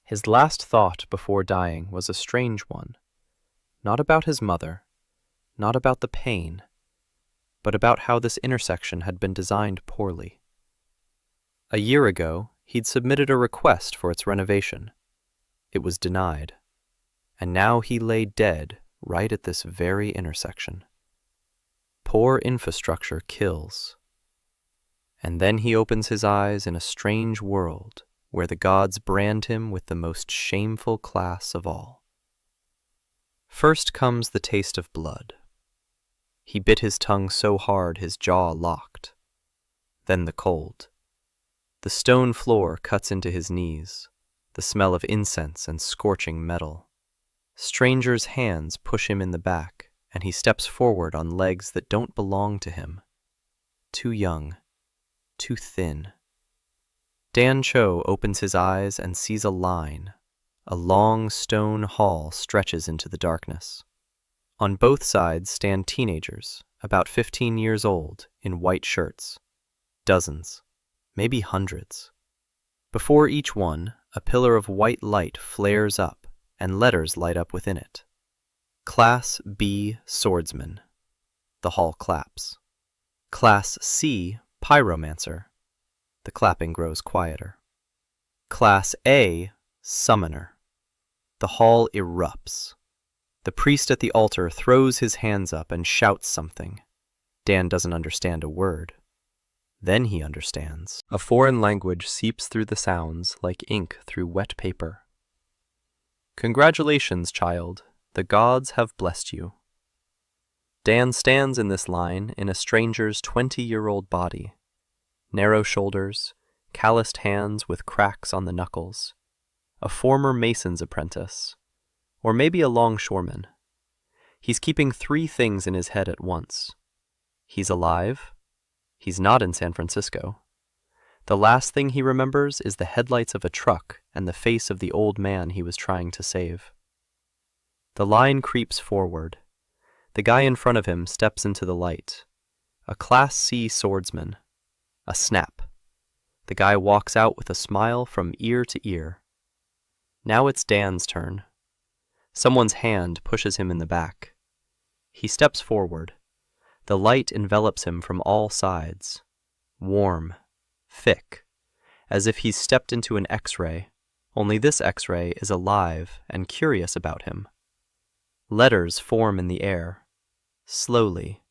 His last thought before dying was a strange one, not about his mother, not about the pain, but about how this intersection had been designed poorly. A year ago, he'd submitted a request for its renovation. It was denied, and now he lay dead right at this very intersection. Poor infrastructure kills. And then he opens his eyes in a strange world where the gods brand him with the most shameful class of all. First comes the taste of blood. He bit his tongue so hard his jaw locked. Then the cold. The stone floor cuts into his knees, the smell of incense and scorching metal. Strangers' hands push him in the back, and he steps forward on legs that don't belong to him. Too young, too thin. Dan Cho opens his eyes and sees a line. A long stone hall stretches into the darkness. On both sides stand teenagers, about 15 years old, in white shirts. Dozens, maybe hundreds. Before each one, a pillar of white light flares up, and letters light up within it. Class B Swordsman. The hall claps. Class C Pyromancer. The clapping grows quieter. Class A Summoner. The hall erupts. The priest at the altar throws his hands up and shouts something. Dan doesn't understand a word. Then he understands. A foreign language seeps through the sounds like ink through wet paper. Congratulations, child. The gods have blessed you. Dan stands in this line in a stranger's 20-year-old body. Narrow shoulders, calloused hands with cracks on the knuckles. A former mason's apprentice. Or maybe a longshoreman. He's keeping 3 things in his head at once. He's alive. He's not in San Francisco. The last thing he remembers is the headlights of a truck and the face of the old man he was trying to save. The line creeps forward. The guy in front of him steps into the light. A Class C swordsman. A snap. The guy walks out with a smile from ear to ear. Now it's Dan's turn. Someone's hand pushes him in the back. He steps forward. The light envelops him from all sides. Warm. Thick. As if he's stepped into an X-ray, only this X-ray is alive and curious about him. Letters form in the air. Slowly.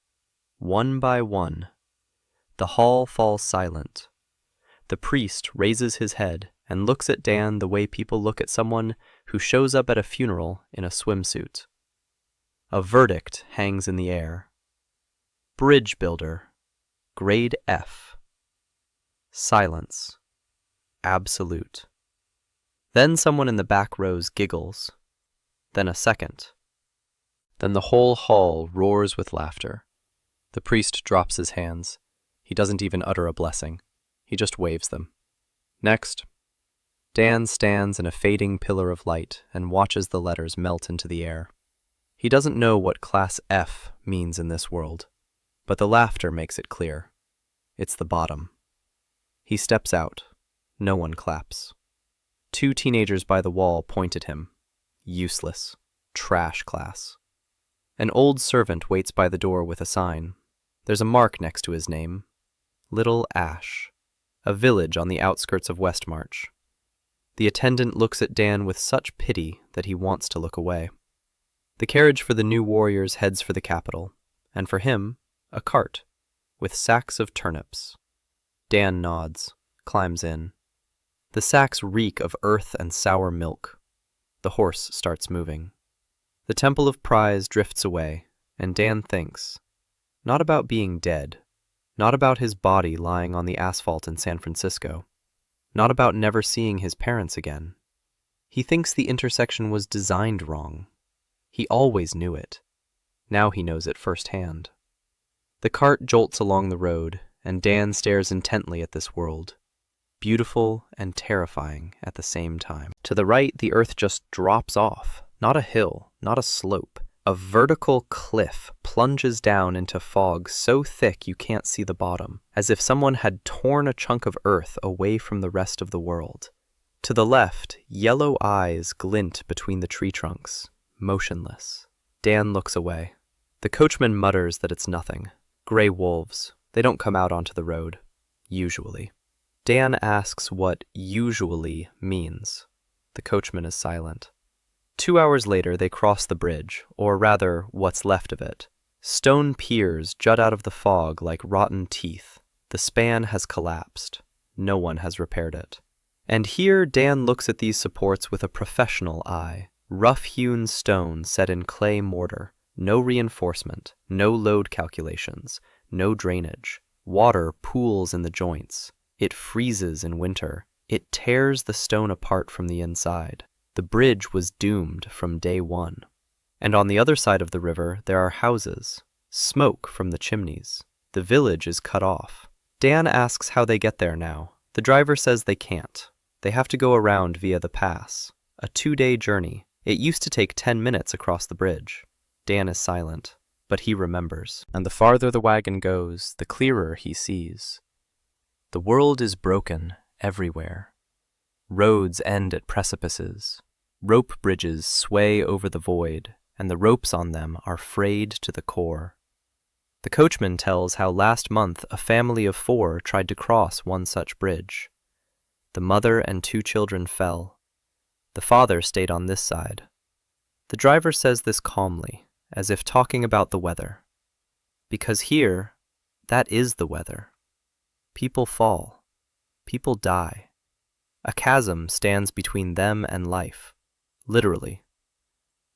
One by one. The hall falls silent. The priest raises his head and looks at Dan the way people look at someone who shows up at a funeral in a swimsuit. A verdict hangs in the air. Bridge builder. Grade F. Silence. Absolute. Then someone in the back rows giggles. Then a second. Then the whole hall roars with laughter. The priest drops his hands. He doesn't even utter a blessing. He just waves them. Next, Dan stands in a fading pillar of light and watches the letters melt into the air. He doesn't know what Class F means in this world, but the laughter makes it clear. It's the bottom. He steps out. No one claps. 2 teenagers by the wall point at him. Useless. Trash class. An old servant waits by the door with a sign. There's a mark next to his name. Little Ash. A village on the outskirts of Westmarch. The attendant looks at Dan with such pity that he wants to look away. The carriage for the new warriors heads for the capital, and for him, a cart, with sacks of turnips. Dan nods, climbs in. The sacks reek of earth and sour milk. The horse starts moving. The Temple of Prize drifts away, and Dan thinks, not about being dead, not about his body lying on the asphalt in San Francisco, not about never seeing his parents again. He thinks the intersection was designed wrong. He always knew it. Now he knows it firsthand. The cart jolts along the road, and Dan stares intently at this world, beautiful and terrifying at the same time. To the right, the earth just drops off. Not a hill, not a slope. A vertical cliff plunges down into fog so thick you can't see the bottom, as if someone had torn a chunk of earth away from the rest of the world. To the left, yellow eyes glint between the tree trunks, motionless. Dan looks away. The coachman mutters that it's nothing. Gray wolves. They don't come out onto the road. Usually. Dan asks what usually means. The coachman is silent. 2 hours later, they cross the bridge, or rather, what's left of it. Stone piers jut out of the fog like rotten teeth. The span has collapsed. No one has repaired it. And here Dan looks at these supports with a professional eye. Rough-hewn stone set in clay mortar. No reinforcement, no load calculations, no drainage. Water pools in the joints. It freezes in winter. It tears the stone apart from the inside. The bridge was doomed from day one. And on the other side of the river, there are houses. Smoke from the chimneys. The village is cut off. Dan asks how they get there now. The driver says they can't. They have to go around via the pass. A 2-day journey. It used to take 10 minutes across the bridge. Dan is silent, but he remembers. And the farther the wagon goes, the clearer he sees. The world is broken everywhere. Roads end at precipices. Rope bridges sway over the void, and the ropes on them are frayed to the core. The coachman tells how last month a family of 4 tried to cross one such bridge. The mother and 2 children fell. The father stayed on this side. The driver says this calmly, as if talking about the weather. Because here, that is the weather. People fall. People die. A chasm stands between them and life, literally.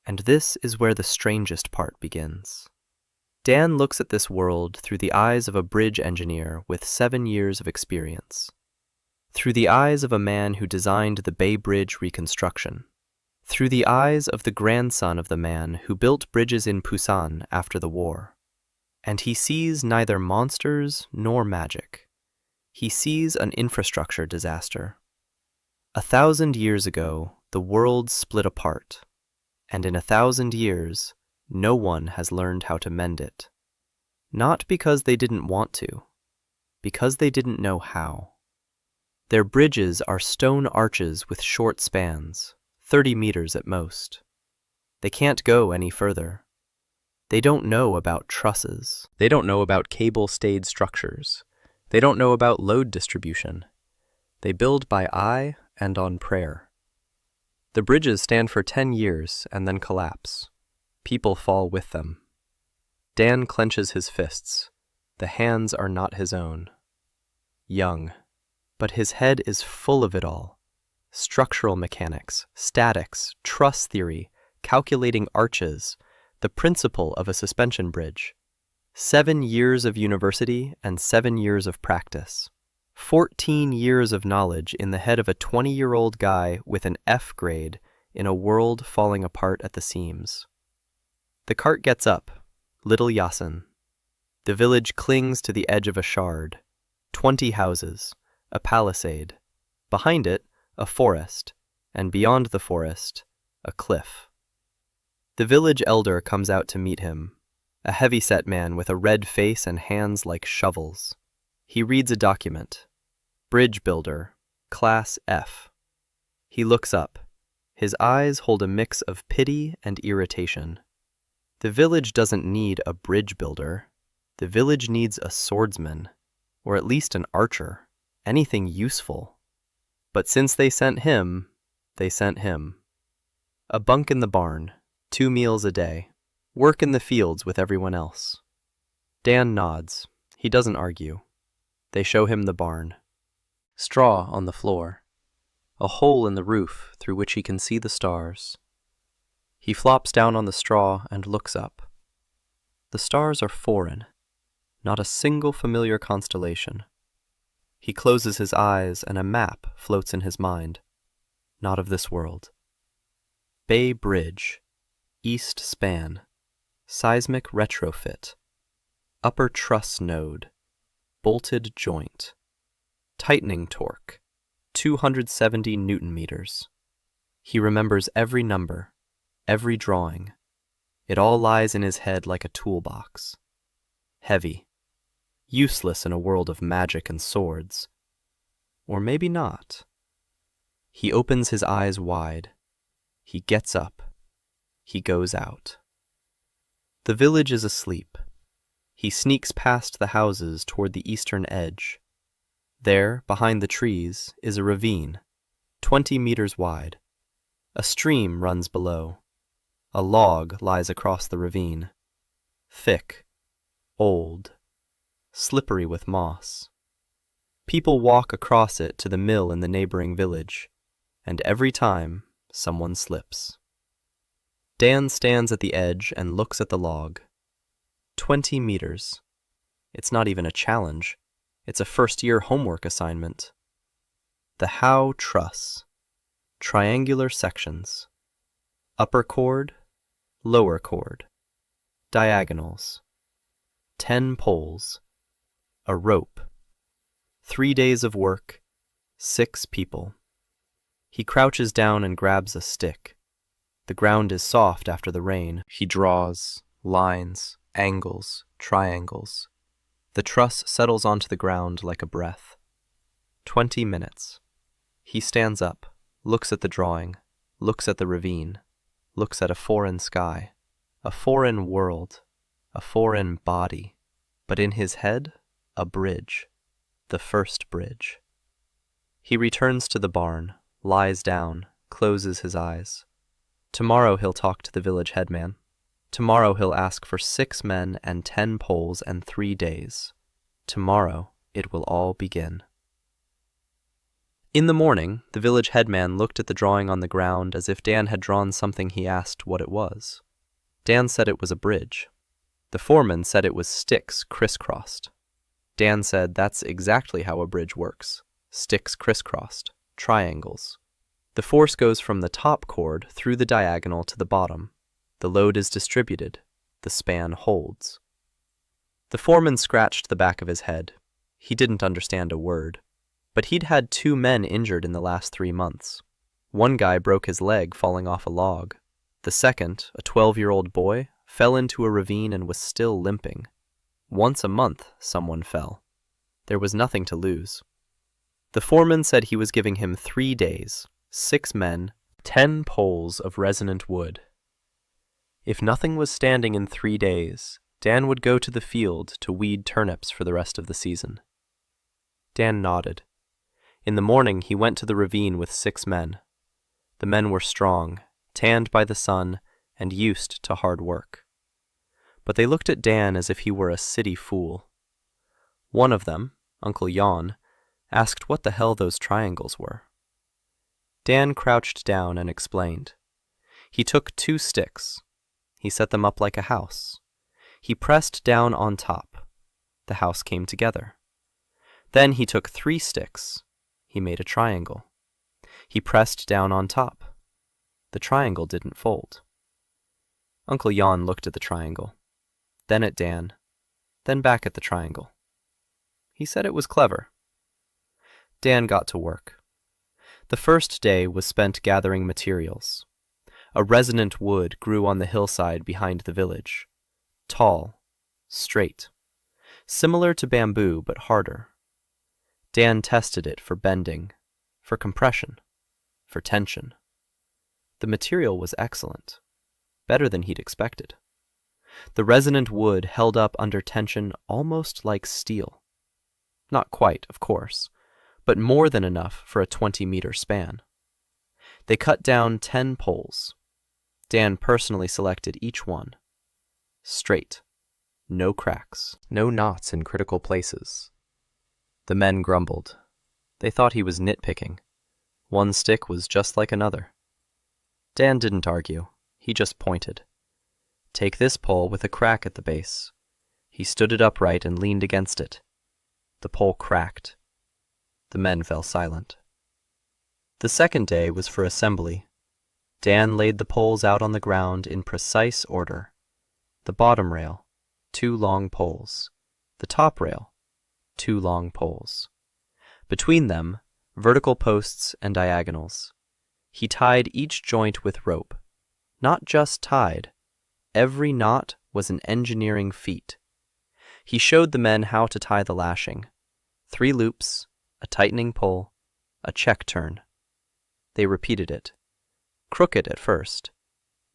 And this is where the strangest part begins. Dan looks at this world through the eyes of a bridge engineer with 7 years of experience. Through the eyes of a man who designed the Bay Bridge reconstruction. Through the eyes of the grandson of the man who built bridges in Busan after the war. And he sees neither monsters nor magic. He sees an infrastructure disaster. 1,000 years ago, the world split apart. And in 1,000 years, no one has learned how to mend it. Not because they didn't want to, because they didn't know how. Their bridges are stone arches with short spans, 30 meters at most. They can't go any further. They don't know about trusses. They don't know about cable-stayed structures. They don't know about load distribution. They build by eye and on prayer. The bridges stand for 10 years and then collapse. People fall with them. Dan clenches his fists. The hands are not his own. Young. But his head is full of it all. Structural mechanics, statics, truss theory, calculating arches, the principle of a suspension bridge. 7 years of university and 7 years of practice. 14 years of knowledge in the head of a 20-year-old guy with an F grade in a world falling apart at the seams. The cart gets up, Little Yasin. The village clings to the edge of a shard. 20 houses. A palisade. Behind it, a forest, and beyond the forest, a cliff. The village elder comes out to meet him, a heavy-set man with a red face and hands like shovels. He reads a document. Bridge builder, Class F. He looks up. His eyes hold a mix of pity and irritation. The village doesn't need a bridge builder. The village needs a swordsman, or at least an archer. Anything useful. But since they sent him, they sent him. A bunk in the barn, 2 meals a day, work in the fields with everyone else. Dan nods. He doesn't argue. They show him the barn. Straw on the floor. A hole in the roof through which he can see the stars. He flops down on the straw and looks up. The stars are foreign. Not a single familiar constellation. He closes his eyes and a map floats in his mind. Not of this world. Bay Bridge. East span. Seismic retrofit. Upper truss node. Bolted joint. Tightening torque. 270 Newton meters. He remembers every number, every drawing. It all lies in his head like a toolbox. Heavy. Useless in a world of magic and swords. Or maybe not. He opens his eyes wide. He gets up. He goes out. The village is asleep. He sneaks past the houses toward the eastern edge. There, behind the trees, is a ravine, 20 meters wide. A stream runs below. A log lies across the ravine. Thick, old, slippery with moss. People walk across it to the mill in the neighboring village, and every time someone slips. Dan stands at the edge and looks at the log. 20 meters. It's not even a challenge. It's a first-year homework assignment. The How Truss. Triangular sections. Upper chord, lower chord. Diagonals. 10 poles. A rope. 3 days of work. 6 people. He crouches down and grabs a stick. The ground is soft after the rain. He draws lines, angles, triangles. The truss settles onto the ground like a breath. 20 minutes. He stands up, looks at the drawing, looks at the ravine, looks at a foreign sky, a foreign world, a foreign body, but in his head, a bridge, the first bridge. He returns to the barn, lies down, closes his eyes. Tomorrow he'll talk to the village headman. Tomorrow he'll ask for 6 men and 10 poles and 3 days. Tomorrow it will all begin. In the morning, the village headman looked at the drawing on the ground as if Dan had drawn something he asked what it was. Dan said it was a bridge. The foreman said it was sticks crisscrossed. Dan said that's exactly how a bridge works. Sticks crisscrossed. Triangles. The force goes from the top chord through the diagonal to the bottom. The load is distributed. The span holds. The foreman scratched the back of his head. He didn't understand a word. But he'd had 2 men injured in the last 3 months. One guy broke his leg falling off a log. The second, a 12-year-old boy, fell into a ravine and was still limping. Once a month, someone fell. There was nothing to lose. The foreman said he was giving him 3 days, 6 men, 10 poles of resonant wood. If nothing was standing in 3 days, Dan would go to the field to weed turnips for the rest of the season. Dan nodded. In the morning, he went to the ravine with 6 men. The men were strong, tanned by the sun, and used to hard work. But they looked at Dan as if he were a city fool. One of them, Uncle Jan, asked what the hell those triangles were. Dan crouched down and explained. He took 2 sticks. He set them up like a house. He pressed down on top. The house came together. Then he took 3 sticks. He made a triangle. He pressed down on top. The triangle didn't fold. Uncle Jan looked at the triangle, then at Dan, then back at the triangle. He said it was clever. Dan got to work. The first day was spent gathering materials. A resonant wood grew on the hillside behind the village. Tall, straight, similar to bamboo but harder. Dan tested it for bending, for compression, for tension. The material was excellent, better than he'd expected. The resonant wood held up under tension almost like steel. Not quite, of course, but more than enough for a 20-meter span. They cut down 10 poles. Dan personally selected each one. Straight. No cracks. No knots in critical places. The men grumbled. They thought he was nitpicking. One stick was just like another. Dan didn't argue. He just pointed. Take this pole with a crack at the base. He stood it upright and leaned against it. The pole cracked. The men fell silent. The second day was for assembly. Dan laid the poles out on the ground in precise order. The bottom rail, 2 long poles. The top rail, 2 long poles. Between them, vertical posts and diagonals. He tied each joint with rope. Not just tied. Every knot was an engineering feat. He showed the men how to tie the lashing. 3 loops, a tightening pull, a check turn. They repeated it. Crooked at first,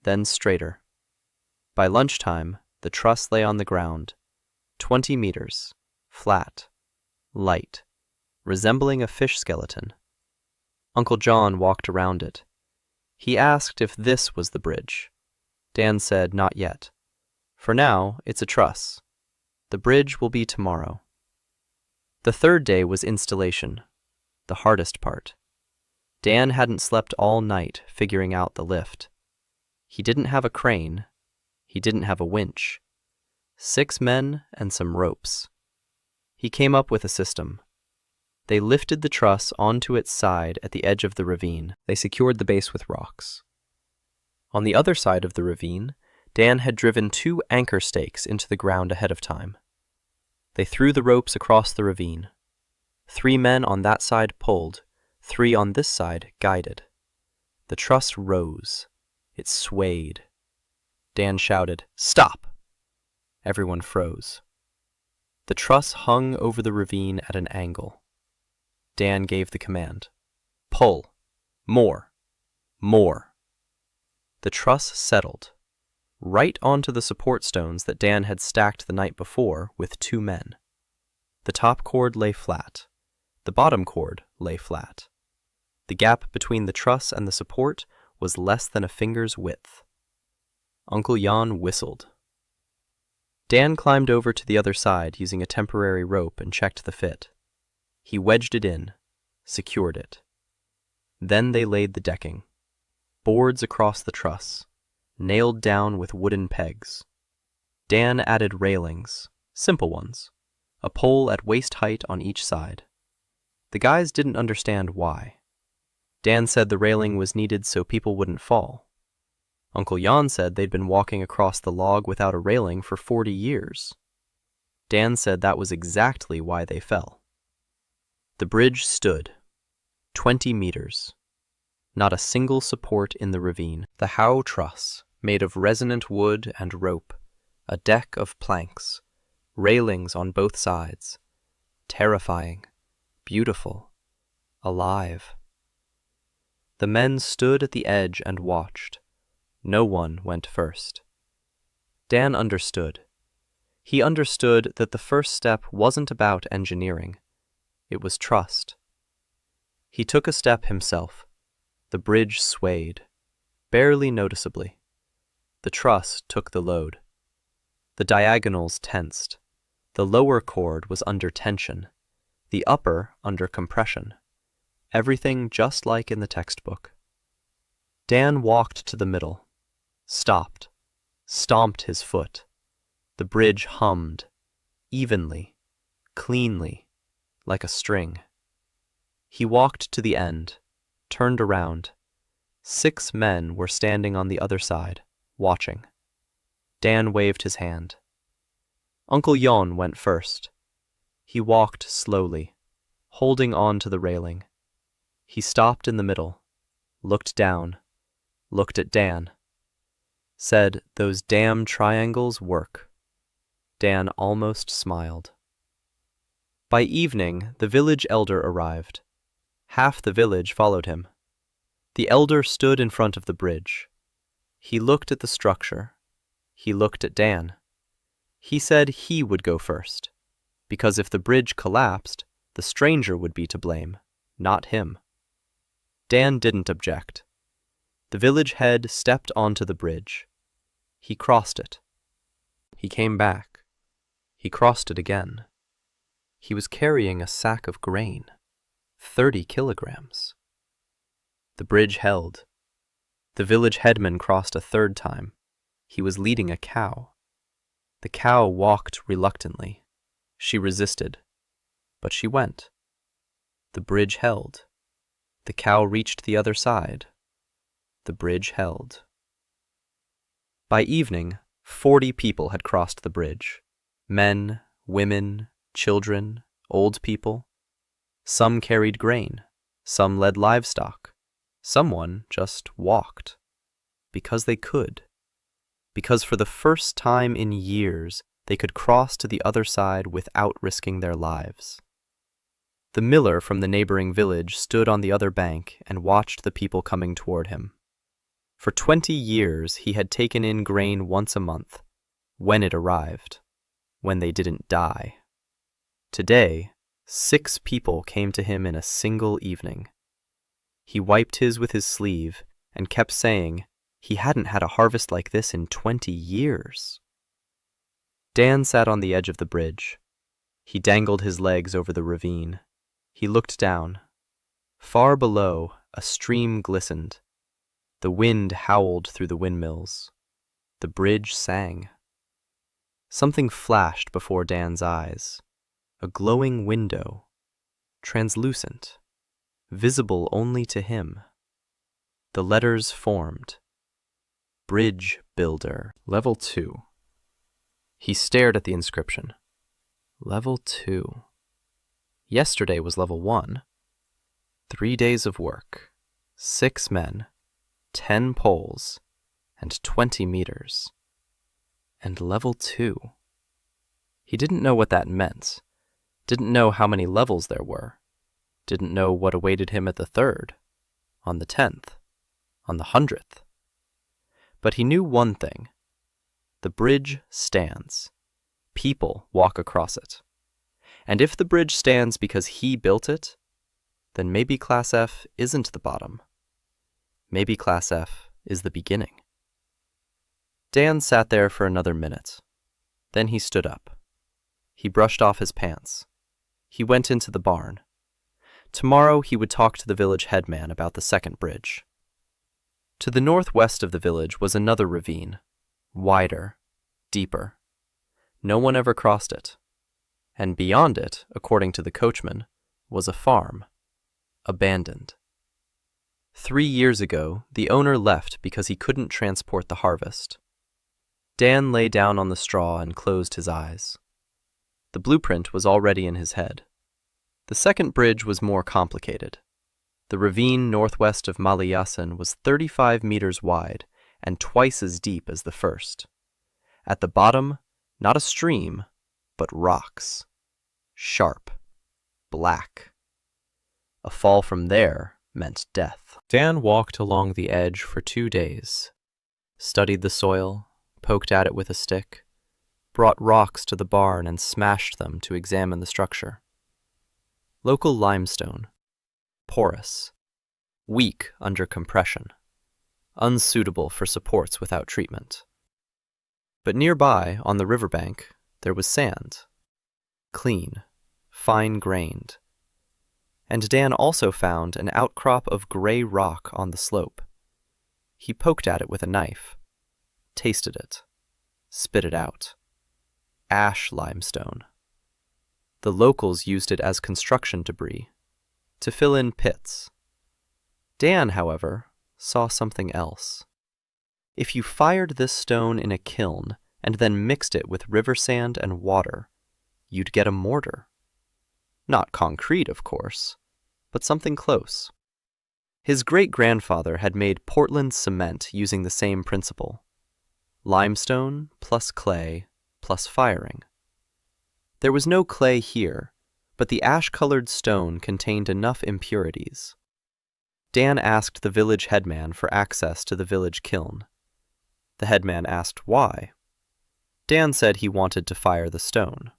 then straighter. By lunchtime, the truss lay on the ground, 20 meters, flat, light, resembling a fish skeleton. Uncle John walked around it. He asked if this was the bridge. Dan said not yet. For now, it's a truss. The bridge will be tomorrow. The third day was installation, the hardest part. Dan hadn't slept all night figuring out the lift. He didn't have a crane. He didn't have a winch. 6 men and some ropes. He came up with a system. They lifted the truss onto its side at the edge of the ravine. They secured the base with rocks. On the other side of the ravine, Dan had driven 2 anchor stakes into the ground ahead of time. They threw the ropes across the ravine. 3 men on that side pulled, 3 on this side guided. The truss rose. It swayed. Dan shouted, "Stop!" Everyone froze. The truss hung over the ravine at an angle. Dan gave the command. Pull. More. More. The truss settled, right onto the support stones that Dan had stacked the night before with 2 men. The top cord lay flat. The bottom cord lay flat. The gap between the truss and the support was less than a finger's width. Uncle Jan whistled. Dan climbed over to the other side using a temporary rope and checked the fit. He wedged it in, secured it. Then they laid the decking. Boards across the truss, nailed down with wooden pegs. Dan added railings, simple ones, a pole at waist height on each side. The guys didn't understand why. Dan said the railing was needed so people wouldn't fall. Uncle Jan said they'd been walking across the log without a railing for 40 years. Dan said that was exactly why they fell. The bridge stood, 20 meters. Not a single support in the ravine. The Howe truss, made of resonant wood and rope, a deck of planks, railings on both sides. Terrifying, beautiful, alive. The men stood at the edge and watched. No one went first. Dan understood. He understood that the first step wasn't about engineering. It was trust. He took a step himself. The bridge swayed, barely noticeably. The truss took the load. The diagonals tensed. The lower cord was under tension, the upper under compression. Everything just like in the textbook. Dan walked to the middle, stopped, stomped his foot. The bridge hummed, evenly, cleanly, like a string. He walked to the end, turned around. 6 men were standing on the other side, watching. Dan waved his hand. Uncle Jan went first. He walked slowly, holding on to the railing. He stopped in the middle, looked down, looked at Dan. Said, "Those damn triangles work." Dan almost smiled. By evening, the village elder arrived. Half the village followed him. The elder stood in front of the bridge. He looked at the structure. He looked at Dan. He said he would go first, because if the bridge collapsed, the stranger would be to blame, not him. Dan didn't object. The village head stepped onto the bridge. He crossed it. He came back. He crossed it again. He was carrying a sack of grain, 30 kilograms. The bridge held. The village headman crossed a third time. He was leading a cow. The cow walked reluctantly. She resisted, but she went. The bridge held. The cow reached the other side. The bridge held. By evening, 40 people had crossed the bridge. Men, women, children, old people. Some carried grain. Some led livestock. Someone just walked. Because they could. Because for the first time in years, they could cross to the other side without risking their lives. The miller from the neighboring village stood on the other bank and watched the people coming toward him. For 20 years he had taken in grain once a month, when it arrived, when they didn't die. Today, 6 people came to him in a single evening. He wiped his with his sleeve and kept saying he hadn't had a harvest like this in 20 years. Dan sat on the edge of the bridge. He dangled his legs over the ravine. He looked down. Far below, a stream glistened. The wind howled through the windmills. The bridge sang. Something flashed before Dan's eyes. A glowing window, translucent, visible only to him. The letters formed. Bridge Builder, Level 2. He stared at the inscription. Level 2. Yesterday was Level 1. 3 days of work, 6 men, 10 poles, and 20 meters. And Level 2. He didn't know what that meant. Didn't know how many levels there were. Didn't know what awaited him at the 3rd, on the 10th, on the 100th. But he knew one thing. The bridge stands. People walk across it. And if the bridge stands because he built it, then maybe Class F isn't the bottom. Maybe Class F is the beginning. Dan sat there for another minute. Then he stood up. He brushed off his pants. He went into the barn. Tomorrow he would talk to the village headman about the second bridge. To the northwest of the village was another ravine, wider, deeper. No one ever crossed it. And beyond it, according to the coachman, was a farm, abandoned. 3 years ago, the owner left because he couldn't transport the harvest. Dan lay down on the straw and closed his eyes. The blueprint was already in his head. The second bridge was more complicated. The ravine northwest of Malayasan was 35 meters wide and twice as deep as the first. At the bottom, not a stream, but rocks. Sharp. Black. A fall from there meant death. Dan walked along the edge for 2 days, studied the soil, poked at it with a stick, brought rocks to the barn and smashed them to examine the structure. Local limestone. Porous. Weak under compression. Unsuitable for supports without treatment. But nearby, on the riverbank, there was sand. Clean, fine-grained. And Dan also found an outcrop of gray rock on the slope. He poked at it with a knife, tasted it, spit it out. Ash limestone. The locals used it as construction debris, to fill in pits. Dan, however, saw something else. If you fired this stone in a kiln and then mixed it with river sand and water, you'd get a mortar. Not concrete, of course, but something close. His great-grandfather had made Portland cement using the same principle. Limestone plus clay plus firing. There was no clay here, but the ash-colored stone contained enough impurities. Dan asked the village headman for access to the village kiln. The headman asked why. Dan said he wanted to fire the stone.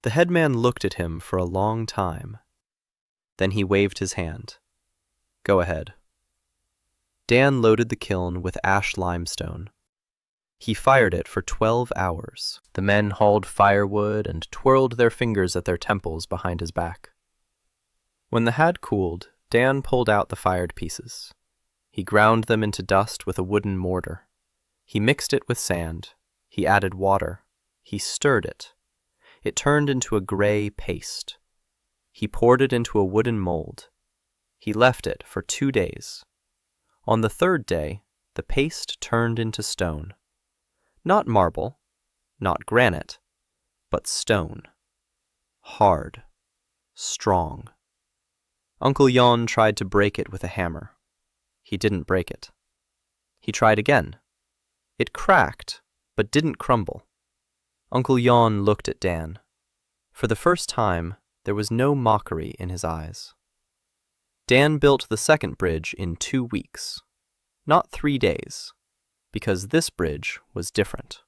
The headman looked at him for a long time. Then he waved his hand. Go ahead. Dan loaded the kiln with ash limestone. He fired it for 12 hours. The men hauled firewood and twirled their fingers at their temples behind his back. When the had cooled, Dan pulled out the fired pieces. He ground them into dust with a wooden mortar. He mixed it with sand. He added water. He stirred it. It turned into a gray paste. He poured it into a wooden mold. He left it for 2 days. On the 3rd day, the paste turned into stone. Not marble, not granite, but stone. Hard, strong. Uncle Jan tried to break it with a hammer. He didn't break it. He tried again. It cracked, but didn't crumble. Uncle Jan looked at Dan. For the first time, There was no mockery in his eyes. Dan built the second bridge in 2 weeks, not 3 days, because this bridge was different.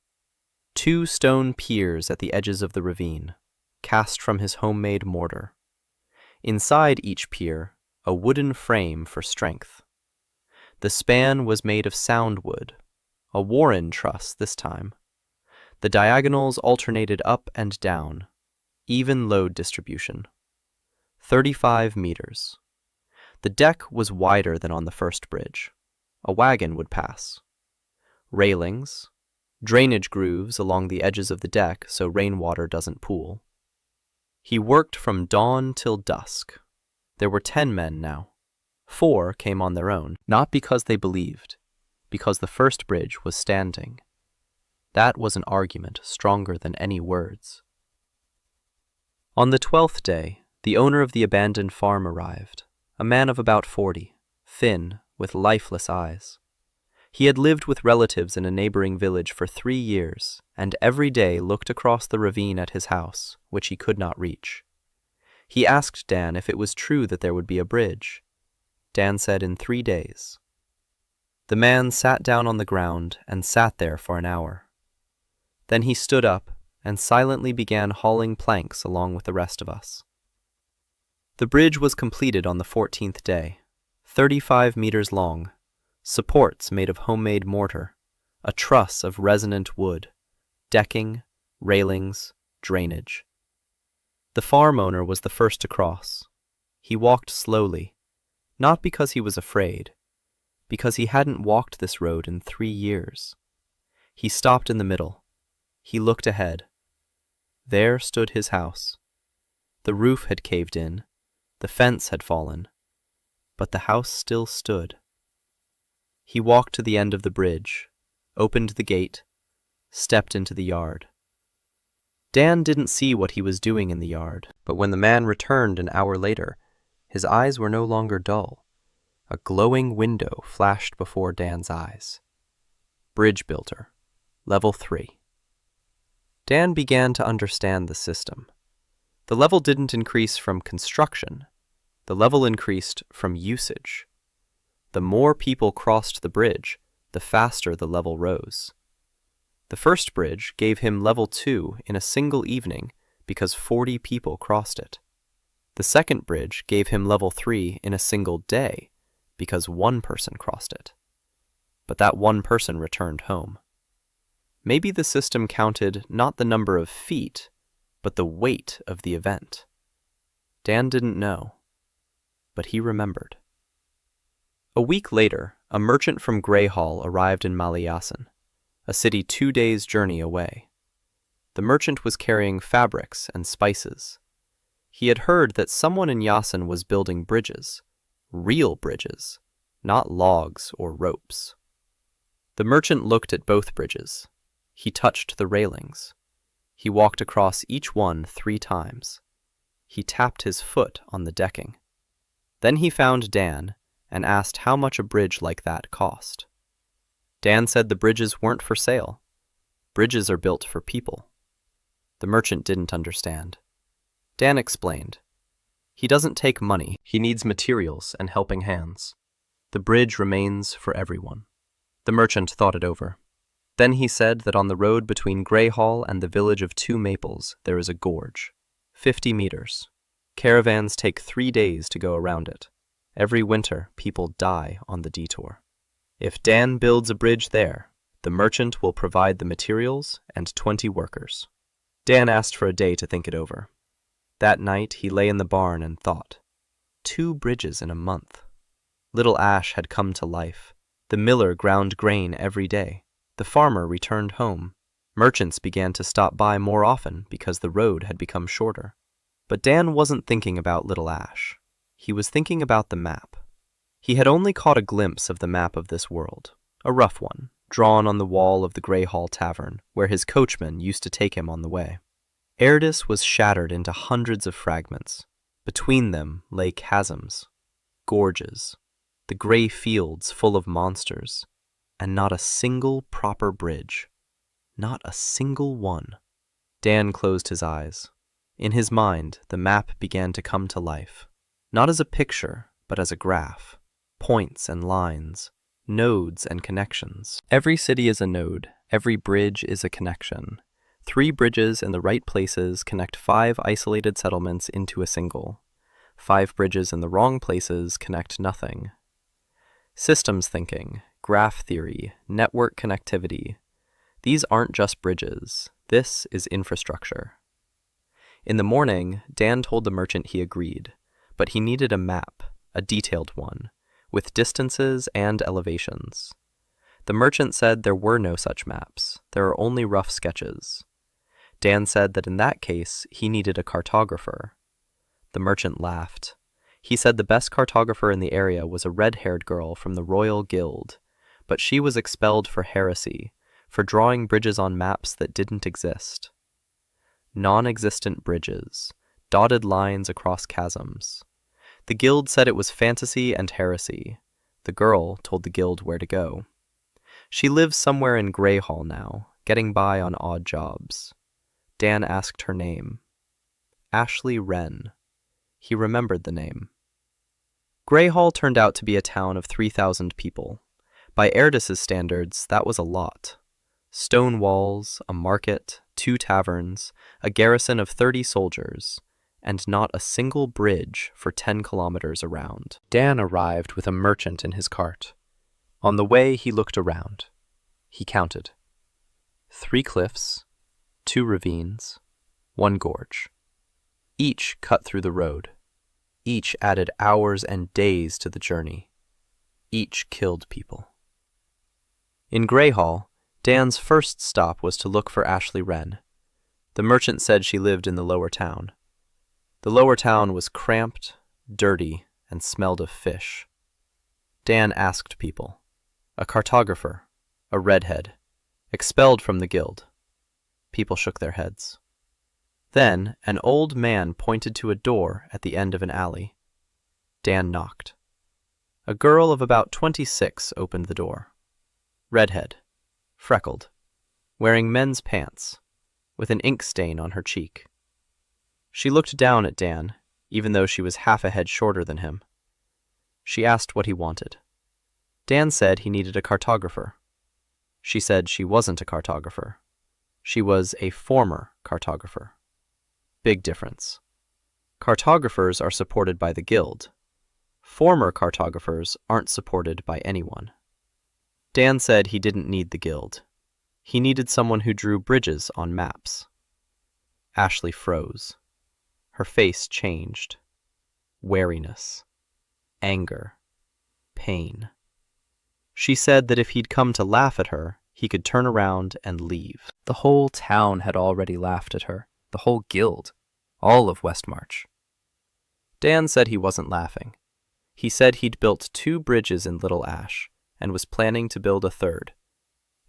2 stone piers at the edges of the ravine, cast from his homemade mortar. Inside each pier, a wooden frame for strength. The span was made of sound wood, a Warren truss this time. The diagonals alternated up and down, even load distribution. 35 meters. The deck was wider than on the first bridge. A wagon would pass. Railings, drainage grooves along the edges of the deck so rainwater doesn't pool. He worked from dawn till dusk. There were 10 men now. 4 came on their own, not because they believed, because the first bridge was standing. That was an argument stronger than any words. On the 12th day, the owner of the abandoned farm arrived, a man of about 40, thin, with lifeless eyes. He had lived with relatives in a neighboring village for 3 years, and every day looked across the ravine at his house, which he could not reach. He asked Dan if it was true that there would be a bridge. Dan said in 3 days. The man sat down on the ground and sat there for an hour. Then he stood up and silently began hauling planks along with the rest of us. The bridge was completed on the 14th day, 35 meters long, supports made of homemade mortar, a truss of resonant wood, decking, railings, drainage. The farm owner was the first to cross. He walked slowly, not because he was afraid, because he hadn't walked this road in 3 years. He stopped in the middle. He looked ahead. There stood his house. The roof had caved in, the fence had fallen, but the house still stood. He walked to the end of the bridge, opened the gate, stepped into the yard. Dan didn't see what he was doing in the yard, but when the man returned an hour later, his eyes were no longer dull. A glowing window flashed before Dan's eyes. Bridge builder, level 3. Dan began to understand the system. The level didn't increase from construction. The level increased from usage. The more people crossed the bridge, the faster the level rose. The first bridge gave him level 2 in a single evening because 40 people crossed it. The second bridge gave him level 3 in a single day because 1 person crossed it. But that 1 person returned home. Maybe the system counted not the number of feet, but the weight of the event. Dan didn't know, but he remembered. A week later, a merchant from Greyhall arrived in Malayasan, a city 2 days' journey away. The merchant was carrying fabrics and spices. He had heard that someone in Yasan was building bridges, real bridges, not logs or ropes. The merchant looked at both bridges. He touched the railings. He walked across each one 3 times. He tapped his foot on the decking. Then he found Dan and asked how much a bridge like that cost. Dan said the bridges weren't for sale. Bridges are built for people. The merchant didn't understand. Dan explained. He doesn't take money. He needs materials and helping hands. The bridge remains for everyone. The merchant thought it over. Then he said that on the road between Greyhall and the village of 2 Maples there is a gorge, 50 meters. Caravans take 3 days to go around it. Every winter, people die on the detour. If Dan builds a bridge there, the merchant will provide the materials and 20 workers. Dan asked for a day to think it over. That night, he lay in the barn and thought. 2 bridges in a month. Little Ash had come to life. The miller ground grain every day. The farmer returned home. Merchants began to stop by more often because the road had become shorter. But Dan wasn't thinking about Little Ash. He was thinking about the map. He had only caught a glimpse of the map of this world, a rough one, drawn on the wall of the Greyhall Tavern, where his coachman used to take him on the way. Erdis was shattered into hundreds of fragments. Between them lay chasms, gorges, the grey fields full of monsters, and not a single proper bridge. Not a single one. Dan closed his eyes. In his mind, the map began to come to life, not as a picture, but as a graph, points and lines, nodes and connections. Every city is a node, every bridge is a connection. 3 bridges in the right places connect 5 isolated settlements into a single. 5 bridges in the wrong places connect nothing. Systems thinking, graph theory, network connectivity. These aren't just bridges. This is infrastructure. In the morning, Dan told the merchant he agreed, but he needed a map, a detailed one, with distances and elevations. The merchant said there were no such maps. There are only rough sketches. Dan said that in that case, he needed a cartographer. The merchant laughed. He said the best cartographer in the area was a red-haired girl from the Royal Guild, but she was expelled for heresy, for drawing bridges on maps that didn't exist. Non-existent bridges, dotted lines across chasms. The guild said it was fantasy and heresy. The girl told the guild where to go. She lives somewhere in Greyhall now, getting by on odd jobs. Dan asked her name. Ashley Wren. He remembered the name. Greyhall turned out to be a town of 3,000 people. By Erdis's standards, that was a lot. Stone walls, a market, 2 taverns, a garrison of 30 soldiers, and not a single bridge for 10 kilometers around. Dan arrived with a merchant in his cart. On the way, he looked around. He counted. 3 cliffs, 2 ravines, 1 gorge. Each cut through the road. Each added hours and days to the journey. Each killed people. In Greyhall, Dan's first stop was to look for Ashley Wren. The merchant said she lived in the lower town. The lower town was cramped, dirty, and smelled of fish. Dan asked people. A cartographer, a redhead, expelled from the guild. People shook their heads. Then an old man pointed to a door at the end of an alley. Dan knocked. A girl of about 26 opened the door. Redhead, freckled, wearing men's pants, with an ink stain on her cheek. She looked down at Dan, even though she was half a head shorter than him. She asked what he wanted. Dan said he needed a cartographer. She said she wasn't a cartographer. She was a former cartographer. Big difference. Cartographers are supported by the guild. Former cartographers aren't supported by anyone. Dan said he didn't need the guild. He needed someone who drew bridges on maps. Ashley froze. Her face changed. Wariness. Anger. Pain. She said that if he'd come to laugh at her, he could turn around and leave. The whole town had already laughed at her. The whole guild. All of Westmarch. Dan said he wasn't laughing. He said he'd built 2 bridges in Little Ash, and was planning to build a 3rd.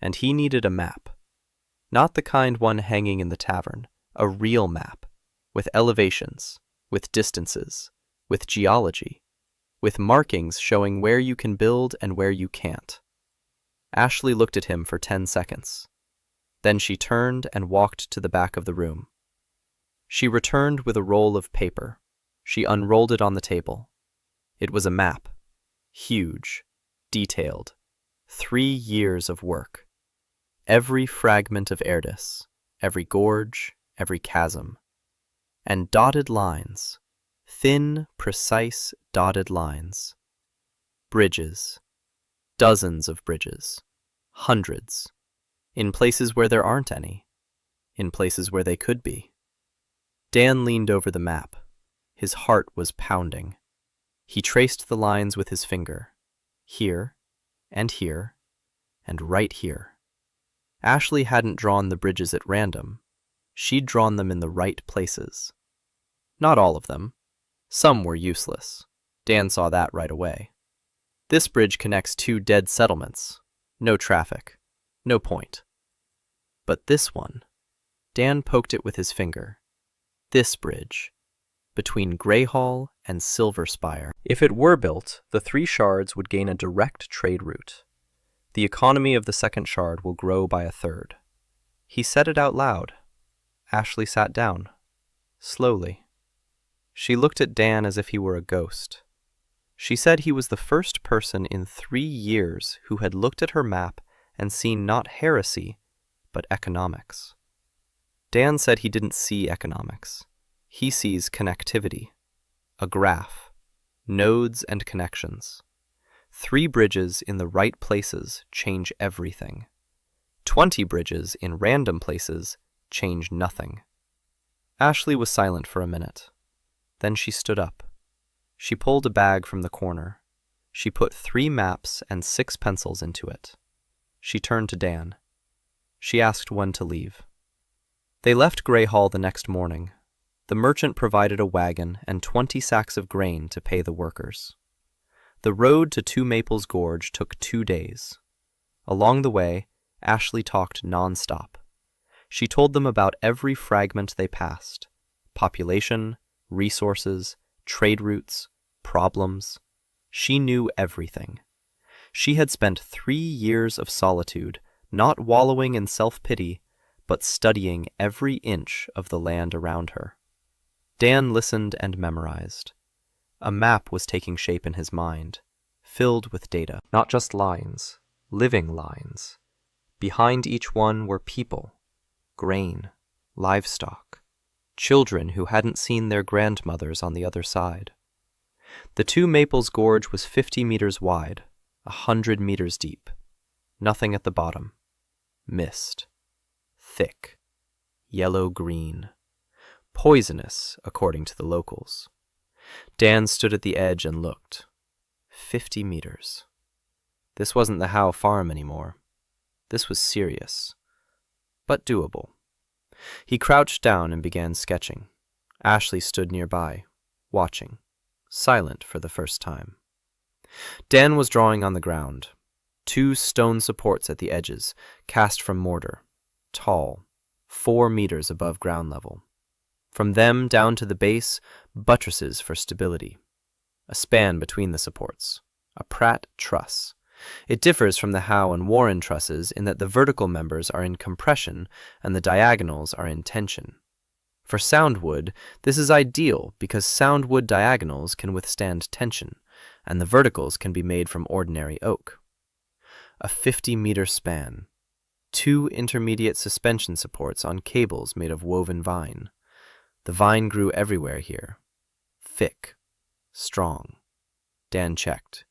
And he needed a map. Not the kind one hanging in the tavern. A real map. With elevations. With distances. With geology. With markings showing where you can build and where you can't. Ashley looked at him for 10 seconds. Then she turned and walked to the back of the room. She returned with a roll of paper. She unrolled it on the table. It was a map. Huge. Detailed. 3 years of work. Every fragment of Erdis. Every gorge. Every chasm. And dotted lines. Thin, precise, dotted lines. Bridges. Dozens of bridges. Hundreds. In places where there aren't any. In places where they could be. Dan leaned over the map. His heart was pounding. He traced the lines with his finger. Here, and right here. Ashley hadn't drawn the bridges at random. She'd drawn them in the right places. Not all of them. Some were useless. Dan saw that right away. This bridge connects 2 dead settlements. No traffic. No point. But this one. Dan poked it with his finger. This bridge. Between Greyhall and Silverspire. If it were built, the 3 shards would gain a direct trade route. The economy of the 2nd shard will grow by a 3rd. He said it out loud. Ashley sat down. slowly. She looked at Dan as if he were a ghost. She said he was the first person in 3 years who had looked at her map and seen not heresy, but economics. Dan said he didn't see economics. He sees connectivity, a graph, nodes and connections. 3 bridges in the right places change everything. 20 bridges in random places change nothing. Ashley was silent for a minute. Then she stood up. She pulled a bag from the corner. She put 3 maps and 6 pencils into it. She turned to Dan. She asked when to leave. They left Grey Hall the next morning. The merchant provided a wagon and 20 sacks of grain to pay the workers. The road to Two Maples Gorge took 2 days. Along the way, Ashley talked non-stop. She told them about every fragment they passed: population, resources, trade routes, problems. She knew everything. She had spent 3 years of solitude, not wallowing in self-pity, but studying every inch of the land around her. Dan listened and memorized. A map was taking shape in his mind, filled with data. Not just lines, living lines. Behind each one were people, grain, livestock, children who hadn't seen their grandmothers on the other side. The Two Maples Gorge was 50 meters wide, 100 meters deep. Nothing at the bottom. Mist. Thick. Yellow-green. Poisonous, according to the locals. Dan stood at the edge and looked. 50 meters. This wasn't the Howe farm anymore. This was serious, but doable. He crouched down and began sketching. Ashley stood nearby, watching, silent for the first time. Dan was drawing on the ground. 2 stone supports at the edges, cast from mortar, tall, 4 meters above ground level. From them down to the base, buttresses for stability. A span between the supports. A Pratt truss. It differs from the Howe and Warren trusses in that the vertical members are in compression and the diagonals are in tension. For soundwood, this is ideal because soundwood diagonals can withstand tension, and the verticals can be made from ordinary oak. A 50-meter span. 2 intermediate suspension supports on cables made of woven vine. The vine grew everywhere here. Thick. Strong. Dan checked.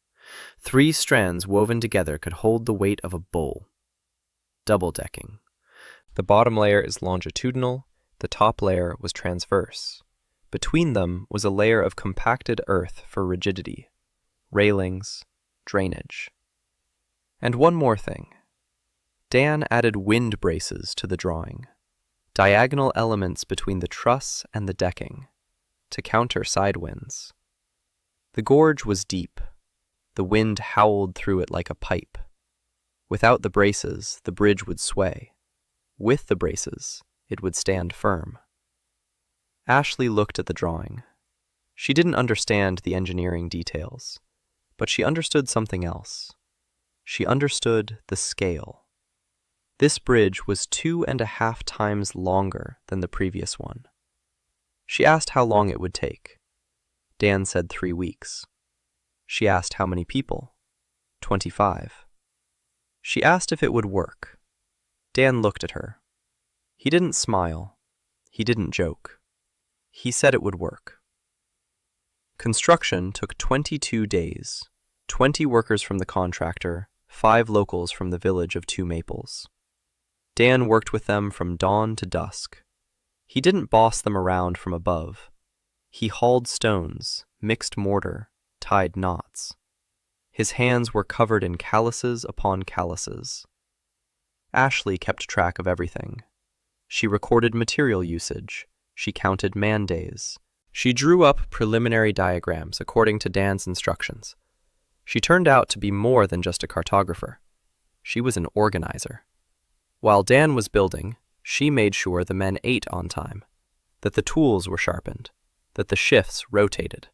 3 strands woven together could hold the weight of a bull. Double-decking. The bottom layer is longitudinal, the top layer was transverse. Between them was a layer of compacted earth for rigidity, railings, drainage. And one more thing. Dan added wind braces to the drawing. Diagonal elements between the truss and the decking, to counter side winds. The gorge was deep. The wind howled through it like a pipe. Without the braces, the bridge would sway. With the braces, it would stand firm. Ashley looked at the drawing. She didn't understand the engineering details, but she understood something else. She understood the scale. This bridge was 2.5 times longer than the previous one. She asked how long it would take. Dan said 3 weeks. She asked how many people. 25. She asked if it would work. Dan looked at her. He didn't smile. He didn't joke. He said it would work. Construction took 22 days. 20 workers from the contractor, 5 locals from the village of Two Maples. Dan worked with them from dawn to dusk. He didn't boss them around from above. He hauled stones, mixed mortar, tied knots. His hands were covered in calluses upon calluses. Ashley kept track of everything. She recorded material usage. She counted man days. She drew up preliminary diagrams according to Dan's instructions. She turned out to be more than just a cartographer. She was an organizer. While Dan was building, she made sure the men ate on time, that the tools were sharpened, that the shifts rotated.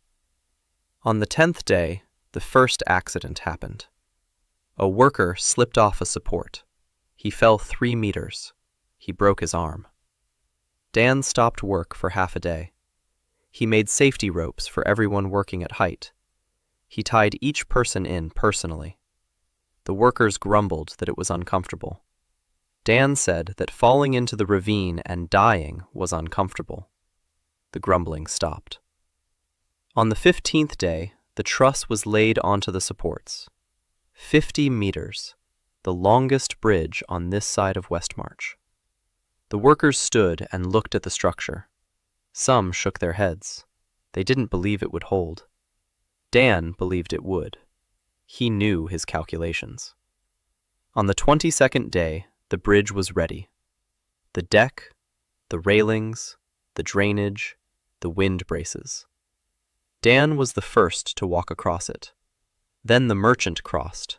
On the 10th day, the first accident happened. A worker slipped off a support. He fell 3 meters. He broke his arm. Dan stopped work for half a day. He made safety ropes for everyone working at height. He tied each person in personally. The workers grumbled that it was uncomfortable. Dan said that falling into the ravine and dying was uncomfortable. The grumbling stopped. On the 15th day, the truss was laid onto the supports. 50 meters, the longest bridge on this side of Westmarch. The workers stood and looked at the structure. Some shook their heads. They didn't believe it would hold. Dan believed it would. He knew his calculations. On the 22nd day, the bridge was ready. The deck, the railings, the drainage, the wind braces. Dan was the first to walk across it. Then the merchant crossed,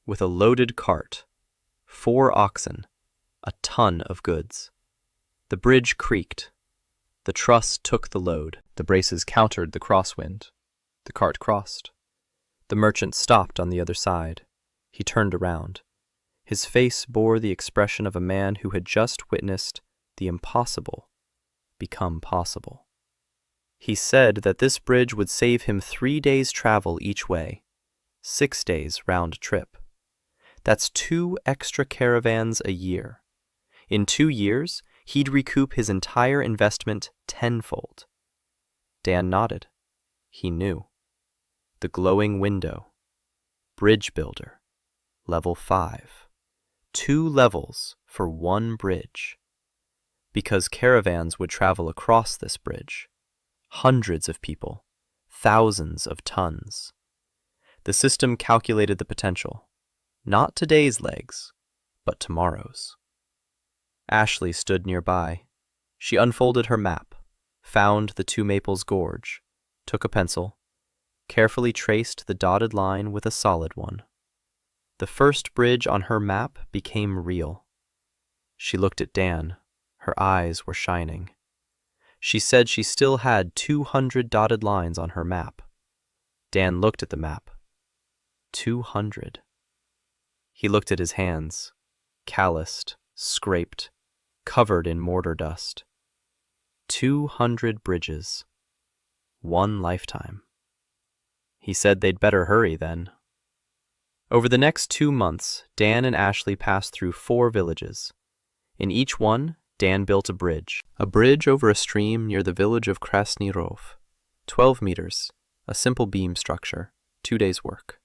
with a loaded cart, 4 oxen, a ton of goods. The bridge creaked. The truss took the load. The braces countered the crosswind. The cart crossed. The merchant stopped on the other side. He turned around. His face bore the expression of a man who had just witnessed the impossible become possible. He said that this bridge would save him 3 days' travel each way, 6 days round trip. That's 2 extra caravans a year. In 2 years, he'd recoup his entire investment tenfold. Dan nodded. He knew. The glowing window. Bridge builder. Level 5. 2 levels for 1 bridge. Because caravans would travel across this bridge. Hundreds of people. Thousands of tons. The system calculated the potential. Not today's legs, but tomorrow's. Ashley stood nearby. She unfolded her map, found the 2 Maples Gorge, took a pencil, carefully traced the dotted line with a solid one. The first bridge on her map became real. She looked at Dan. Her eyes were shining. She said she still had 200 dotted lines on her map. Dan looked at the map. 200. He looked at his hands, calloused, scraped, covered in mortar dust. 200 bridges. 1 lifetime. He said they'd better hurry then. Over the next 2 months, Dan and Ashley passed through 4 villages. In each one, Dan built a bridge over a stream near the village of Krasny Rov. 12 meters, a simple beam structure, 2 days' work.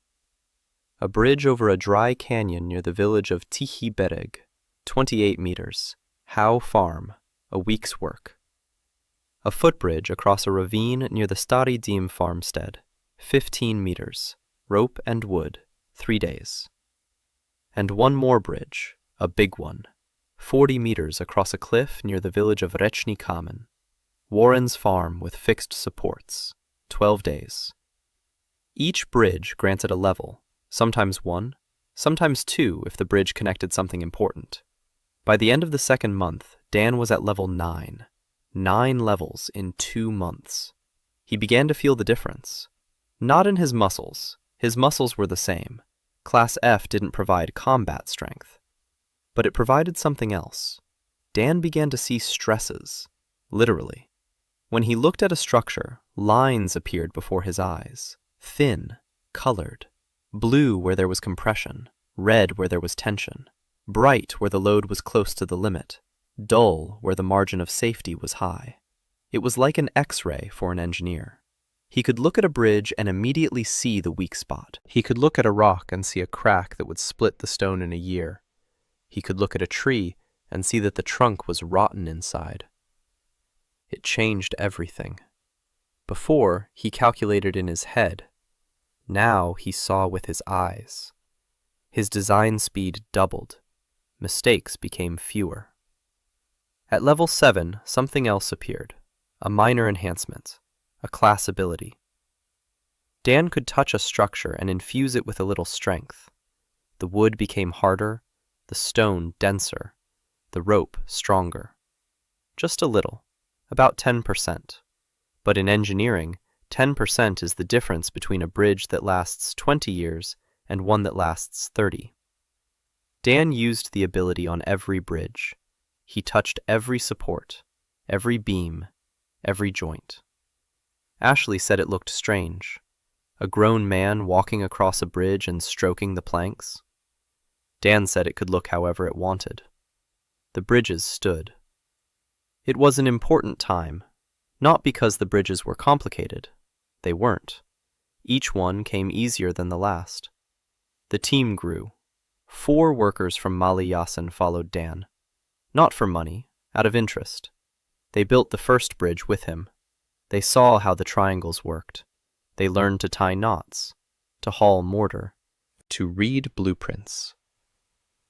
A bridge over a dry canyon near the village of Tichy Bereg, 28 meters, Howe Farm, a week's work. A footbridge across a ravine near the Stary Dym farmstead, 15 meters, rope and wood, 3 days. And 1 more bridge, a big one, 40 meters across a cliff near the village of Rechny Kamen. Warren's farm with fixed supports, 12 days. Each bridge granted a level, sometimes 1, sometimes 2 if the bridge connected something important. By the end of the 2nd month, Dan was at level 9. 9 levels in 2 months. He began to feel the difference. Not in his muscles. His muscles were the same. Class F didn't provide combat strength. But it provided something else. Dan began to see stresses, literally. When he looked at a structure, lines appeared before his eyes, thin, colored, blue where there was compression, red where there was tension, bright where the load was close to the limit, dull where the margin of safety was high. It was like an X-ray for an engineer. He could look at a bridge and immediately see the weak spot. He could look at a rock and see a crack that would split the stone in a year. He could look at a tree and see that the trunk was rotten inside. It changed everything. Before, he calculated in his head. Now he saw with his eyes. His design speed doubled. Mistakes became fewer. At level 7, something else appeared. A minor enhancement. A class ability. Dan could touch a structure and infuse it with a little strength. The wood became harder, the stone denser, the rope stronger. Just a little, about 10%. But in engineering, 10% is the difference between a bridge that lasts 20 years and one that lasts 30. Dan used the ability on every bridge. He touched every support. every beam, every joint. Ashley said it looked strange. A grown man walking across a bridge and stroking the planks. Dan said it could look however it wanted. The bridges stood. It was an important time, not because the bridges were complicated. They weren't. Each one came easier than the last. The team grew. 4 workers from Malayasan followed Dan. Not for money, out of interest. They built the first bridge with him. They saw how the triangles worked. They learned to tie knots, to haul mortar, to read blueprints.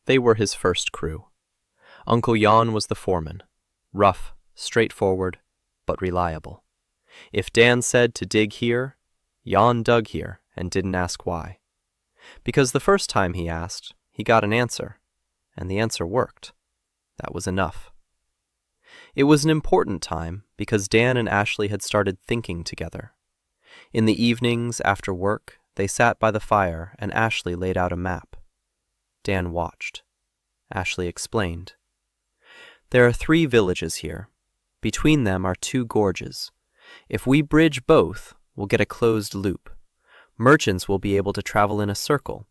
They were his first crew. Uncle Jan was the foreman. Rough, straightforward, but reliable. If Dan said to dig here, Jan dug here and didn't ask why. Because the first time he asked, he got an answer, and the answer worked. That was enough. It was an important time because Dan and Ashley had started thinking together. In the evenings after work, they sat by the fire and Ashley laid out a map. Dan watched. Ashley explained. There are 3 villages here. Between them are 2 gorges. If we bridge both, we'll get a closed loop. Merchants will be able to travel in a circle.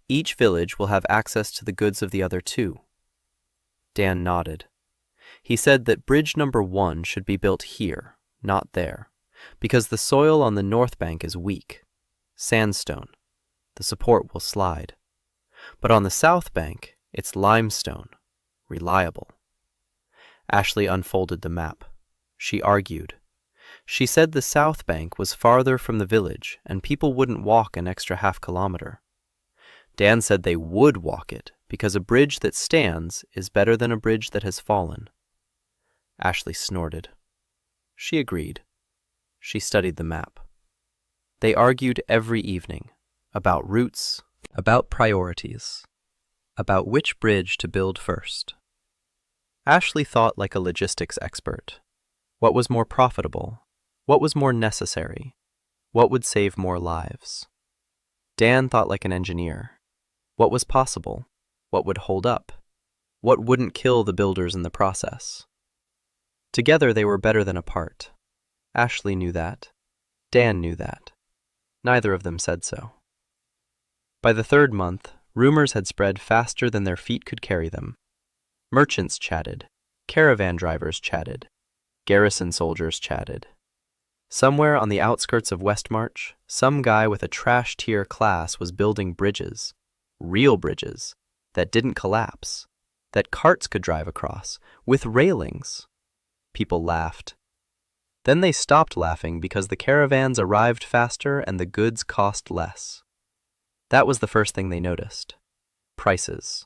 Each village will have access to the goods of the other 2. Dan nodded. He said that bridge number 1 should be built here, not there, because the soil on the north bank is weak. Sandstone. The support will slide. But on the south bank, it's limestone. Reliable. Ashley unfolded the map. She argued. She said the south bank was farther from the village and people wouldn't walk an extra half kilometer. Dan said they would walk it because a bridge that stands is better than a bridge that has fallen. Ashley snorted. She agreed. She studied the map. They argued every evening about routes, about priorities, about which bridge to build first. Ashley thought like a logistics expert. What was more profitable? What was more necessary? What would save more lives? Dan thought like an engineer. What was possible? What would hold up? What wouldn't kill the builders in the process? Together they were better than apart. Ashley knew that. Dan knew that. Neither of them said so. By the 3rd month, rumors had spread faster than their feet could carry them. Merchants chatted. Caravan drivers chatted. Garrison soldiers chatted. Somewhere on the outskirts of Westmarch, some guy with a trash-tier class was building bridges, real bridges, that didn't collapse, that carts could drive across, with railings. People laughed. Then they stopped laughing because the caravans arrived faster and the goods cost less. That was the first thing they noticed. Prices.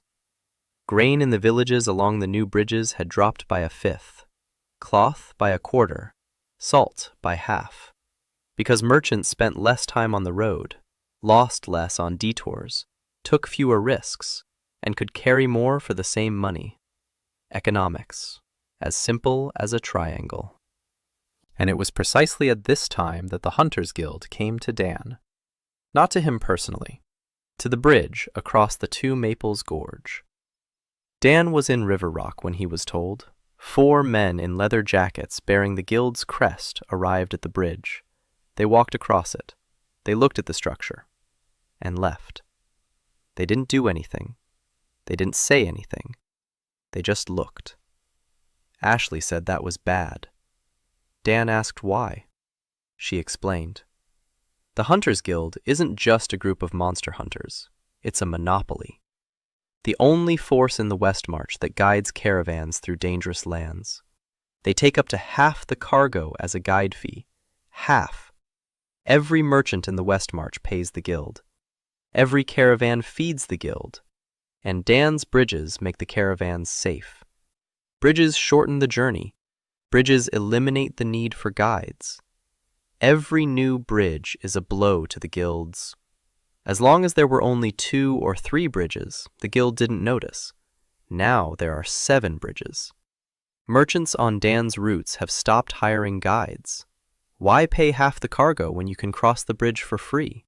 Grain in the villages along the new bridges had dropped by 1/5, cloth by 1/4, salt by 1/2, because merchants spent less time on the road, lost less on detours, took fewer risks, and could carry more for the same money. Economics, as simple as a triangle. And it was precisely at this time that the Hunters Guild came to Dan. Not to him personally, to the bridge across the 2 Maples Gorge. Dan was in River Rock when he was told. 4 men in leather jackets bearing the guild's crest arrived at the bridge. They walked across it. They looked at the structure. And left. They didn't do anything. They didn't say anything. They just looked. Ashley said that was bad. Dan asked why. She explained. The Hunters Guild isn't just a group of monster hunters. It's a monopoly. The only force in the Westmarch that guides caravans through dangerous lands. They take up to half the cargo as a guide fee. Half. Every merchant in the Westmarch pays the guild. Every caravan feeds the guild. And Dan's bridges make the caravans safe. Bridges shorten the journey. Bridges eliminate the need for guides. Every new bridge is a blow to the guilds. As long as there were only 2 or 3 bridges, the guild didn't notice. Now there are 7 bridges. Merchants on Dan's routes have stopped hiring guides. Why pay half the cargo when you can cross the bridge for free?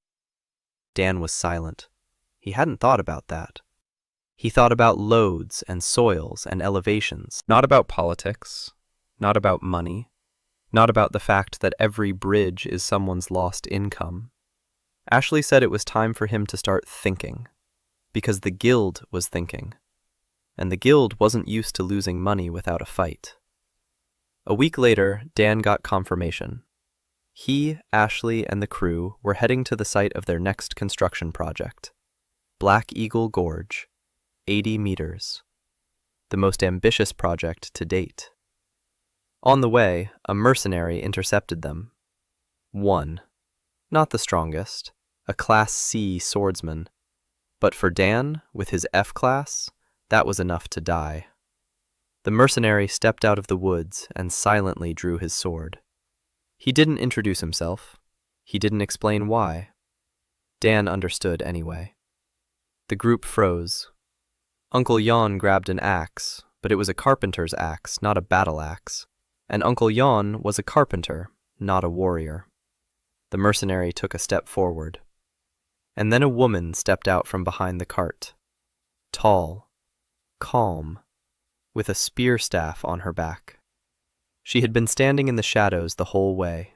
Dan was silent. He hadn't thought about that. He thought about loads and soils and elevations, not about politics, not about money, not about the fact that every bridge is someone's lost income. Ashley said it was time for him to start thinking, because the guild was thinking, and the guild wasn't used to losing money without a fight. A week later, Dan got confirmation. He, Ashley, and the crew were heading to the site of their next construction project, Black Eagle Gorge, 80 meters, the most ambitious project to date. On the way, a mercenary intercepted them. One, not the strongest, a Class C swordsman, but for Dan, with his F-class, that was enough to die. The mercenary stepped out of the woods and silently drew his sword. He didn't introduce himself. He didn't explain why. Dan understood anyway. The group froze. Uncle Jan grabbed an axe, but it was a carpenter's axe, not a battle axe. And Uncle Jan was a carpenter, not a warrior. The mercenary took a step forward. And then a woman stepped out from behind the cart. Tall, calm, with a spear staff on her back. She had been standing in the shadows the whole way.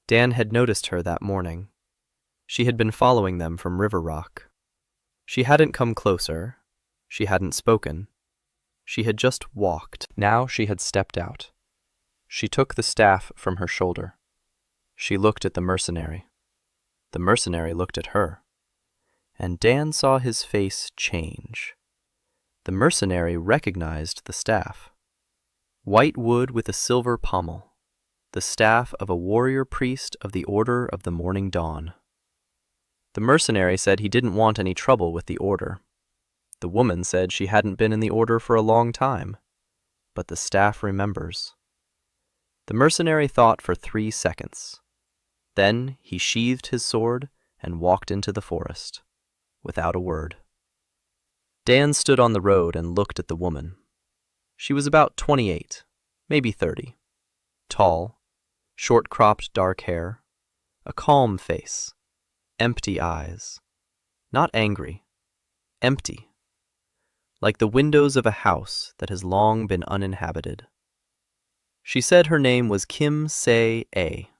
Dan had noticed her that morning. She had been following them from River Rock. She hadn't come closer. She hadn't spoken. She had just walked. Now she had stepped out. She took the staff from her shoulder. She looked at the mercenary. The mercenary looked at her. And Dan saw his face change. The mercenary recognized the staff. White wood with a silver pommel, the staff of a warrior priest of the Order of the Morning Dawn. The mercenary said he didn't want any trouble with the order. The woman said she hadn't been in the order for a long time, but the staff remembers. The mercenary thought for 3 seconds. Then he sheathed his sword and walked into the forest, without a word. Dan stood on the road and looked at the woman. She was about 28, maybe 30. Tall, short-cropped dark hair, a calm face, empty eyes. Not angry, empty. Like the windows of a house that has long been uninhabited. She said her name was Kim Se-a,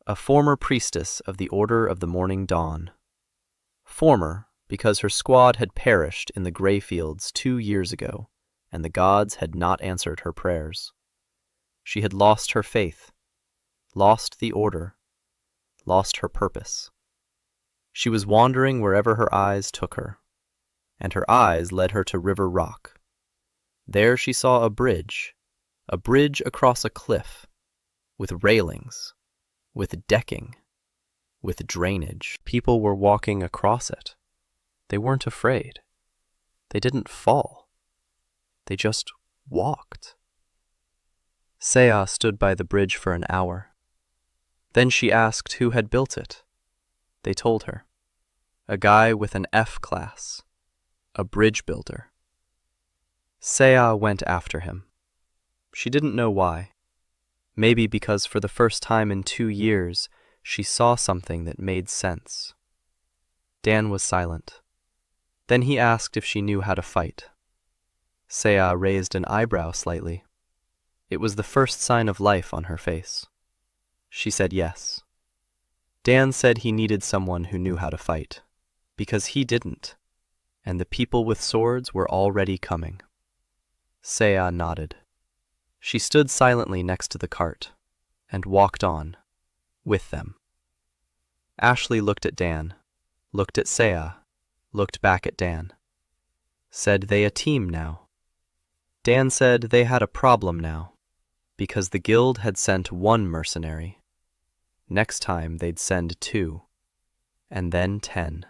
a former priestess of the Order of the Morning Dawn. Former, because her squad had perished in the gray fields 2 years ago, and the gods had not answered her prayers. She had lost her faith, lost the order, lost her purpose. She was wandering wherever her eyes took her, and her eyes led her to River Rock. There she saw a bridge across a cliff, with railings, with decking, with drainage. People were walking across it. They weren't afraid. They didn't fall. They just walked. Seah stood by the bridge for an hour. Then she asked who had built it. They told her. A guy with an F-class. A bridge builder. Seah went after him. She didn't know why. Maybe because for the first time in 2 years, she saw something that made sense. Dan was silent. Then he asked if she knew how to fight. Seah raised an eyebrow slightly. It was the first sign of life on her face. She said yes. Dan said he needed someone who knew how to fight, because he didn't, and the people with swords were already coming. Seah nodded. She stood silently next to the cart, and walked on, with them. Ashley looked at Dan, looked at Seah, looked back at Dan. Said they a team now. Dan said they had a problem now, because the guild had sent 1 mercenary. Next time they'd send 2, and then 10.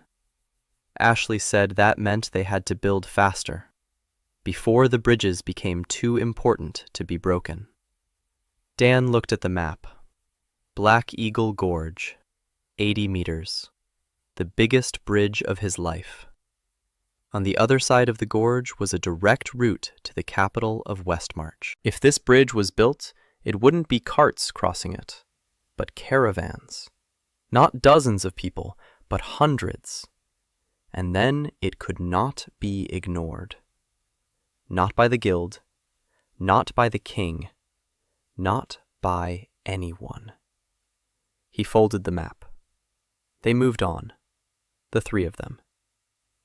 Ashley said that meant they had to build faster, before the bridges became too important to be broken. Dan looked at the map. Black Eagle Gorge, 80 meters, the biggest bridge of his life. On the other side of the gorge was a direct route to the capital of Westmarch. If this bridge was built, it wouldn't be carts crossing it, but caravans. Not dozens of people, but hundreds. And then it could not be ignored. Not by the guild, not by the king, Not by anyone. He folded the map. They moved on, the three of them.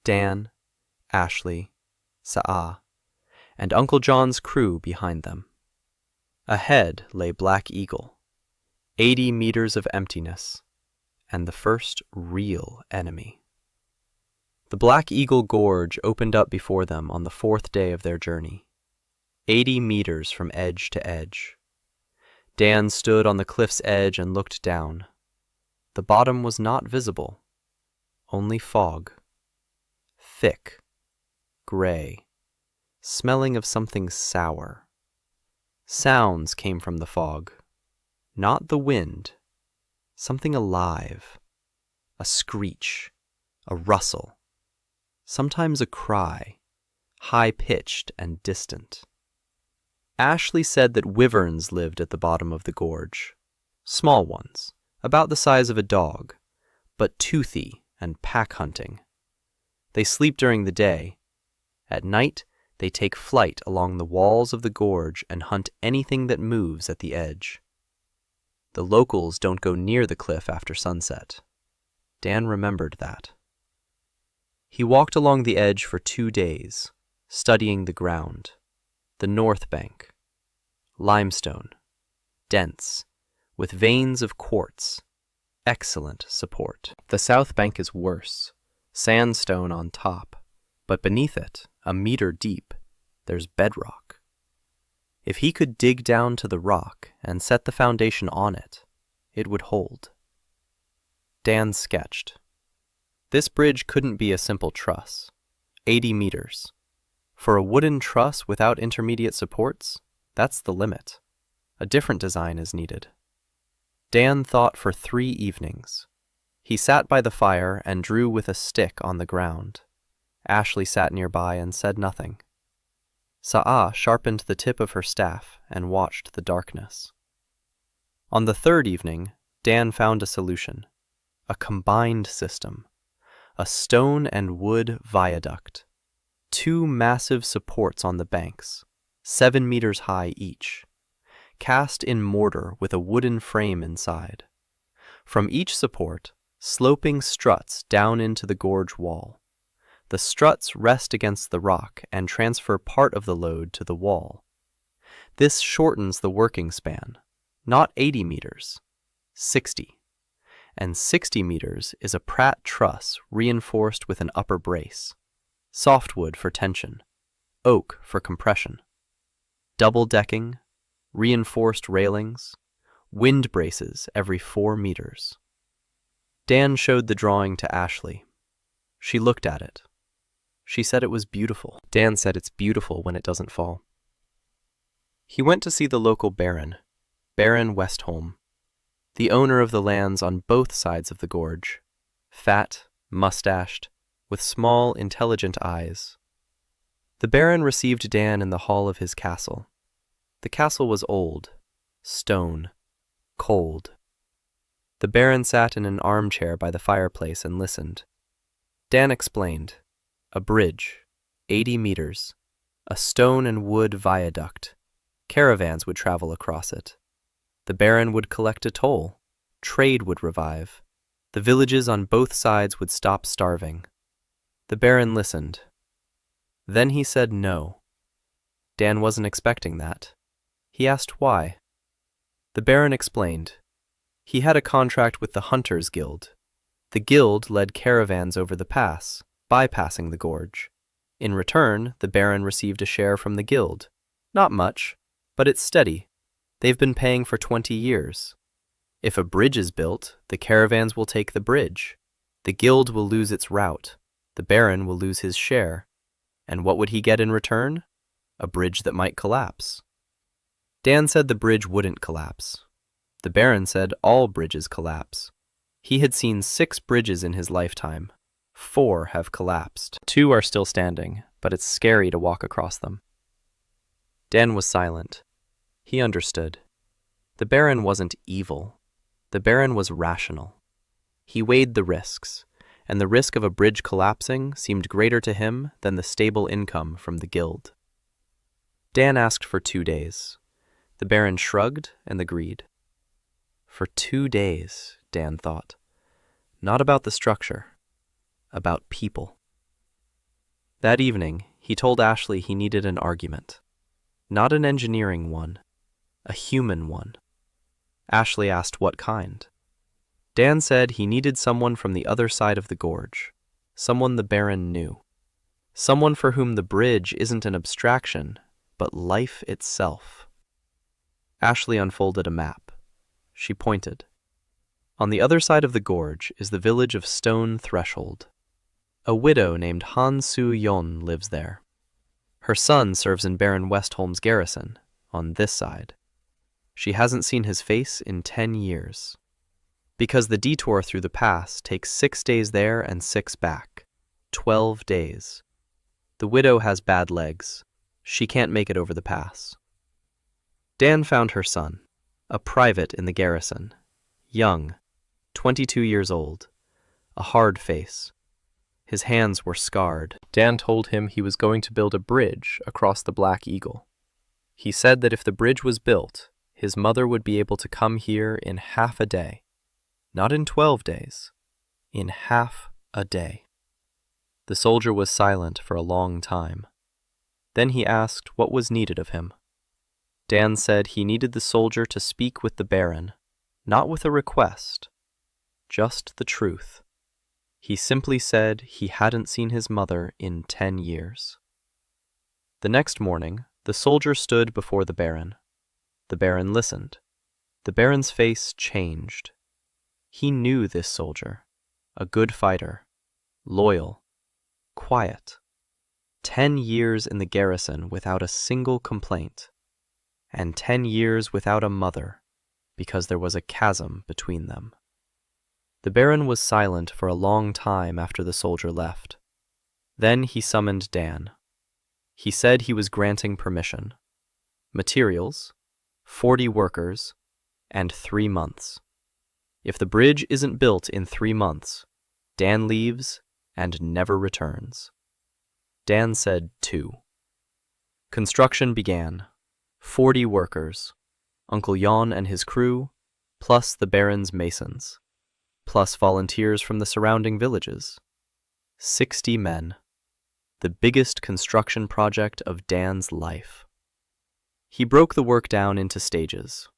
Dan, Ashley, Sa'a, and Uncle John's crew behind them. Ahead lay Black Eagle, 80 meters of emptiness, and the first real enemy. The Black Eagle Gorge opened up before them on the 4th day of their journey, 80 meters from edge to edge. Dan stood on the cliff's edge and looked down. The bottom was not visible, only fog. Thick, gray, smelling of something sour. Sounds came from the fog, not the wind, something alive, a screech, a rustle, sometimes a cry, high-pitched and distant. Ashley said that wyverns lived at the bottom of the gorge, small ones, about the size of a dog, but toothy and pack-hunting. They sleep during the day. At night, they take flight along the walls of the gorge and hunt anything that moves at the edge. The locals don't go near the cliff after sunset. Dan remembered that. He walked along the edge for 2 days, studying the ground. The north bank, limestone, dense, with veins of quartz, excellent support. The south bank is worse, sandstone on top, but beneath it, a meter deep, there's bedrock. If he could dig down to the rock and set the foundation on it, it would hold. Dan sketched. This bridge couldn't be a simple truss, 80 meters. For a wooden truss without intermediate supports, that's the limit. A different design is needed. Dan thought for 3 evenings. He sat by the fire and drew with a stick on the ground. Ashley sat nearby and said nothing. Sa'a sharpened the tip of her staff and watched the darkness. On the 3rd evening, Dan found a solution. A combined system. A stone and wood viaduct. 2 massive supports on the banks, 7 meters high each, cast in mortar with a wooden frame inside. From each support, sloping struts down into the gorge wall. The struts rest against the rock and transfer part of the load to the wall. This shortens the working span, not 80 meters, 60. And 60 meters is a Pratt truss reinforced with an upper brace. Softwood for tension, oak for compression. Double-decking, reinforced railings, wind braces every 4 meters. Dan showed the drawing to Ashley. She looked at it. She said it was beautiful. Dan said it's beautiful when it doesn't fall. He went to see the local Baron, Baron Westholm, the owner of the lands on both sides of the gorge, fat, mustached, with small, intelligent eyes. The Baron received Dan in the hall of his castle. The castle was old, stone, cold. The Baron sat in an armchair by the fireplace and listened. Dan explained. A bridge, 80 meters, a stone and wood viaduct. Caravans would travel across it. The Baron would collect a toll. Trade would revive. The villages on both sides would stop starving. The Baron listened. Then he said no. Dan wasn't expecting that. He asked why. The Baron explained. He had a contract with the Hunters Guild. The guild led caravans over the pass, bypassing the gorge. In return, the Baron received a share from the guild. Not much, but it's steady. They've been paying for 20 years. If a bridge is built, the caravans will take the bridge. The guild will lose its route. The Baron will lose his share. And what would he get in return? A bridge that might collapse. Dan said the bridge wouldn't collapse. The Baron said all bridges collapse. He had seen 6 bridges in his lifetime. 4 have collapsed. 2 are still standing, but it's scary to walk across them. Dan was silent. He understood. The Baron wasn't evil. The Baron was rational. He weighed the risks, and the risk of a bridge collapsing seemed greater to him than the stable income from the guild. Dan asked for 2 days. The Baron shrugged and agreed. For 2 days, Dan thought. Not about the structure, about people. That evening, he told Ashley he needed an argument. Not an engineering one, a human one. Ashley asked what kind. Dan said he needed someone from the other side of the gorge, someone the Baron knew. Someone for whom the bridge isn't an abstraction, but life itself. Ashley unfolded a map. She pointed. On the other side of the gorge is the village of Stone Threshold. A widow named Han Soo-yeon lives there. Her son serves in Baron Westholm's garrison, on this side. She hasn't seen his face in 10 years. Because the detour through the pass takes 6 days there and 6 back. 12 days. The widow has bad legs. She can't make it over the pass. Dan found her son, a private in the garrison. Young, 22 years old, a hard face. His hands were scarred. Dan told him he was going to build a bridge across the Black Eagle. He said that if the bridge was built, his mother would be able to come here in half a day. Not in 12 days, in half a day. The soldier was silent for a long time. Then he asked what was needed of him. Dan said he needed the soldier to speak with the Baron, not with a request, just the truth. He simply said he hadn't seen his mother in 10 years. The next morning, the soldier stood before the Baron. The Baron listened. The Baron's face changed. He knew this soldier, a good fighter, loyal, quiet. 10 years in the garrison without a single complaint, and 10 years without a mother, because there was a chasm between them. The Baron was silent for a long time after the soldier left. Then he summoned Dan. He said he was granting permission. Materials, 40 workers, and 3 months. If the bridge isn't built in 3 months, Dan leaves and never returns. Dan said 2. Construction began. 40 workers, Uncle Jan and his crew, plus the Baron's masons, plus volunteers from the surrounding villages. 60 men. The biggest construction project of Dan's life. He broke the work down into stages.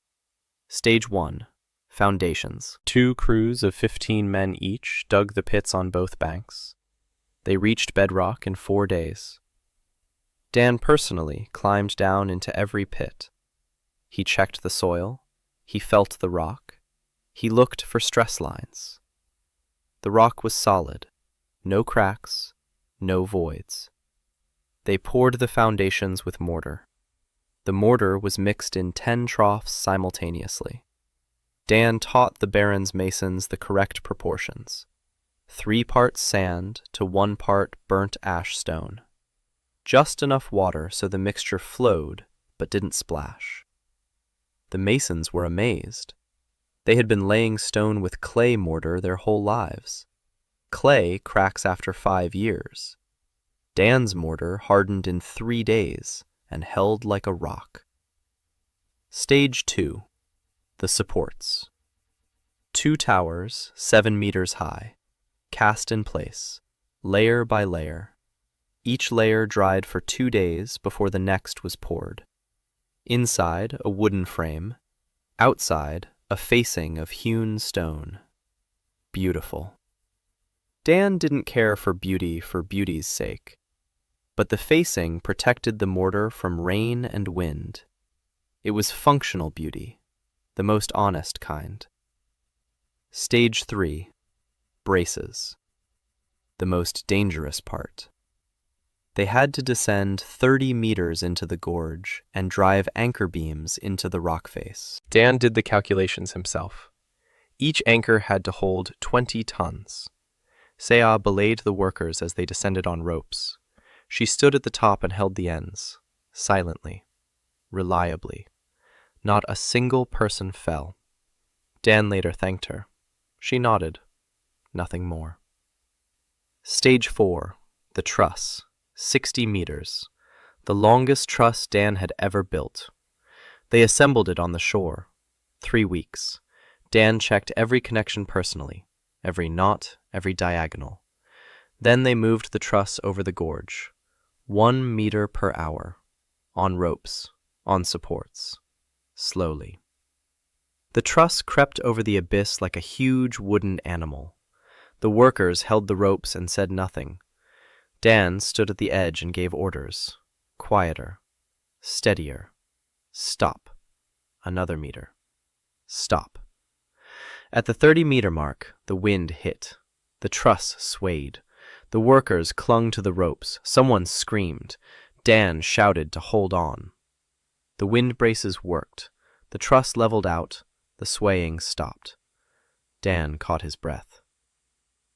Stage 1. Foundations. 2 crews of 15 men each dug the pits on both banks. They reached bedrock in 4 days. Dan personally climbed down into every pit. He checked the soil. He felt the rock. He looked for stress lines. The rock was solid. No cracks, no voids. They poured the foundations with mortar. The mortar was mixed in 10 troughs simultaneously. Dan taught the Baron's masons the correct proportions. 3 parts sand to 1 part burnt ash stone. Just enough water so the mixture flowed but didn't splash. The masons were amazed. They had been laying stone with clay mortar their whole lives. Clay cracks after 5 years. Dan's mortar hardened in 3 days and held like a rock. Stage 2. The supports. 2 towers, 7 meters high, cast in place, layer by layer. Each layer dried for 2 days before the next was poured. Inside, a wooden frame. Outside, a facing of hewn stone. Beautiful. Dan didn't care for beauty's sake. But the facing protected the mortar from rain and wind. It was functional beauty, the most honest kind. Stage 3. Braces. The most dangerous part. They had to descend 30 meters into the gorge and drive anchor beams into the rock face. Dan did the calculations himself. Each anchor had to hold 20 tons. Sea belayed the workers as they descended on ropes. She stood at the top and held the ends, silently, reliably. Not a single person fell. Dan later thanked her. She nodded. Nothing more. Stage 4. The truss. 60 meters. The longest truss Dan had ever built. They assembled it on the shore. 3 weeks. Dan checked every connection personally, every knot, every diagonal. Then they moved the truss over the gorge. 1 meter per hour. On ropes, on supports. Slowly. The truss crept over the abyss like a huge wooden animal. The workers held the ropes and said nothing. Dan stood at the edge and gave orders. Quieter. Steadier. Stop. Another meter. Stop. At the 30-meter mark, the wind hit. The truss swayed. The workers clung to the ropes. Someone screamed. Dan shouted to hold on. The wind braces worked. The truss leveled out. The swaying stopped. Dan caught his breath.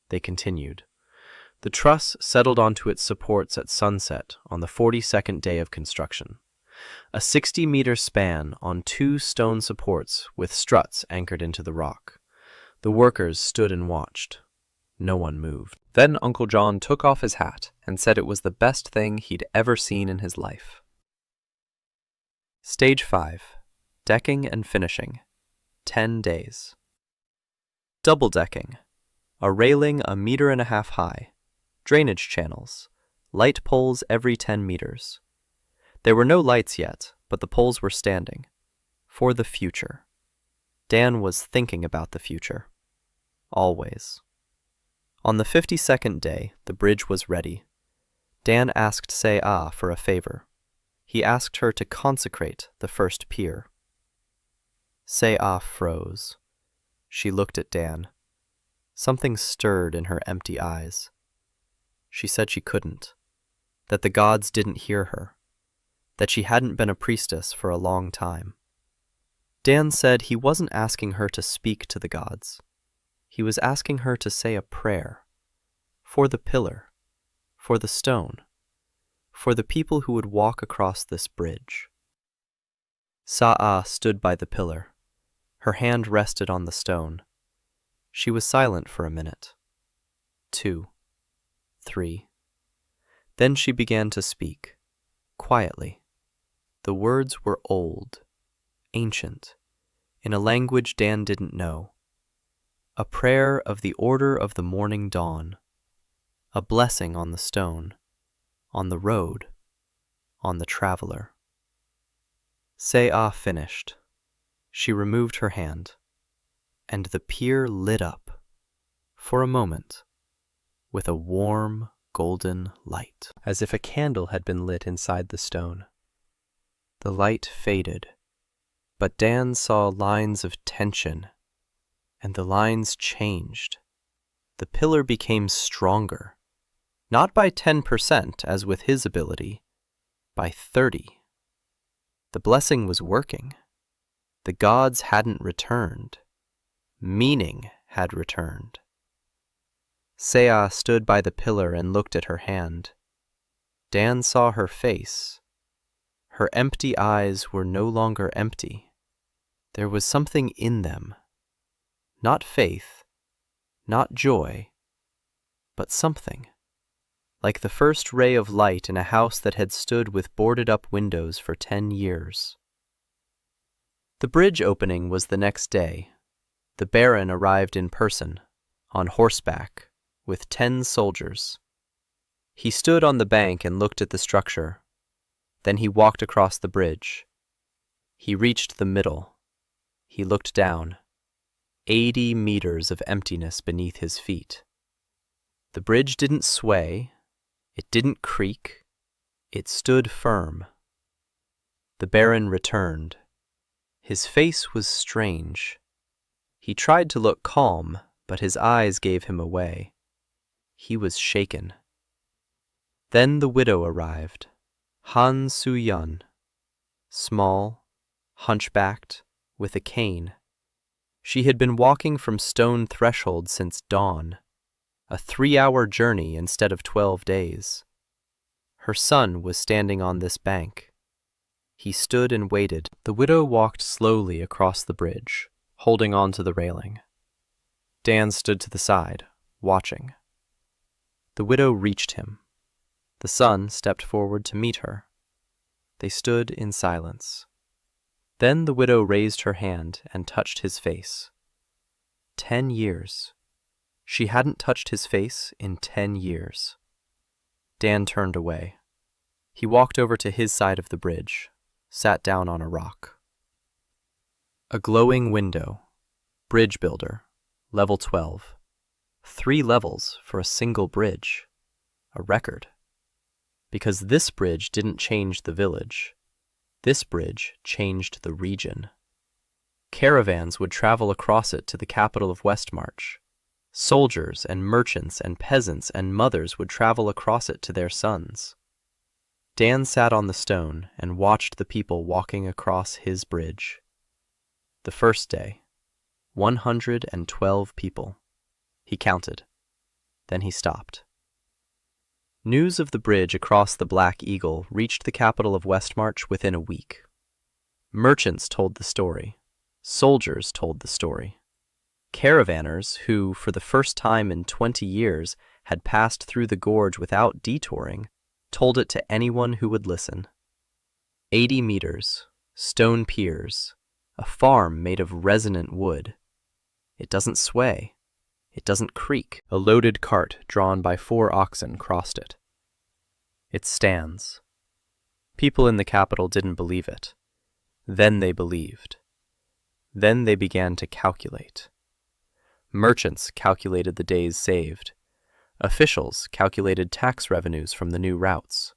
They continued. The truss settled onto its supports at sunset on the 42nd day of construction. A 60-meter span on 2 stone supports with struts anchored into the rock. The workers stood and watched. No one moved. Then Uncle John took off his hat and said it was the best thing he'd ever seen in his life. Stage 5. Decking and finishing. 10 days. Double decking. A railing 1.5 meters high. Drainage channels. Light poles every 10 meters. There were no lights yet, but the poles were standing. For the future. Dan was thinking about the future. Always. On the 52nd day, the bridge was ready. Dan asked Se-Ah for a favor. He asked her to consecrate the first pier. Se-Ah froze. She looked at Dan. Something stirred in her empty eyes. She said she couldn't, that the gods didn't hear her, that she hadn't been a priestess for a long time. Dan said he wasn't asking her to speak to the gods. He was asking her to say a prayer. For the pillar, for the stone, for the people who would walk across this bridge. Se-Ah stood by the pillar. Her hand rested on the stone. She was silent for a minute. 2. 3. Then she began to speak, quietly. The words were old, ancient, in a language Dan didn't know. A prayer of the order of the morning dawn. A blessing on the stone, on the road, on the traveler. Se-Ah finished. She removed her hand, and the pier lit up, for a moment, with a warm, golden light, as if a candle had been lit inside the stone. The light faded, but Dan saw lines of tension, and the lines changed. The pillar became stronger, not by 10% as with his ability, by 30. The blessing was working. The gods hadn't returned. Meaning had returned. Se-Ah stood by the pillar and looked at her hand. Dan saw her face. Her empty eyes were no longer empty. There was something in them. Not faith, not joy, but something. Like the first ray of light in a house that had stood with boarded-up windows for 10 years. The bridge opening was the next day. The Baron arrived in person, on horseback, with 10 soldiers. He stood on the bank and looked at the structure. Then he walked across the bridge. He reached the middle. He looked down. 80 meters of emptiness beneath his feet. The bridge didn't sway. It didn't creak. It stood firm. The Baron returned. His face was strange. He tried to look calm, but his eyes gave him away. He was shaken. Then the widow arrived, Han Su-yun, small, hunchbacked, with a cane. She had been walking from stone threshold since dawn, a 3-hour journey instead of 12 days. Her son was standing on this bank. He stood and waited. The widow walked slowly across the bridge, holding on to the railing. Dan stood to the side, watching. The widow reached him. The son stepped forward to meet her. They stood in silence. Then the widow raised her hand and touched his face. 10 years. She hadn't touched his face in 10 years. Dan turned away. He walked over to his side of the bridge, sat down on a rock. A glowing window. Bridge builder. Level 12. 3 levels for a single bridge. A record. Because this bridge didn't change the village. This bridge changed the region. Caravans would travel across it to the capital of Westmarch. Soldiers and merchants and peasants and mothers would travel across it to their sons. Dan sat on the stone and watched the people walking across his bridge. The first day, 112 people. He counted. Then he stopped. News of the bridge across the Black Eagle reached the capital of Westmarch within a week. Merchants told the story. Soldiers told the story. Caravanners who, for the first time in 20 years, had passed through the gorge without detouring, told it to anyone who would listen. 80 meters, stone piers, a farm made of resonant wood. It doesn't sway. It doesn't creak. A loaded cart drawn by 4 oxen crossed it. It stands. People in the capital didn't believe it. Then they believed. Then they began to calculate. Merchants calculated the days saved. Officials calculated tax revenues from the new routes.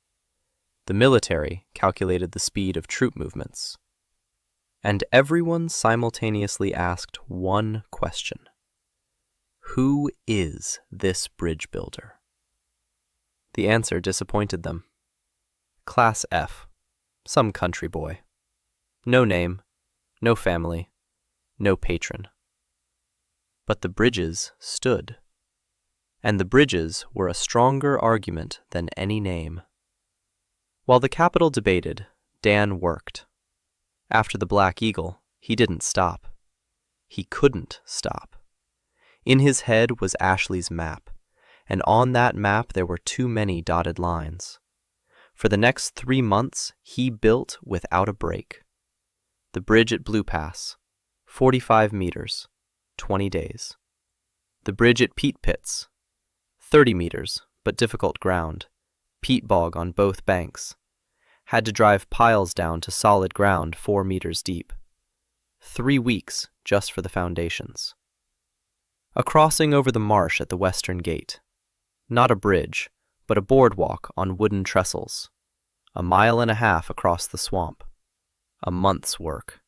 The military calculated the speed of troop movements. And everyone simultaneously asked one question. Who is this bridge builder? The answer disappointed them. Class F. Some country boy. No name, no family, no patron. But the bridges stood. And the bridges were a stronger argument than any name. While the capital debated, Dan worked. After the Black Eagle, he didn't stop. He couldn't stop. In his head was Ashley's map, and on that map there were too many dotted lines. For the next 3 months, he built without a break. The bridge at Blue Pass, 45 meters, 20 days. The bridge at Peat Pits, 30 meters, but difficult ground, peat bog on both banks. Had to drive piles down to solid ground 4 meters deep. 3 weeks just for the foundations. A crossing over the marsh at the western gate. Not a bridge, but a boardwalk on wooden trestles. 1.5 miles across the swamp. A month's work.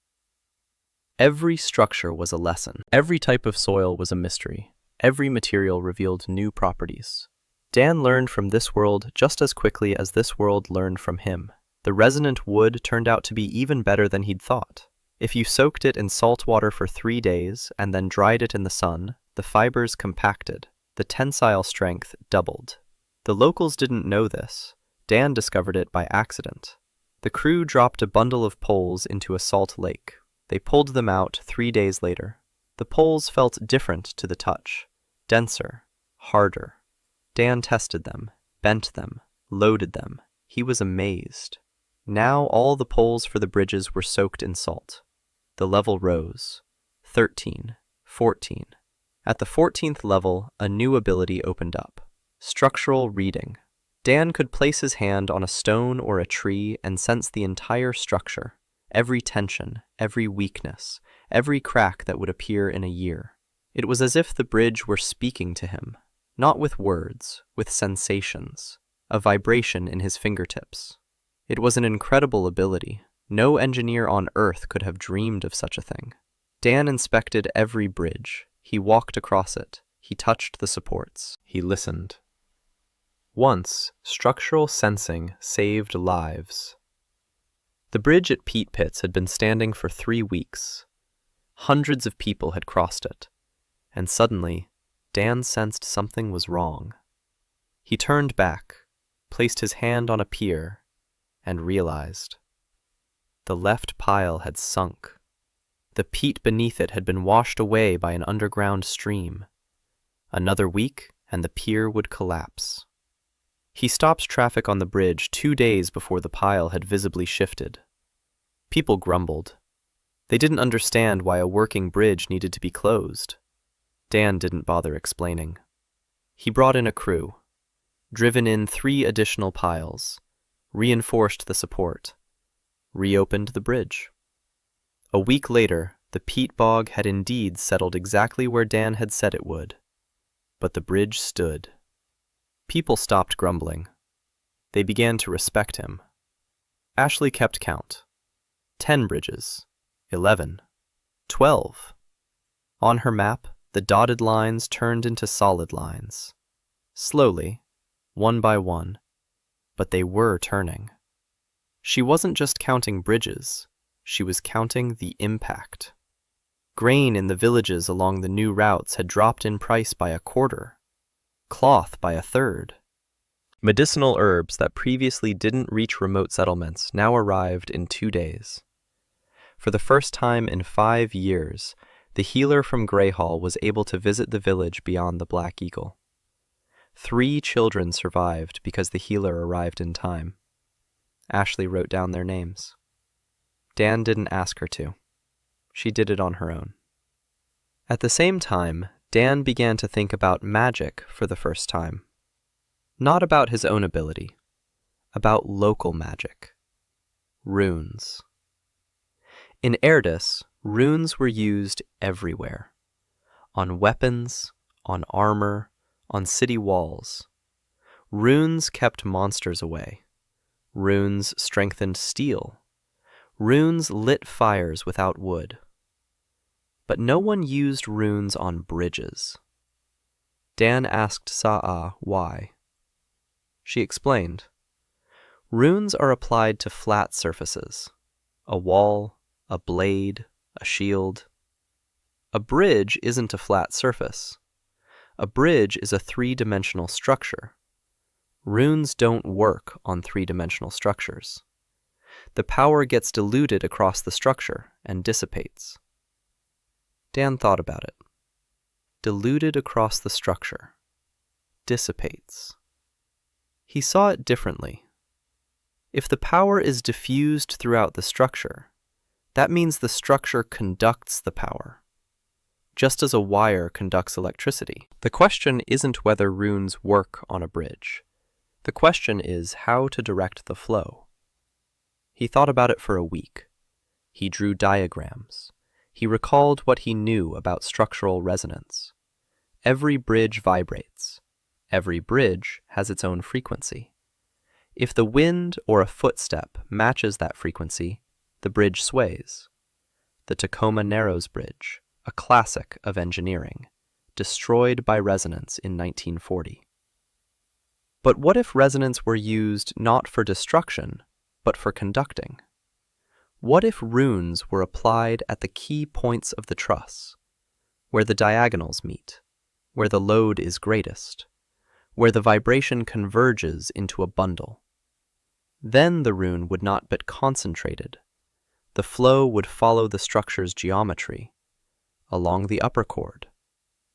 Every structure was a lesson. Every type of soil was a mystery. Every material revealed new properties. Dan learned from this world just as quickly as this world learned from him. The resonant wood turned out to be even better than he'd thought. If you soaked it in salt water for 3 days and then dried it in the sun, the fibers compacted. The tensile strength doubled. The locals didn't know this. Dan discovered it by accident. The crew dropped a bundle of poles into a salt lake. They pulled them out 3 days later. The poles felt different to the touch. Denser, harder. Dan tested them, bent them, loaded them. He was amazed. Now all the poles for the bridges were soaked in salt. The level rose. 13, 14. At the 14th level, a new ability opened up. Structural reading. Dan could place his hand on a stone or a tree and sense the entire structure, every tension, every weakness, every crack that would appear in a year. It was as if the bridge were speaking to him, not with words, with sensations, a vibration in his fingertips. It was an incredible ability. No engineer on Earth could have dreamed of such a thing. Dan inspected every bridge. He walked across it. He touched the supports. He listened. Once, structural sensing saved lives. The bridge at Peat Pits had been standing for 3 weeks. Hundreds of people had crossed it. And suddenly, Dan sensed something was wrong. He turned back, placed his hand on a pier, and realized. The left pile had sunk. The peat beneath it had been washed away by an underground stream. Another week, and the pier would collapse. He stopped traffic on the bridge 2 days before the pile had visibly shifted. People grumbled. They didn't understand why a working bridge needed to be closed. Dan didn't bother explaining. He brought in a crew, driven in 3 additional piles, reinforced the support, reopened the bridge. A week later, the peat bog had indeed settled exactly where Dan had said it would, but the bridge stood. People stopped grumbling. They began to respect him. Ashley kept count. 10 bridges, 11, 12. On her map, the dotted lines turned into solid lines. Slowly, one by one, but they were turning. She wasn't just counting bridges, she was counting the impact. Grain in the villages along the new routes had dropped in price by a quarter, cloth by a third. Medicinal herbs that previously didn't reach remote settlements now arrived in 2 days. For the first time in 5 years, the healer from Greyhall was able to visit the village beyond the Black Eagle. 3 children survived because the healer arrived in time. Ashley wrote down their names. Dan didn't ask her to. She did it on her own. At the same time, Dan began to think about magic for the first time. Not about his own ability, about local magic. Runes. In Erdis, runes were used everywhere. On weapons, on armor, on city walls. Runes kept monsters away. Runes strengthened steel. Runes lit fires without wood. But no one used runes on bridges. Dan asked Sa'a why. She explained. Runes are applied to flat surfaces. A wall, a blade, a shield. A bridge isn't a flat surface. A bridge is a 3-dimensional structure. Runes don't work on 3-dimensional structures. The power gets diluted across the structure and dissipates. Dan thought about it. Diluted across the structure. Dissipates. He saw it differently. If the power is diffused throughout the structure, that means the structure conducts the power, just as a wire conducts electricity. The question isn't whether runes work on a bridge. The question is how to direct the flow. He thought about it for a week. He drew diagrams. He recalled what he knew about structural resonance. Every bridge vibrates. Every bridge has its own frequency. If the wind or a footstep matches that frequency, the bridge sways. The Tacoma Narrows Bridge, a classic of engineering, destroyed by resonance in 1940. But what if resonance were used not for destruction, but for conducting? What if runes were applied at the key points of the truss, where the diagonals meet, where the load is greatest, where the vibration converges into a bundle? Then the rune would not be concentrated. The flow would follow the structure's geometry, along the upper chord,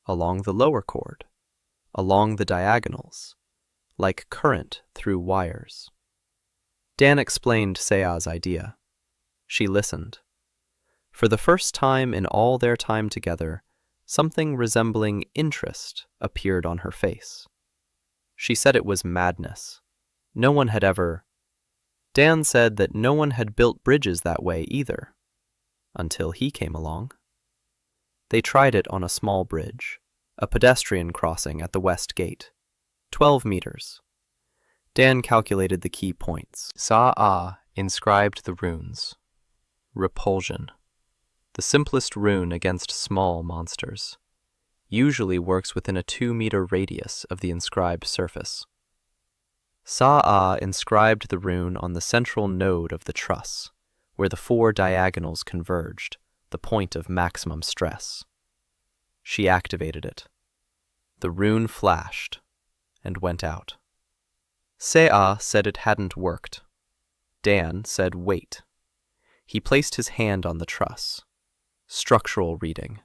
along the lower chord, along the diagonals, like current through wires. Dan explained Sea's idea. She listened. For the first time in all their time together, something resembling interest appeared on her face. She said it was madness. No one had ever... Dan said that no one had built bridges that way either, until he came along. They tried it on a small bridge, a pedestrian crossing at the west gate, 12 meters. Dan calculated the key points. Sa'a inscribed the runes. Repulsion, the simplest rune against small monsters, usually works within a 2-meter radius of the inscribed surface. Sa'a inscribed the rune on the central node of the truss, where the 4 diagonals converged, the point of maximum stress. She activated it. The rune flashed and went out. Sea said it hadn't worked. Dan said wait. He placed his hand on the truss. Structural reading.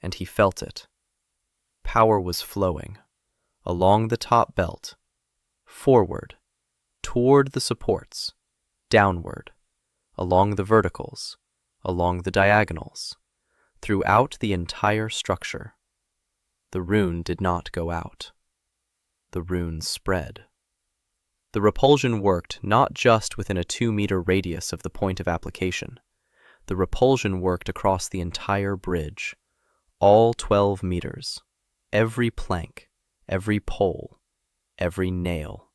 And he felt it. Power was flowing, along the top belt, forward, toward the supports, downward, along the verticals, along the diagonals, throughout the entire structure. The rune did not go out. The rune spread. The repulsion worked not just within a 2-meter radius of the point of application. The repulsion worked across the entire bridge, all 12 meters, every plank, every pole, every nail.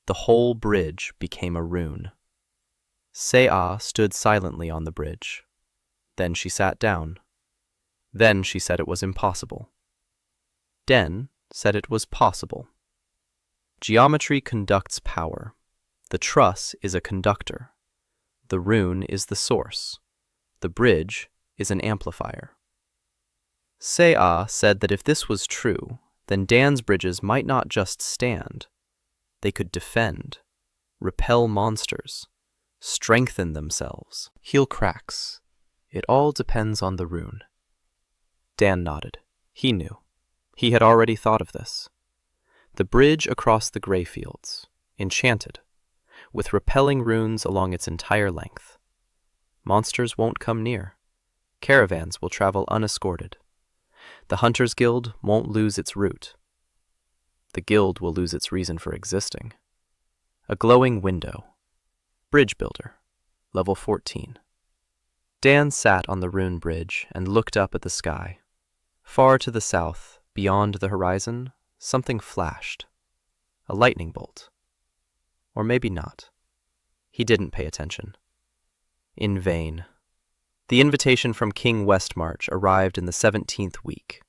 The whole bridge became a rune. Sea stood silently on the bridge. Then she sat down. Then she said it was impossible. Den said it was possible. Geometry conducts power. The truss is a conductor. The rune is the source. The bridge is an amplifier. Sea said that if this was true, then Dan's bridges might not just stand. They could defend, repel monsters, strengthen themselves, heal cracks. It all depends on the rune. Dan nodded. He knew. He had already thought of this. The bridge across the gray fields, enchanted, with repelling runes along its entire length. Monsters won't come near. Caravans will travel unescorted. The Hunters' Guild won't lose its route. The guild will lose its reason for existing. A glowing window. Bridge builder. Level 14. Dan sat on the rune bridge and looked up at the sky. Far to the south, beyond the horizon, something flashed. A lightning bolt. Or maybe not. He didn't pay attention. In vain. The invitation from King Westmarch arrived in the 17th week.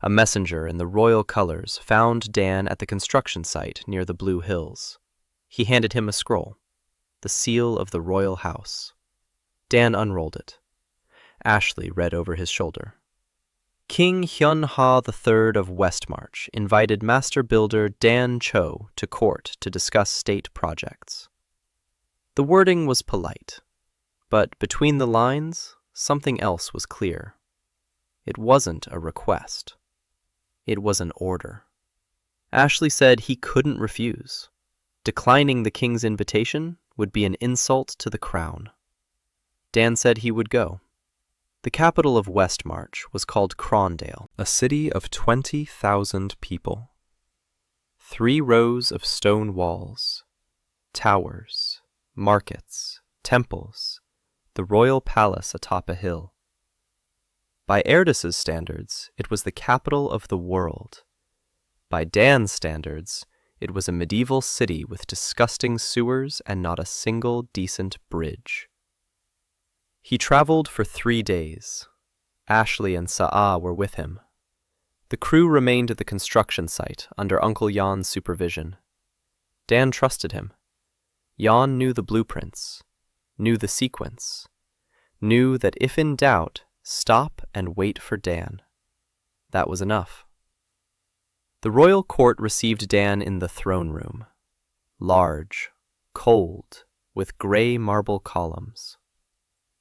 A messenger in the royal colors found Dan at the construction site near the Blue Hills. He handed him a scroll, the seal of the royal house. Dan unrolled it. Ashley read over his shoulder. King Hyun-ha III of Westmarch invited master builder Dan Cho to court to discuss state projects. The wording was polite, but between the lines, something else was clear. It wasn't a request. It was an order. Ashley said he couldn't refuse. Declining the king's invitation would be an insult to the crown. Dan said he would go. The capital of Westmarch was called Crondale, a city of 20,000 people. 3 rows of stone walls, towers, markets, temples, the royal palace atop a hill. By Erdis's standards, it was the capital of the world. By Dan's standards, it was a medieval city with disgusting sewers and not a single decent bridge. He traveled for 3 days. Ashley and Sa'a were with him. The crew remained at the construction site under Uncle Jan's supervision. Dan trusted him. Jan knew the blueprints, knew the sequence, knew that if in doubt, stop and wait for Dan. That was enough. The royal court received Dan in the throne room. Large, cold, with gray marble columns.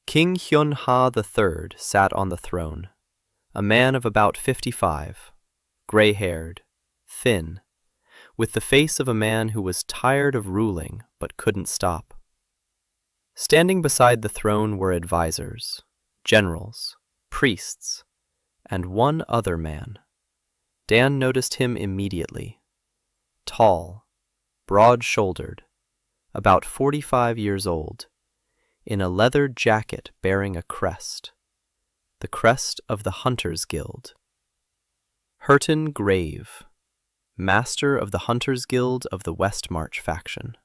King Hyun-ha III sat on the throne, a man of about 55, gray-haired, thin, with the face of a man who was tired of ruling but couldn't stop. Standing beside the throne were advisors, generals, priests, and one other man. Dan noticed him immediately. Tall, broad-shouldered, about 45 years old, in a leather jacket bearing a crest, the crest of the Hunters' Guild. Hurton Grave, master of the Hunters' Guild of the Westmarch faction.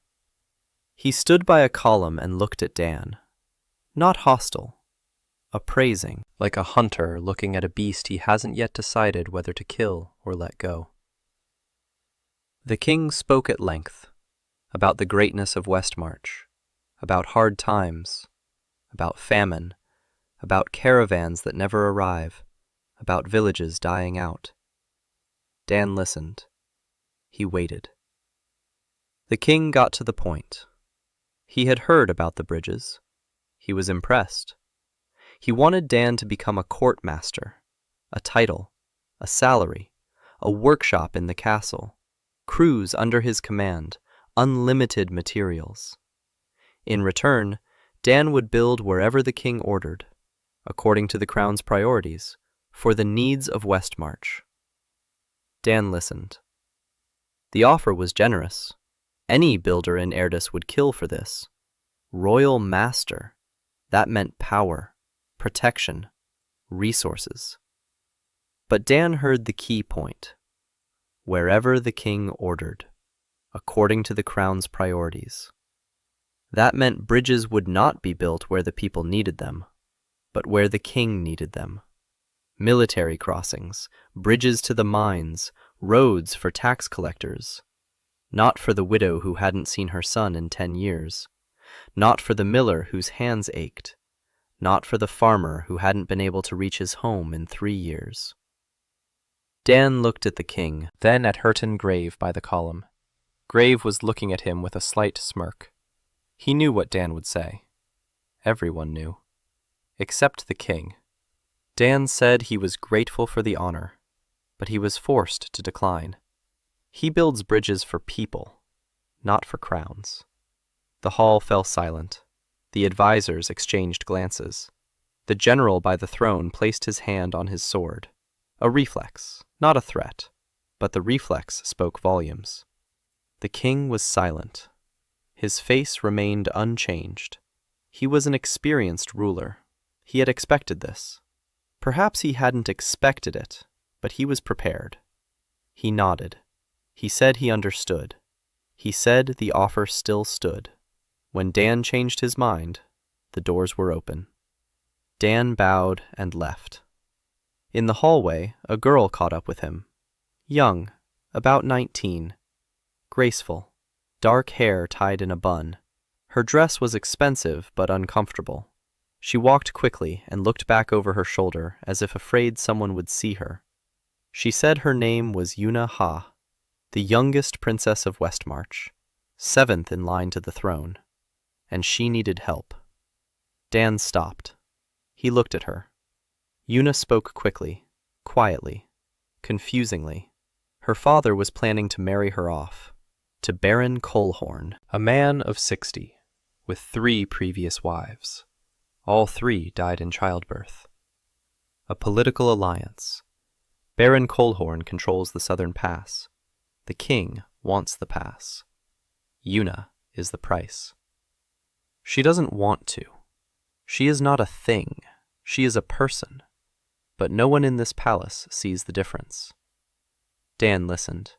He stood by a column and looked at Dan, not hostile, appraising, like a hunter looking at a beast he hasn't yet decided whether to kill or let go. The king spoke at length about the greatness of Westmarch, about hard times, about famine, about caravans that never arrive, about villages dying out. Dan listened. He waited. The king got to the point. He had heard about the bridges. He was impressed. He wanted Dan to become a court master, a title, a salary, a workshop in the castle, crews under his command, unlimited materials. In return, Dan would build wherever the king ordered, according to the crown's priorities, for the needs of Westmarch. Dan listened. The offer was generous. Any builder in Erdis would kill for this. Royal master. That meant power, protection, resources. But Dan heard the key point. Wherever the king ordered, according to the crown's priorities. That meant bridges would not be built where the people needed them, but where the king needed them. Military crossings, bridges to the mines, roads for tax collectors. Not for the widow who hadn't seen her son in 10 years. Not for the miller whose hands ached. Not for the farmer who hadn't been able to reach his home in 3 years. Dan looked at the king, then at Hurton Grave by the column. Grave was looking at him with a slight smirk. He knew what Dan would say. Everyone knew. Except the king. Dan said he was grateful for the honor, but he was forced to decline. He builds bridges for people, not for crowns. The hall fell silent. The advisors exchanged glances. The general by the throne placed his hand on his sword. A reflex, not a threat, but the reflex spoke volumes. The king was silent. His face remained unchanged. He was an experienced ruler. He had expected this. Perhaps he hadn't expected it, but he was prepared. He nodded. He said he understood. He said the offer still stood. When Dan changed his mind, the doors were open. Dan bowed and left. In the hallway, a girl caught up with him. Young, about 19. Graceful, dark hair tied in a bun. Her dress was expensive but uncomfortable. She walked quickly and looked back over her shoulder as if afraid someone would see her. She said her name was Yuna Ha, the youngest princess of Westmarch, 7th in line to the throne, and she needed help. Dan stopped. He looked at her. Yuna spoke quickly, quietly, confusingly. Her father was planning to marry her off, to Baron Colehorn, a man of 60, with 3 previous wives. All 3 died in childbirth. A political alliance. Baron Colehorn controls the southern pass. The king wants the pass. Yuna is the price. She doesn't want to. She is not a thing. She is a person. But no one in this palace sees the difference. Dan listened.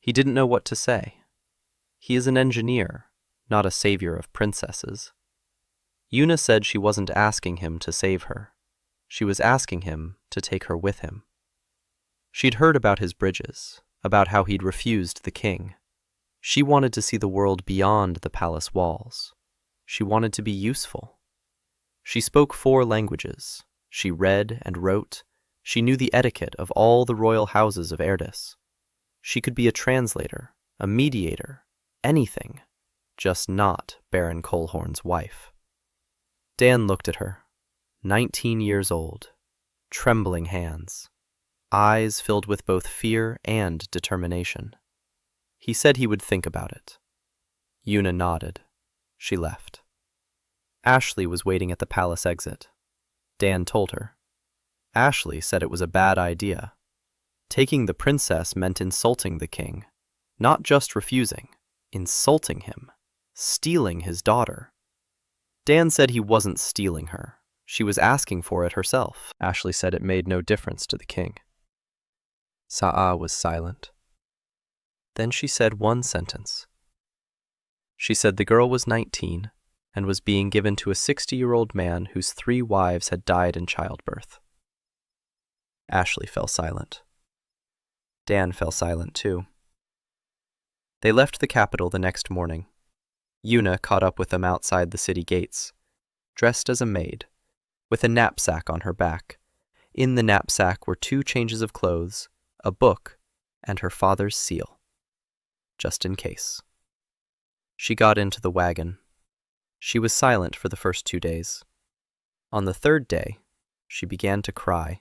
He didn't know what to say. He is an engineer, not a savior of princesses. Yuna said she wasn't asking him to save her. She was asking him to take her with him. She'd heard about his bridges, about how he'd refused the king. She wanted to see the world beyond the palace walls. She wanted to be useful. She spoke 4 languages. She read and wrote. She knew the etiquette of all the royal houses of Erdis. She could be a translator, a mediator, anything, just not Baron Colehorn's wife. Dan looked at her, 19 years old, trembling hands, eyes filled with both fear and determination. He said he would think about it. Yuna nodded. She left. Ashley was waiting at the palace exit. Dan told her. Ashley said it was a bad idea. Taking the princess meant insulting the king, not just refusing, insulting him, stealing his daughter. Dan said he wasn't stealing her. She was asking for it herself. Ashley said it made no difference to the king. Sa'a was silent. Then she said one sentence. She said the girl was 19 and was being given to a 60-year-old man whose 3 wives had died in childbirth. Ashley fell silent. Dan fell silent too. They left the capital the next morning. Yuna caught up with them outside the city gates, dressed as a maid, with a knapsack on her back. In the knapsack were 2 changes of clothes, a book, and her father's seal. Just in case. She got into the wagon. She was silent for the first 2 days. On the 3rd day, she began to cry.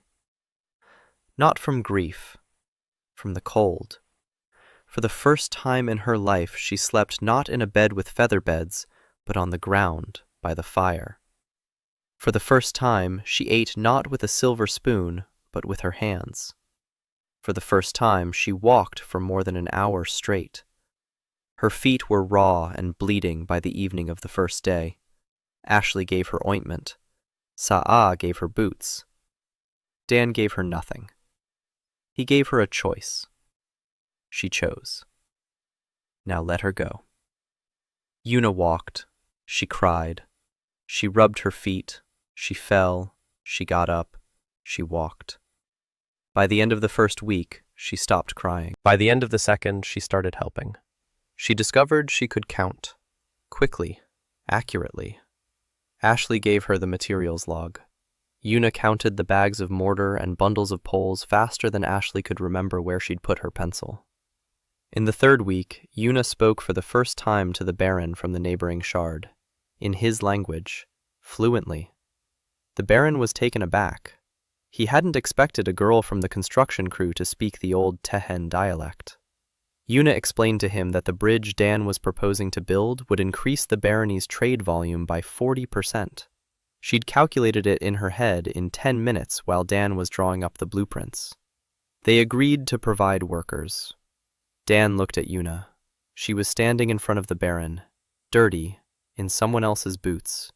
Not from grief, from the cold. For the first time in her life, she slept not in a bed with feather beds, but on the ground, by the fire. For the first time, she ate not with a silver spoon, but with her hands. For the first time, she walked for more than an hour straight. Her feet were raw and bleeding by the evening of the first day. Ashley gave her ointment. Sa'a gave her boots. Dan gave her nothing. He gave her a choice. She chose. Now let her go. Yuna walked. She cried. She rubbed her feet. She fell. She got up. She walked. By the end of the first week, she stopped crying. By the end of the second, she started helping. She discovered she could count. Quickly. Accurately. Ashley gave her the materials log. Yuna counted the bags of mortar and bundles of poles faster than Ashley could remember where she'd put her pencil. In the third week, Yuna spoke for the first time to the Baron from the neighboring shard. In his language. Fluently. The Baron was taken aback. He hadn't expected a girl from the construction crew to speak the old Tehen dialect. Yuna explained to him that the bridge Dan was proposing to build would increase the barony's trade volume by 40%. She'd calculated it in her head in 10 minutes while Dan was drawing up the blueprints. They agreed to provide workers. Dan looked at Yuna. She was standing in front of the Baron, dirty, in someone else's boots,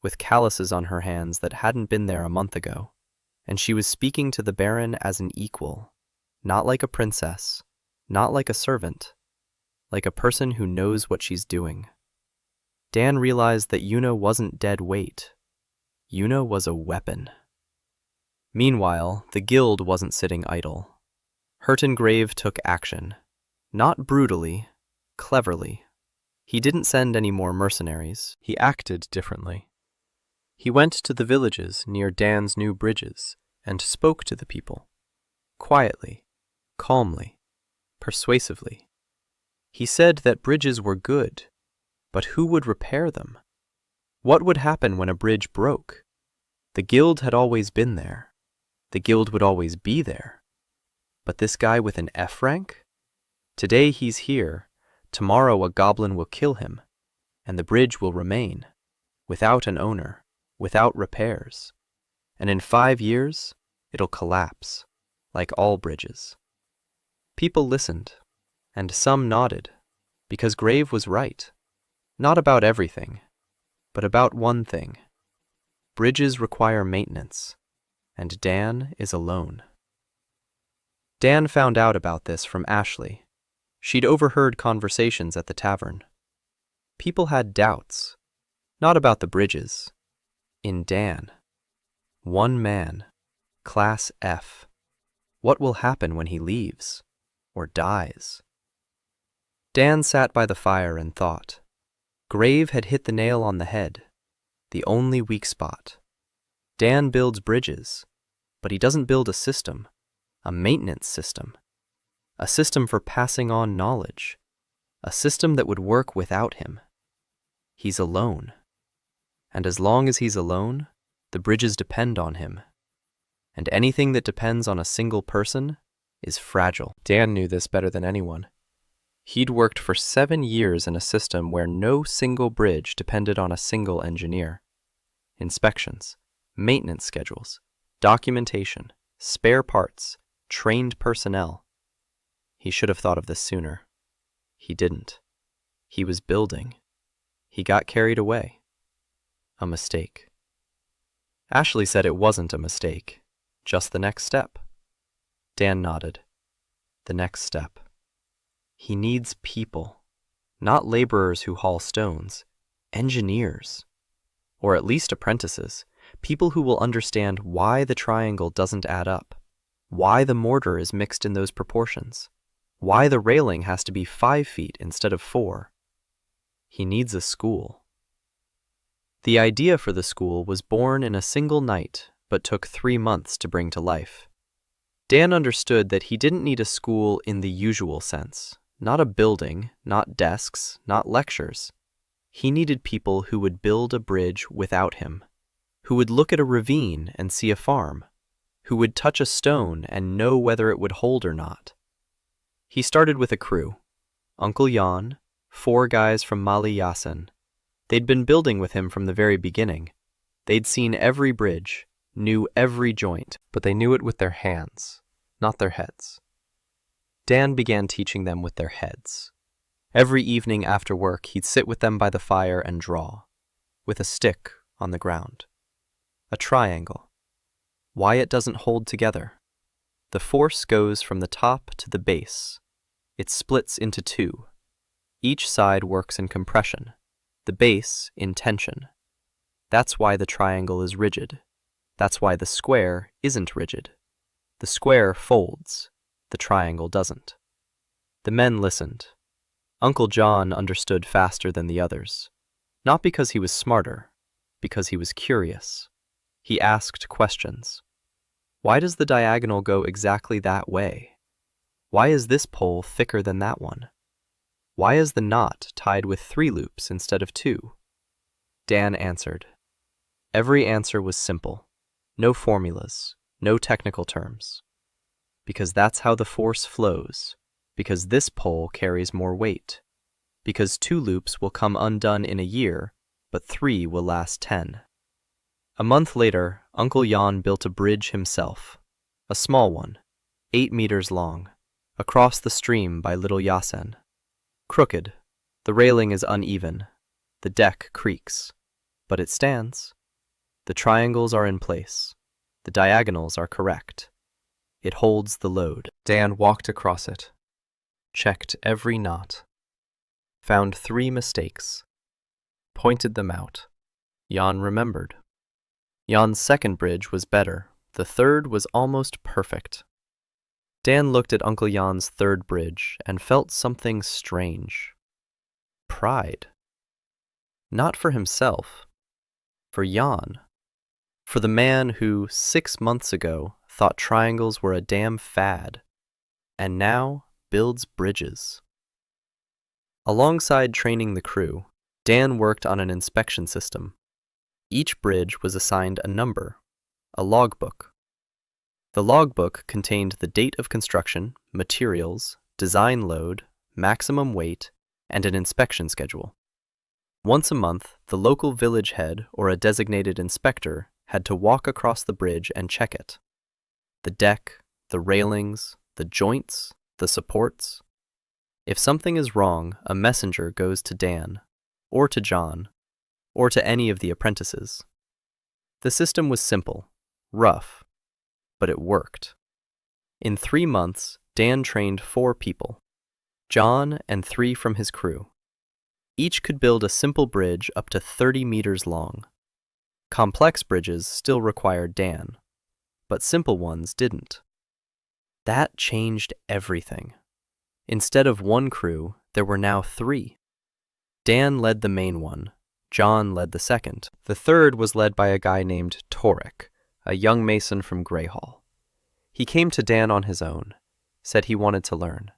with calluses on her hands that hadn't been there a month ago. And she was speaking to the Baron as an equal, not like a princess, not like a servant, like a person who knows what she's doing. Dan realized that Yuna wasn't dead weight. Yuna was a weapon. Meanwhile, the guild wasn't sitting idle. Hurton Grave took action. Not brutally, cleverly. He didn't send any more mercenaries. He acted differently. He went to the villages near Dan's new bridges and spoke to the people. Quietly, calmly, persuasively. He said that bridges were good, but who would repair them? What would happen when a bridge broke? The guild had always been there. The guild would always be there. But this guy with an F rank? Today he's here, tomorrow a goblin will kill him, and the bridge will remain, without an owner, without repairs. And in 5 years, it'll collapse, like all bridges. People listened, and some nodded, because Grave was right. Not about everything, but about one thing. Bridges require maintenance, and Dan is alone. Dan found out about this from Ashley. She'd overheard conversations at the tavern. People had doubts, not about the bridges. In Dan. One man, Class F. What will happen when he leaves, or dies? Dan sat by the fire and thought. Grave had hit the nail on the head, the only weak spot. Dan builds bridges, but he doesn't build a system, a maintenance system. A system for passing on knowledge, a system that would work without him. He's alone. And as long as he's alone, the bridges depend on him. And anything that depends on a single person is fragile. Dan knew this better than anyone. He'd worked for 7 years in a system where no single bridge depended on a single engineer. Inspections, maintenance schedules, documentation, spare parts, trained personnel. He should have thought of this sooner. He didn't. He was building. He got carried away. A mistake. Ashley said it wasn't a mistake, just the next step. Dan nodded. The next step. He needs people, not laborers who haul stones, engineers, or at least apprentices, people who will understand why the triangle doesn't add up, why the mortar is mixed in those proportions, why the railing has to be 5 feet instead of 4. He needs a school. The idea for the school was born in a single night, but took 3 months to bring to life. Dan understood that he didn't need a school in the usual sense, not a building, not desks, not lectures. He needed people who would build a bridge without him, who would look at a ravine and see a farm, who would touch a stone and know whether it would hold or not. He started with a crew, Uncle Jan, 4 guys from Mali Yasen, They'd been building with him from the very beginning. They'd seen every bridge, knew every joint, but they knew it with their hands, not their heads. Dan began teaching them with their heads. Every evening after work, he'd sit with them by the fire and draw, with a stick on the ground. A triangle. Why it doesn't hold together. The force goes from the top to the base. It splits into two. Each side works in compression, the base in tension. That's why the triangle is rigid. That's why the square isn't rigid. The square folds, the triangle doesn't. The men listened. Uncle John understood faster than the others, not because he was smarter, because he was curious. He asked questions. Why does the diagonal go exactly that way? Why is this pole thicker than that one? Why is the knot tied with 3 loops instead of 2? Dan answered. Every answer was simple. No formulas, no technical terms. Because that's how the force flows. Because this pole carries more weight. Because 2 loops will come undone in a year, but 3 will last 10. A month later, Uncle Jan built a bridge himself. A small one, 8 meters long, across the stream by Little Yasen. Crooked, the railing is uneven, the deck creaks, but it stands. The triangles are in place, the diagonals are correct. It holds the load. Dan walked across it, checked every knot, found 3 mistakes, pointed them out. Jan remembered. Jan's second bridge was better, the third was almost perfect. Dan looked at Uncle Jan's third bridge and felt something strange. Pride. Not for himself, for Jan. For the man who, 6 months ago, thought triangles were a damn fad, and now builds bridges. Alongside training the crew, Dan worked on an inspection system. Each bridge was assigned a number, a logbook. The logbook contained the date of construction, materials, design load, maximum weight, and an inspection schedule. Once a month, the local village head or a designated inspector had to walk across the bridge and check it. The deck, the railings, the joints, the supports. If something is wrong, a messenger goes to Dan, or to John, or to any of the apprentices. The system was simple, rough, but it worked. In 3 months, Dan trained 4 people, John and 3 from his crew. Each could build a simple bridge up to 30 meters long. Complex bridges still required Dan, but simple ones didn't. That changed everything. Instead of 1 crew, there were now 3. Dan led the main one. John led the second. The third was led by a guy named Torek, a young mason from Greyhall. He came to Dan on his own, said he wanted to learn.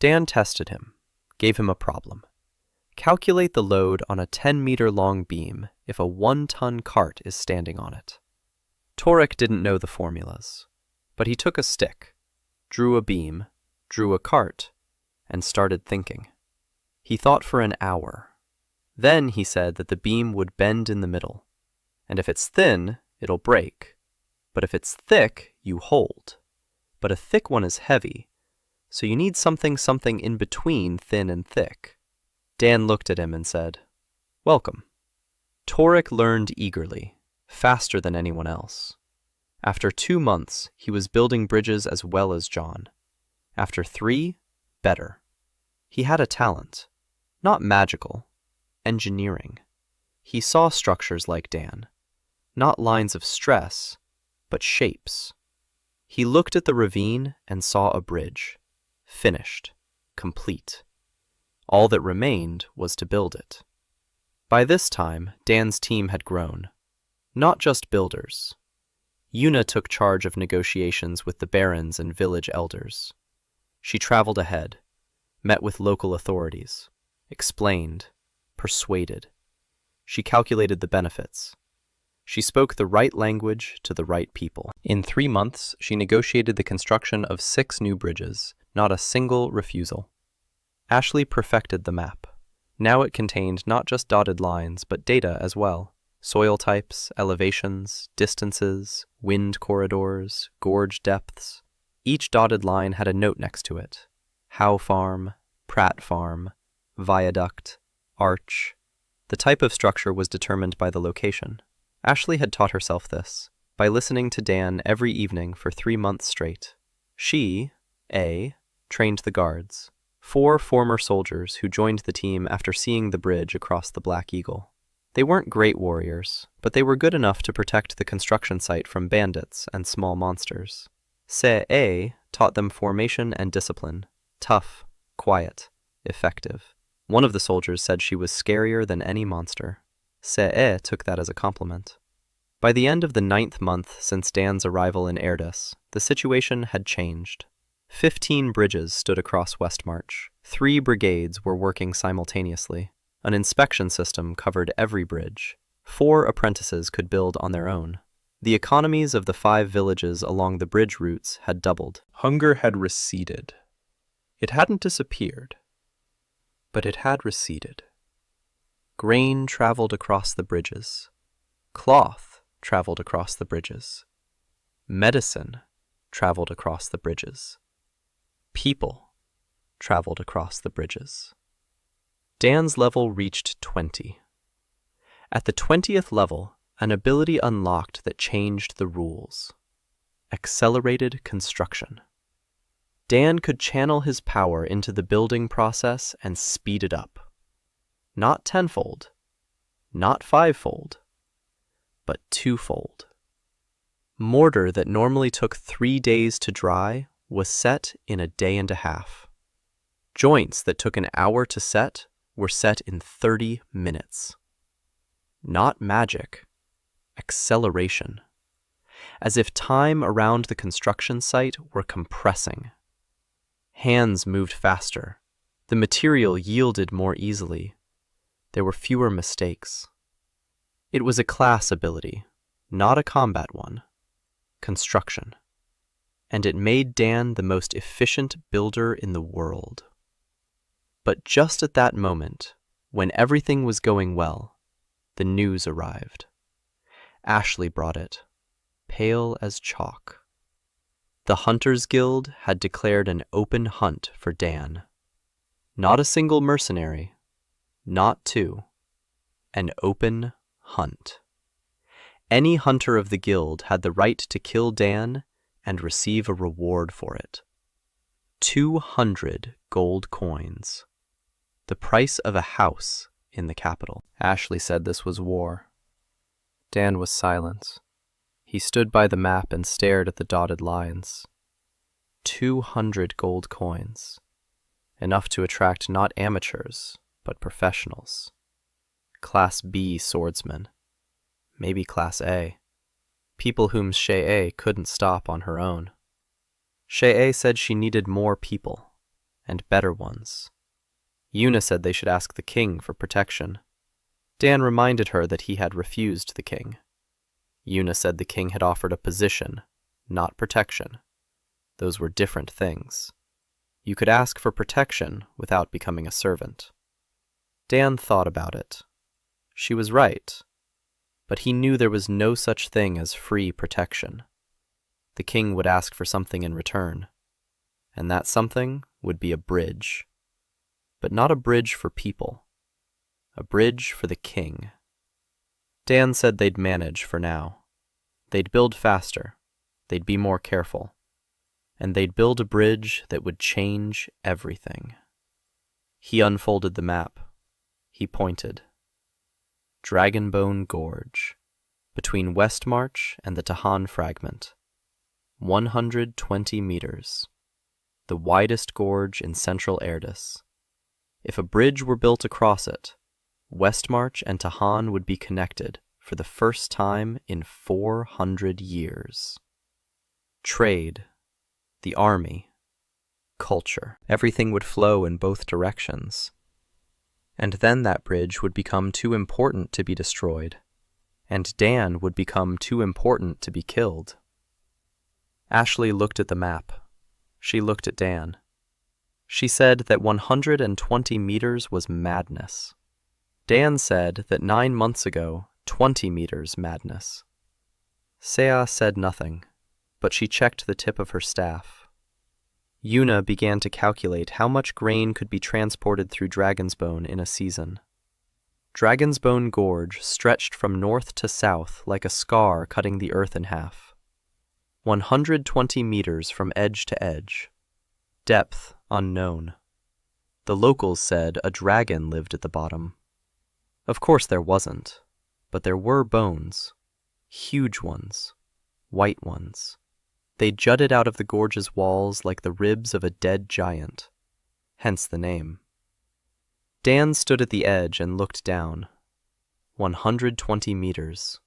Dan tested him, gave him a problem. Calculate the load on a 10-meter-long beam if a 1-ton cart is standing on it. Torek didn't know the formulas, but he took a stick, drew a beam, drew a cart, and started thinking. He thought for an hour. Then he said that the beam would bend in the middle, and if it's thin, it'll break. But if it's thick, you hold. But a thick one is heavy, so you need something in between thin and thick. Dan looked at him and said, "Welcome." Torek learned eagerly, faster than anyone else. After 2 months, he was building bridges as well as John. After 3, better. He had a talent, not magical, engineering. He saw structures like Dan, not lines of stress, but shapes. He looked at the ravine and saw a bridge, finished, complete. All that remained was to build it. By this time, Dan's team had grown. Not just builders. Yuna took charge of negotiations with the barons and village elders. She traveled ahead, met with local authorities, explained, persuaded. She calculated the benefits. She spoke the right language to the right people. In 3 months, she negotiated the construction of 6 new bridges, not a single refusal. Ashley perfected the map. Now it contained not just dotted lines, but data as well. Soil types, elevations, distances, wind corridors, gorge depths. Each dotted line had a note next to it. Howe Farm, Pratt Farm, Viaduct, Arch. The type of structure was determined by the location. Ashley had taught herself this by listening to Dan every evening for 3 months straight. She, A, trained the guards, 4 former soldiers who joined the team after seeing the bridge across the Black Eagle. They weren't great warriors, but they were good enough to protect the construction site from bandits and small monsters. Se taught them formation and discipline. Tough, quiet, effective. One of the soldiers said she was scarier than any monster. Se took that as a compliment. By the end of the 9th month since Dan's arrival in Erdis, the situation had changed. 15 bridges stood across Westmarch. 3 brigades were working simultaneously. An inspection system covered every bridge. 4 apprentices could build on their own. The economies of the 5 villages along the bridge routes had doubled. Hunger had receded. It hadn't disappeared, but it had receded. Grain traveled across the bridges. Cloth traveled across the bridges. Medicine traveled across the bridges. People traveled across the bridges. Dan's level reached 20. At the 20th level, an ability unlocked that changed the rules. Accelerated construction. Dan could channel his power into the building process and speed it up. Not 10-fold, not 5-fold, but 2-fold. Mortar that normally took 3 days to dry was set in a day and a half. Joints that took an hour to set were set in 30 minutes. Not magic, acceleration. As if time around the construction site were compressing. Hands moved faster. The material yielded more easily. There were fewer mistakes. It was a class ability, not a combat one. Construction. And it made Dan the most efficient builder in the world. But just at that moment, when everything was going well, the news arrived. Ashley brought it, pale as chalk. The Hunters Guild had declared an open hunt for Dan. Not a single mercenary, not 2. An open hunt. Any hunter of the guild had the right to kill Dan and receive a reward for it. 200 gold coins. The price of a house in the capital. Ashley said this was war. Dan was silent. He stood by the map and stared at the dotted lines. 200 gold coins. Enough to attract not amateurs, but professionals. Class B swordsmen. Maybe Class A. People whom Shea couldn't stop on her own. Shea said she needed more people, and better ones. Yuna said they should ask the king for protection. Dan reminded her that he had refused the king. Yuna said the king had offered a position, not protection. Those were different things. You could ask for protection without becoming a servant. Dan thought about it. She was right, but he knew there was no such thing as free protection. The king would ask for something in return, and that something would be a bridge. But not a bridge for people. A bridge for the king. Dan said they'd manage for now. They'd build faster. They'd be more careful. And they'd build a bridge that would change everything. He unfolded the map. He pointed. Dragonbone Gorge, between Westmarch and the Tahan Fragment. 120 meters. The widest gorge in central Erdis. If a bridge were built across it, Westmarch and Tahan would be connected for the first time in 400 years. Trade, the army, culture, everything would flow in both directions. And then that bridge would become too important to be destroyed, and Dan would become too important to be killed. Ashley looked at the map. She looked at Dan. She said that 120 meters was madness. Dan said that 9 months ago, 20 meters madness. Sea said nothing, but she checked the tip of her staff. Yuna began to calculate how much grain could be transported through Dragonsbone in a season. Dragonsbone Gorge stretched from north to south like a scar cutting the earth in half. 120 meters from edge to edge. Depth unknown. The locals said a dragon lived at the bottom. Of course there wasn't, but there were bones. Huge ones. White ones. They jutted out of the gorge's walls like the ribs of a dead giant. Hence the name. Dan stood at the edge and looked down. 120 meters.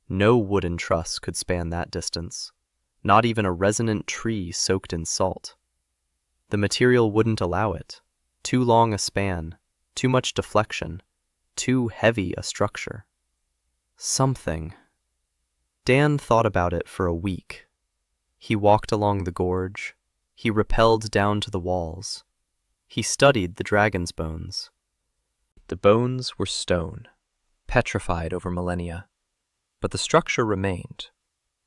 No wooden truss could span that distance. Not even a resonant tree soaked in salt. The material wouldn't allow it. Too long a span, too much deflection, too heavy a structure. Something. Dan thought about it for a week. He walked along the gorge. He rappelled down to the walls. He studied the dragon's bones. The bones were stone, petrified over millennia, but the structure remained,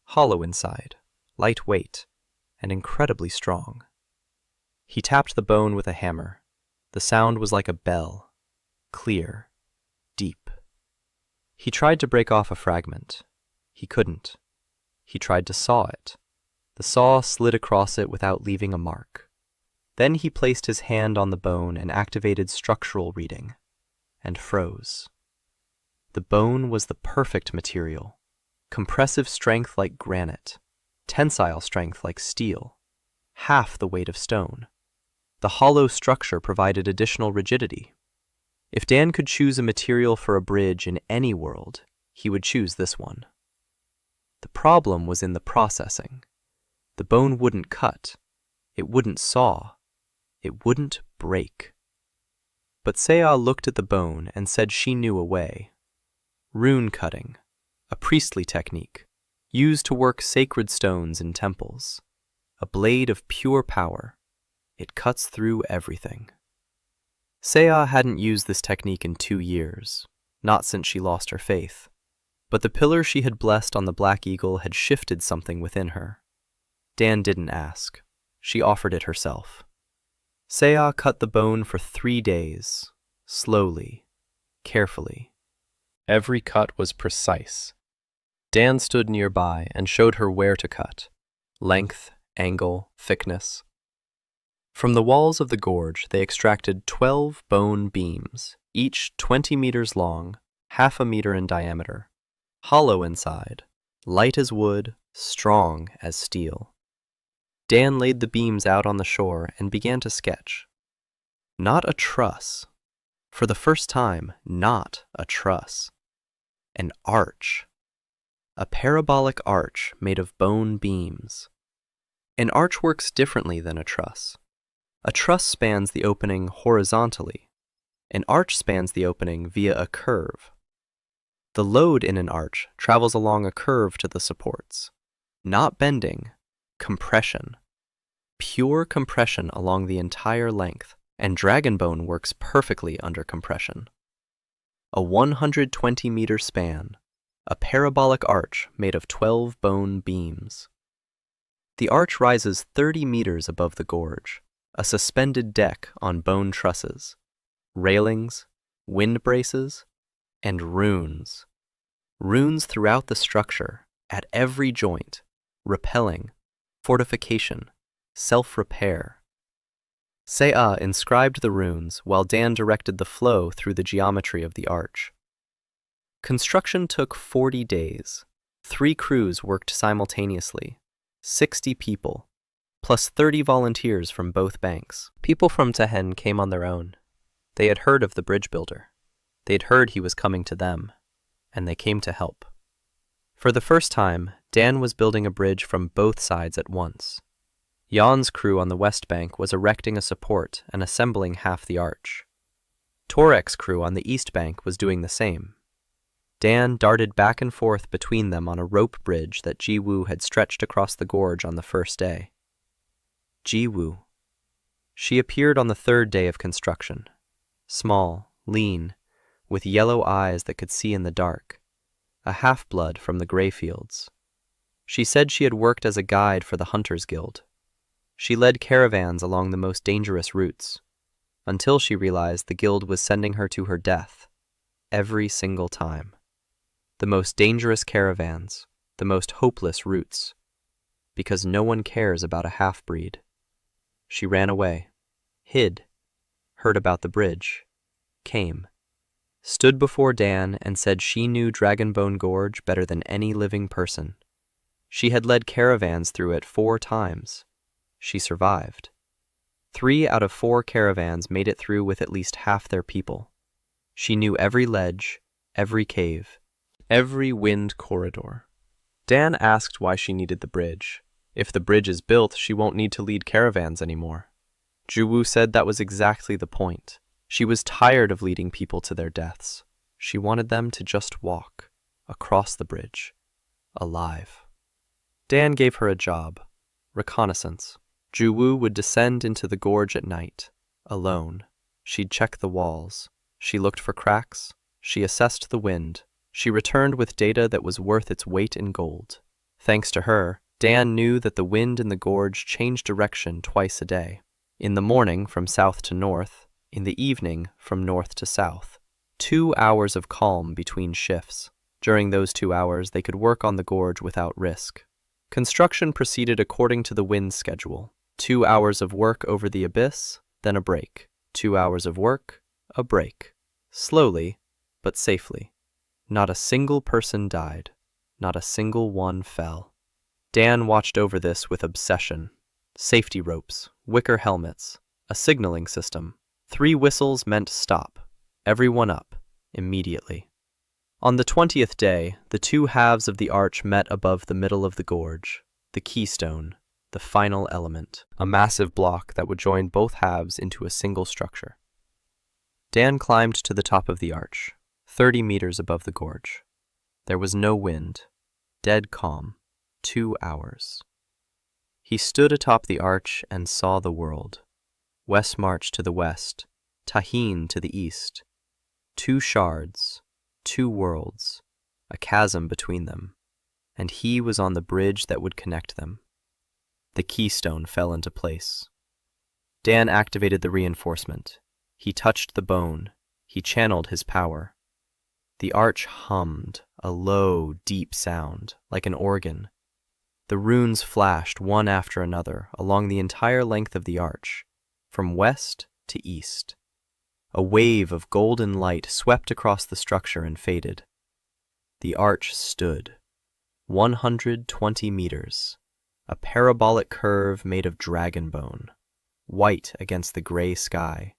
hollow inside, lightweight, and incredibly strong. He tapped the bone with a hammer. The sound was like a bell, clear, deep. He tried to break off a fragment. He couldn't. He tried to saw it. The saw slid across it without leaving a mark. Then he placed his hand on the bone and activated structural reading, and froze. The bone was the perfect material. Compressive strength like granite, tensile strength like steel, half the weight of stone. The hollow structure provided additional rigidity. If Dan could choose a material for a bridge in any world, he would choose this one. The problem was in the processing. The bone wouldn't cut. It wouldn't saw. It wouldn't break. But Sea looked at the bone and said she knew a way. Rune cutting, a priestly technique, used to work sacred stones in temples. A blade of pure power. It cuts through everything. Sea hadn't used this technique in 2 years, not since she lost her faith. But the pillar she had blessed on the Black Eagle had shifted something within her. Dan didn't ask. She offered it herself. Sea cut the bone for 3 days, slowly, carefully. Every cut was precise. Dan stood nearby and showed her where to cut. Length, angle, thickness. From the walls of the gorge, they extracted 12 bone beams, each 20 meters long, half a meter in diameter. Hollow inside, light as wood, strong as steel. Dan laid the beams out on the shore and began to sketch. Not a truss. For the first time, not a truss. An arch. A parabolic arch made of bone beams. An arch works differently than a truss. A truss spans the opening horizontally. An arch spans the opening via a curve. The load in an arch travels along a curve to the supports. Not bending, compression. Pure compression along the entire length, and Dragonbone works perfectly under compression. A 120-meter span, a parabolic arch made of 12 bone beams. The arch rises 30 meters above the gorge, a suspended deck on bone trusses, railings, wind braces, and runes. Runes throughout the structure, at every joint, repelling, fortification, self-repair. Sea inscribed the runes while Dan directed the flow through the geometry of the arch. Construction took 40 days. 3 crews worked simultaneously, 60 people, plus 30 volunteers from both banks. People from Tehen came on their own. They had heard of the bridge builder. They'd heard he was coming to them, and they came to help. For the first time, Dan was building a bridge from both sides at once. Jan's crew on the west bank was erecting a support and assembling half the arch. Torek's crew on the east bank was doing the same. Dan darted back and forth between them on a rope bridge that Jiwoo had stretched across the gorge on the first day. Jiwoo. She appeared on the third day of construction. Small, lean, with yellow eyes that could see in the dark, a half-blood from the gray fields. She said she had worked as a guide for the Hunters Guild. She led caravans along the most dangerous routes, until she realized the guild was sending her to her death, every single time. The most dangerous caravans, the most hopeless routes, because no one cares about a half-breed. She ran away, hid, heard about the bridge, came, stood before Dan and said she knew Dragonbone Gorge better than any living person. She had led caravans through it 4 times. She survived. 3 out of 4 caravans made it through with at least half their people. She knew every ledge, every cave, every wind corridor. Dan asked why she needed the bridge. If the bridge is built, she won't need to lead caravans anymore. Juwoo said that was exactly the point. She was tired of leading people to their deaths. She wanted them to just walk across the bridge, alive. Dan gave her a job, reconnaissance. Juwoo would descend into the gorge at night, alone. She'd check the walls. She looked for cracks. She assessed the wind. She returned with data that was worth its weight in gold. Thanks to her, Dan knew that the wind in the gorge changed direction twice a day. In the morning from south to north, in the evening from north to south. 2 hours of calm between shifts. During those 2 hours, they could work on the gorge without risk. Construction proceeded according to the wind schedule. 2 hours of work over the abyss, then a break. 2 hours of work, a break. Slowly, but safely. Not a single person died. Not a single one fell. Dan watched over this with obsession. Safety ropes, wicker helmets, a signaling system. 3 whistles meant stop. Everyone up, immediately. On the 20th day, the 2 halves of the arch met above the middle of the gorge, the keystone, the final element, a massive block that would join both halves into a single structure. Dan climbed to the top of the arch, 30 meters above the gorge. There was no wind, dead calm, 2 hours. He stood atop the arch and saw the world. Westmarch to the west, Tahin to the east. 2 shards, 2 worlds, a chasm between them, and he was on the bridge that would connect them. The keystone fell into place. Dan activated the reinforcement. He touched the bone. He channeled his power. The arch hummed, a low, deep sound, like an organ. The runes flashed one after another along the entire length of the arch, from west to east. A wave of golden light swept across the structure and faded. The arch stood, 120 meters, a parabolic curve made of dragon bone, white against the gray sky.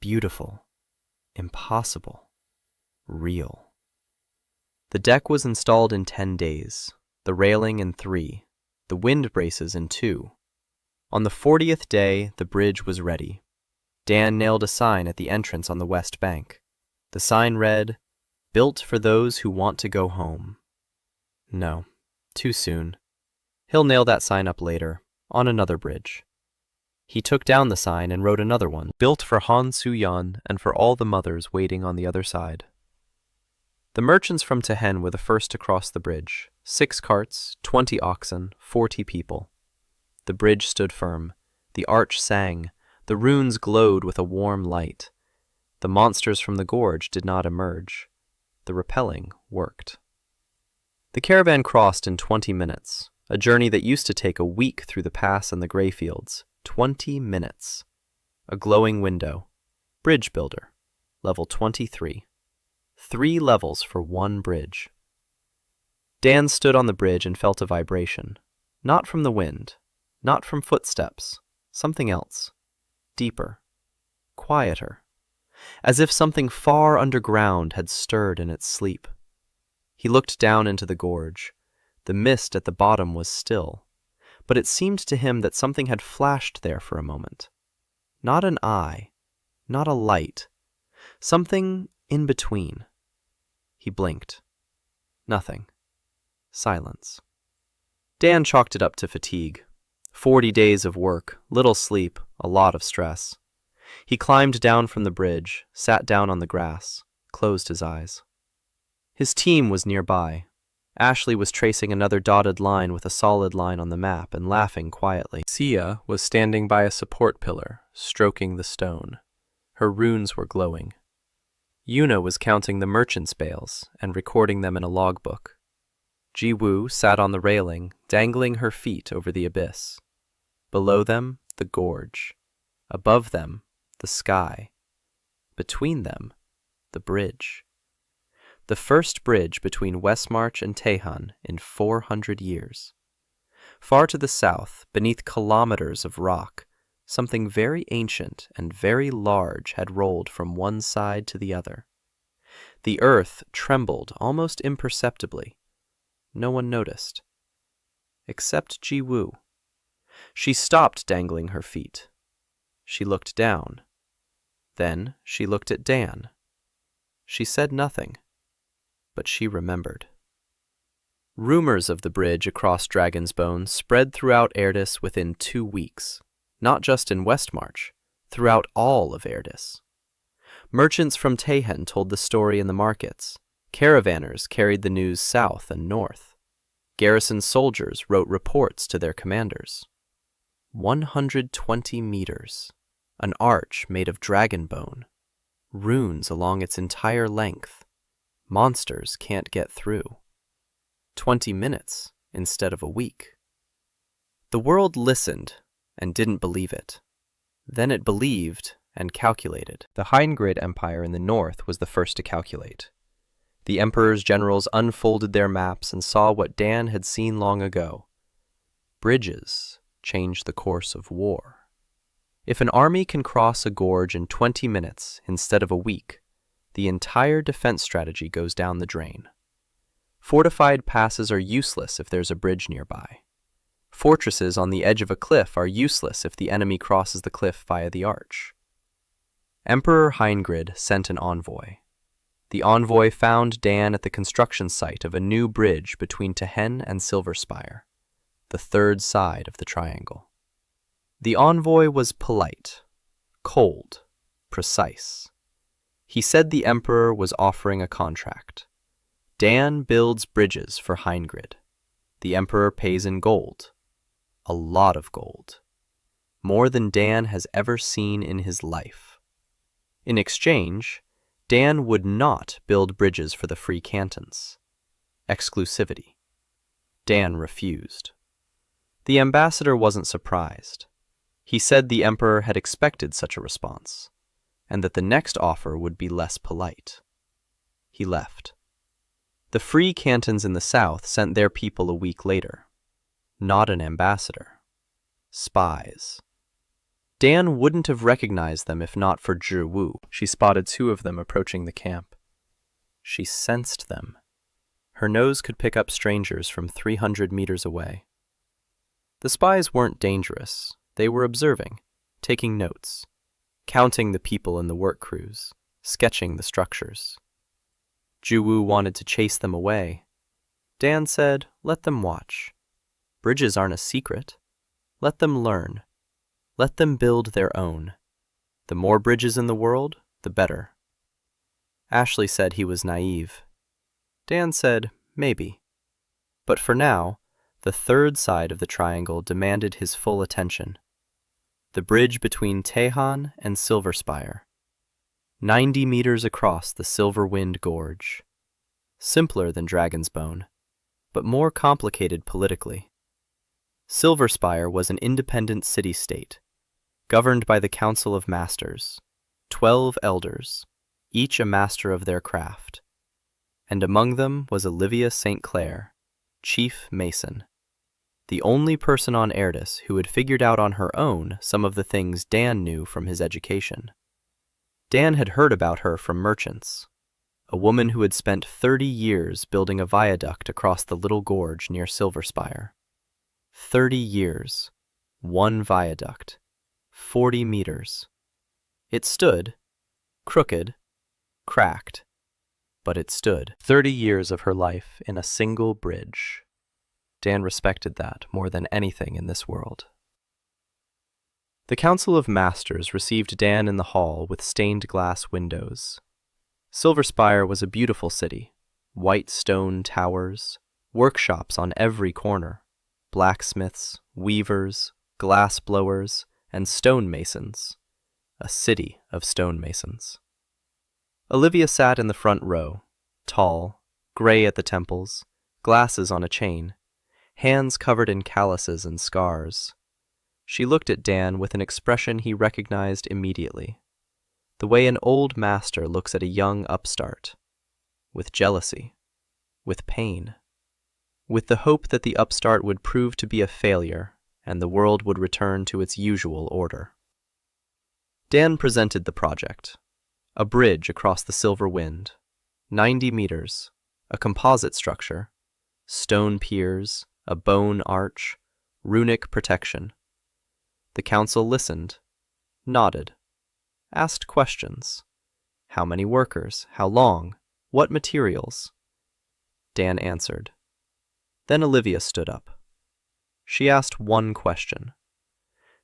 Beautiful, impossible, real. The deck was installed in 10 days, the railing in 3, the wind braces in 2. On the 40th day, the bridge was ready. Dan nailed a sign at the entrance on the west bank. The sign read, "Built for those who want to go home." No, too soon. He'll nail that sign up later, on another bridge. He took down the sign and wrote another one, "Built for Han Su-yeon and for all the mothers waiting on the other side." The merchants from Tehen were the first to cross the bridge. 6 carts, 20 oxen, 40 people. The bridge stood firm. The arch sang. The runes glowed with a warm light. The monsters from the gorge did not emerge. The repelling worked. The caravan crossed in 20 minutes, a journey that used to take a week through the pass and the gray fields. 20 minutes. A glowing window. Bridge builder. Level 23. 3 levels for 1 bridge. Dan stood on the bridge and felt a vibration. Not from the wind. Not from footsteps. Something else. Deeper. Quieter. As if something far underground had stirred in its sleep. He looked down into the gorge. The mist at the bottom was still, but it seemed to him that something had flashed there for a moment. Not an eye, not a light, something in between. He blinked. Nothing. Silence. Dan chalked it up to fatigue. 40 days of work, little sleep, a lot of stress. He climbed down from the bridge, sat down on the grass, closed his eyes. His team was nearby. Ashley was tracing another dotted line with a solid line on the map and laughing quietly. Sia was standing by a support pillar, stroking the stone. Her runes were glowing. Yuna was counting the merchant's bales and recording them in a logbook. Ji-woo sat on the railing, dangling her feet over the abyss. Below them, the gorge. Above them, the sky. Between them, the bridge. The first bridge between Westmarch and Taehan in 400 years. Far to the south, beneath kilometers of rock, something very ancient and very large had rolled from one side to the other. The earth trembled almost imperceptibly. No one noticed. Except Ji-woo. She stopped dangling her feet. She looked down. Then she looked at Dan. She said nothing, but she remembered. Rumors of the bridge across Dragon's Bone spread throughout Erdis within 2 weeks, not just in Westmarch, throughout all of Erdis. Merchants from Taehan told the story in the markets. Caravanners carried the news south and north. Garrison soldiers wrote reports to their commanders. 120 meters, an arch made of dragon bone, runes along its entire length. Monsters can't get through. 20 minutes instead of a week. The world listened and didn't believe it. Then it believed and calculated. The Heingrid Empire in the north was the first to calculate. The Emperor's generals unfolded their maps and saw what Dan had seen long ago. Bridges change the course of war. If an army can cross a gorge in 20 minutes instead of a week, the entire defense strategy goes down the drain. Fortified passes are useless if there's a bridge nearby. Fortresses on the edge of a cliff are useless if the enemy crosses the cliff via the arch. Emperor Heingrid sent an envoy. The envoy found Dan at the construction site of a new bridge between Taehan and Silverspire, the third side of the triangle. The envoy was polite, cold, precise. He said the emperor was offering a contract. Dan builds bridges for Heingrid. The emperor pays in gold. A lot of gold. More than Dan has ever seen in his life. In exchange, Dan would not build bridges for the free cantons. Exclusivity. Dan refused. The ambassador wasn't surprised. He said the emperor had expected such a response, and that the next offer would be less polite. He left. The free cantons in the south sent their people a week later. Not an ambassador. Spies. Dan wouldn't have recognized them if not for Ji-woo. She spotted 2 of them approaching the camp. She sensed them. Her nose could pick up strangers from 300 meters away. The spies weren't dangerous. They were observing, taking notes, counting the people in the work crews, sketching the structures. Ji-woo wanted to chase them away. Dan said, let them watch. Bridges aren't a secret. Let them learn. Let them build their own. The more bridges in the world, the better. Ashley said he was naive. Dan said, maybe. But for now, the third side of the triangle demanded his full attention. The bridge between Taehan and Silverspire. 90 meters across the Silver Wind Gorge. Simpler than Dragon's Bone, but more complicated politically. Silverspire was an independent city-state, governed by the Council of Masters, 12 elders, each a master of their craft. And among them was Olivia St. Clair, chief mason, the only person on Erdis who had figured out on her own some of the things Dan knew from his education. Dan had heard about her from merchants, a woman who had spent 30 years building a viaduct across the little gorge near Silverspire. 30 years, 1 viaduct, 40 meters. It stood, crooked, cracked, but it stood. 30 years of her life in a single bridge. Dan respected that more than anything in this world. The Council of Masters received Dan in the hall with stained glass windows. Silver Spire was a beautiful city, white stone towers, workshops on every corner, blacksmiths, weavers, glass blowers, and stonemasons. A city of stonemasons. Olivia sat in the front row, tall, gray at the temples, glasses on a chain, hands covered in calluses and scars. She looked at Dan with an expression he recognized immediately, the way an old master looks at a young upstart, with jealousy, with pain, with the hope that the upstart would prove to be a failure and the world would return to its usual order. Dan presented the project. A bridge across the silver wind, 90 meters, a composite structure, stone piers, a bone arch, runic protection. The council listened, nodded, asked questions. How many workers? How long? What materials? Dan answered. Then Olivia stood up. She asked one question.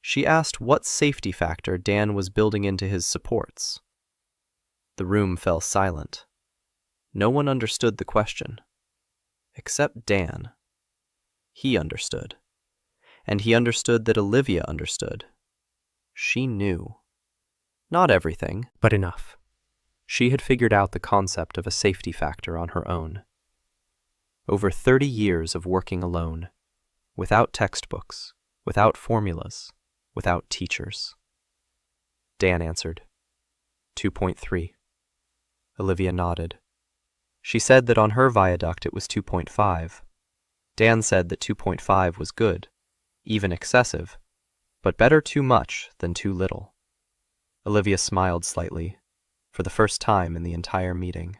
She asked what safety factor Dan was building into his supports. The room fell silent. No one understood the question. Except Dan. He understood. And he understood that Olivia understood. She knew. Not everything, but enough. She had figured out the concept of a safety factor on her own. Over 30 years of working alone, without textbooks, without formulas, without teachers. Dan answered. 2.3. Olivia nodded. She said that on her viaduct it was 2.5. Dan said that 2.5 was good, even excessive, but better too much than too little. Olivia smiled slightly, for the first time in the entire meeting.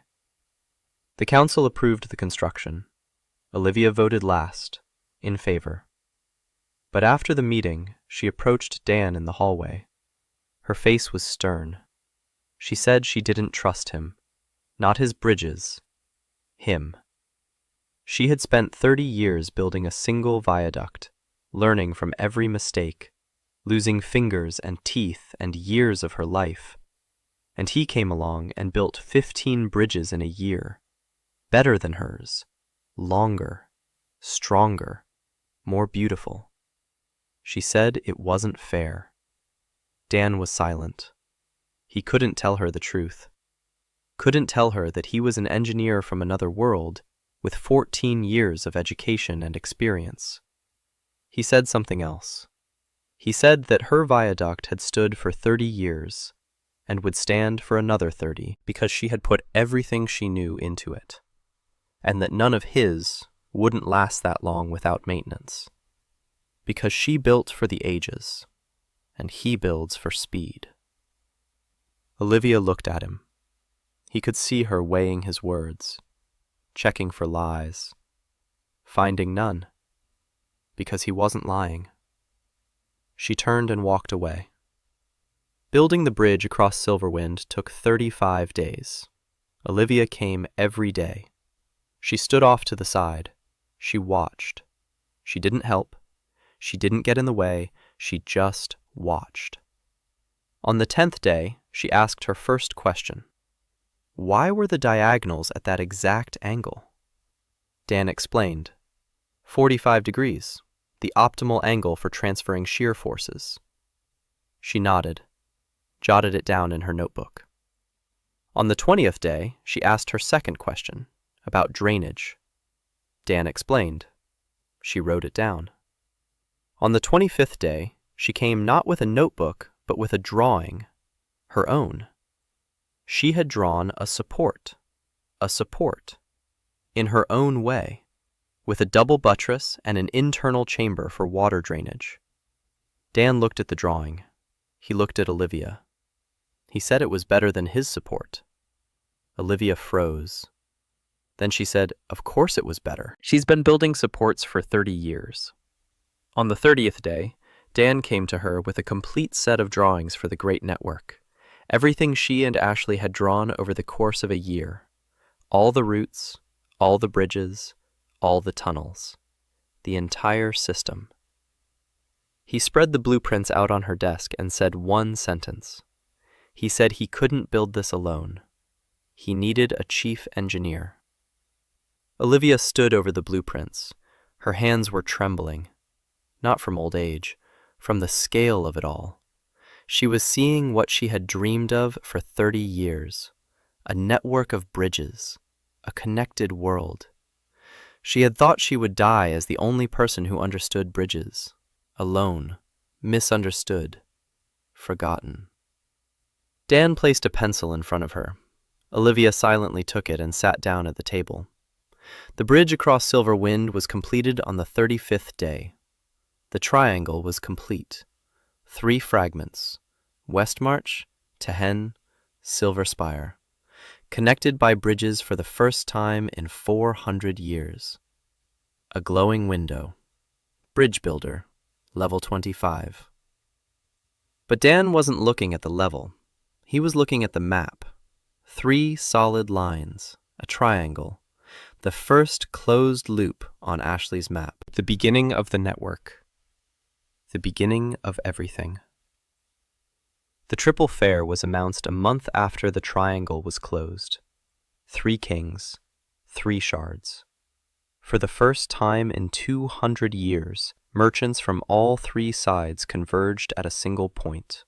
The council approved the construction. Olivia voted last, in favor. But after the meeting, she approached Dan in the hallway. Her face was stern. She said she didn't trust him. Not his bridges. Him. She had spent 30 years building a single viaduct, learning from every mistake, losing fingers and teeth and years of her life. And he came along and built 15 bridges in a year. Better than hers. Longer. Stronger. More beautiful. She said it wasn't fair. Dan was silent. He couldn't tell her the truth. Couldn't tell her that he was an engineer from another world with 14 years of education and experience. He said something else. He said that her viaduct had stood for 30 years and would stand for another 30 because she had put everything she knew into it, and that none of his wouldn't last that long without maintenance. Because she built for the ages, and he builds for speed. Olivia looked at him. He could see her weighing his words, checking for lies, finding none, because he wasn't lying. She turned and walked away. Building the bridge across Silverwind took 35 days. Olivia came every day. She stood off to the side. She watched. She didn't help. She didn't get in the way. She just watched. On the 10th day, she asked her first question. Why were the diagonals at that exact angle? Dan explained. 45 degrees, the optimal angle for transferring shear forces. She nodded, jotted it down in her notebook. On the 20th day, she asked her second question, about drainage. Dan explained. She wrote it down. On the 25th day, she came not with a notebook, but with a drawing, her own. She had drawn a support, in her own way, with a double buttress and an internal chamber for water drainage. Dan looked at the drawing. He looked at Olivia. He said it was better than his support. Olivia froze. Then she said, of course it was better. She's been building supports for 30 years. On the 30th day, Dan came to her with a complete set of drawings for the Great Network. Everything she and Ashley had drawn over the course of a year. All the routes, all the bridges, all the tunnels. The entire system. He spread the blueprints out on her desk and said one sentence. He said he couldn't build this alone. He needed a chief engineer. Olivia stood over the blueprints. Her hands were trembling. Not from old age, from the scale of it all. She was seeing what she had dreamed of for 30 years. A network of bridges. A connected world. She had thought she would die as the only person who understood bridges. Alone. Misunderstood. Forgotten. Dan placed a pencil in front of her. Olivia silently took it and sat down at the table. The bridge across Silver Wind was completed on the 35th day. The triangle was complete. 3 fragments. Westmarch, Tehen, Silver Spire. Connected by bridges for the first time in 400 years. A glowing window. Bridge builder, level 25. But Dan wasn't looking at the level. He was looking at the map. 3 solid lines, a triangle. The first closed loop on Ashley's map. The beginning of the network. The beginning of everything. The Triple Fair was announced a month after the triangle was closed. 3 kings, 3 shards. For the first time in 200 years, merchants from all 3 sides converged at a single point.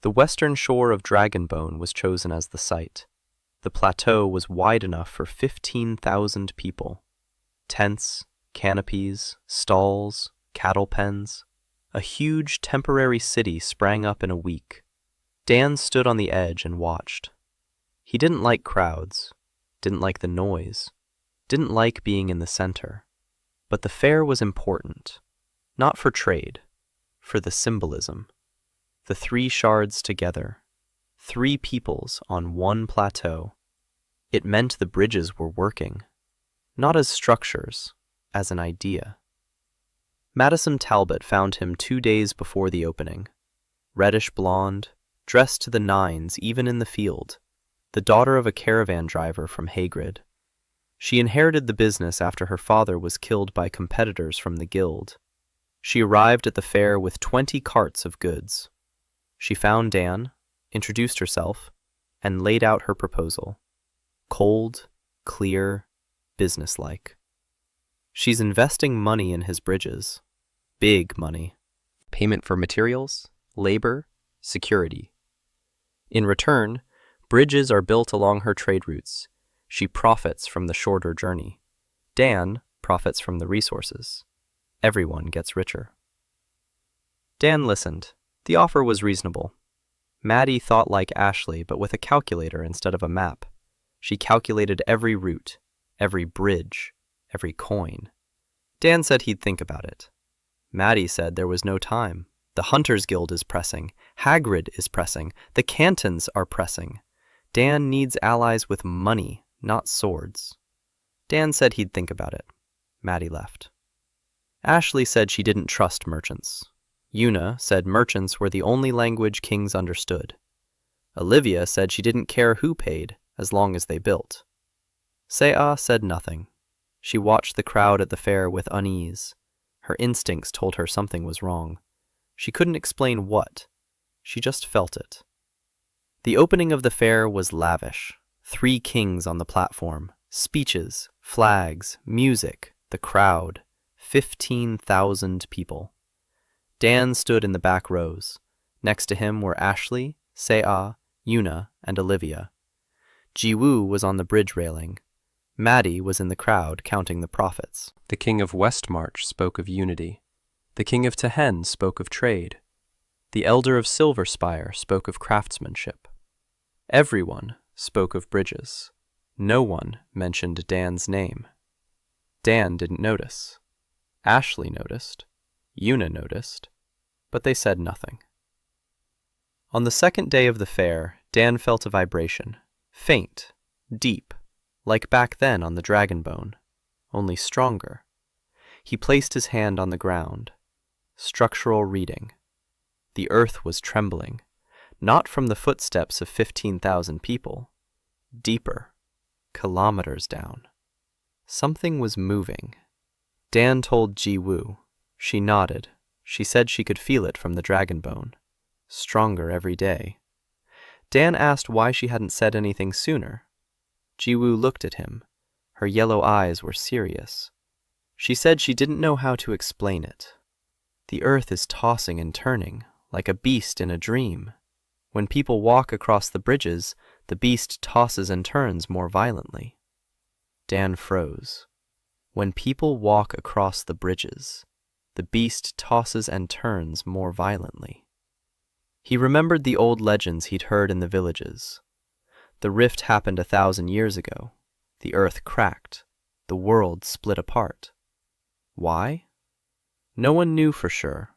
The western shore of Dragonbone was chosen as the site. The plateau was wide enough for 15,000 people. Tents, canopies, stalls, cattle pens. A huge temporary city sprang up in a week. Dan stood on the edge and watched. He didn't like crowds, didn't like the noise, didn't like being in the center. But the fair was important, not for trade, for the symbolism. The 3 shards together, 3 peoples on one plateau. It meant the bridges were working, not as structures, as an idea. Madison Talbot found him 2 days before the opening. Reddish blonde, dressed to the nines even in the field, the daughter of a caravan driver from Hagrid. She inherited the business after her father was killed by competitors from the guild. She arrived at the fair with 20 carts of goods. She found Dan, introduced herself, and laid out her proposal. Cold, clear, businesslike. She's investing money in his bridges. Big money. Payment for materials, labor, security. In return, bridges are built along her trade routes. She profits from the shorter journey. Dan profits from the resources. Everyone gets richer. Dan listened. The offer was reasonable. Maddie thought like Ashley, but with a calculator instead of a map. She calculated every route, every bridge, every coin. Dan said he'd think about it. Maddie said there was no time. The Hunters Guild is pressing. Hagrid is pressing. The Cantons are pressing. Dan needs allies with money, not swords. Dan said he'd think about it. Maddie left. Ashley said she didn't trust merchants. Una said merchants were the only language kings understood. Olivia said she didn't care who paid, as long as they built. Sea said nothing. She watched the crowd at the fair with unease. Her instincts told her something was wrong. She couldn't explain what. She just felt it. The opening of the fair was lavish. 3 kings on the platform, speeches, flags, music, the crowd, 15,000 people. Dan stood in the back rows. Next to him were Ashley, Sea, Una, and Olivia. Jiwoo was on the bridge railing. Maddie was in the crowd counting the profits. The king of Westmarch spoke of unity. The king of Tehen spoke of trade. The elder of Silver Spire spoke of craftsmanship. Everyone spoke of bridges. No one mentioned Dan's name. Dan didn't notice. Ashley noticed. Una noticed. But they said nothing. On the 2nd day of the fair, Dan felt a vibration. Faint, deep, like back then on the Dragonbone, only stronger. He placed his hand on the ground. Structural reading. The earth was trembling, not from the footsteps of 15,000 people. Deeper, kilometers down. Something was moving. Dan told Jiwoo. She nodded. She said she could feel it from the dragon bone. Stronger every day. Dan asked why she hadn't said anything sooner. Jiwoo looked at him. Her yellow eyes were serious. She said she didn't know how to explain it. The earth is tossing and turning, like a beast in a dream. When people walk across the bridges, the beast tosses and turns more violently. Dan froze. When people walk across the bridges, the beast tosses and turns more violently. He remembered the old legends he'd heard in the villages. The rift happened 1,000 years ago. The earth cracked. The world split apart. Why? No one knew for sure.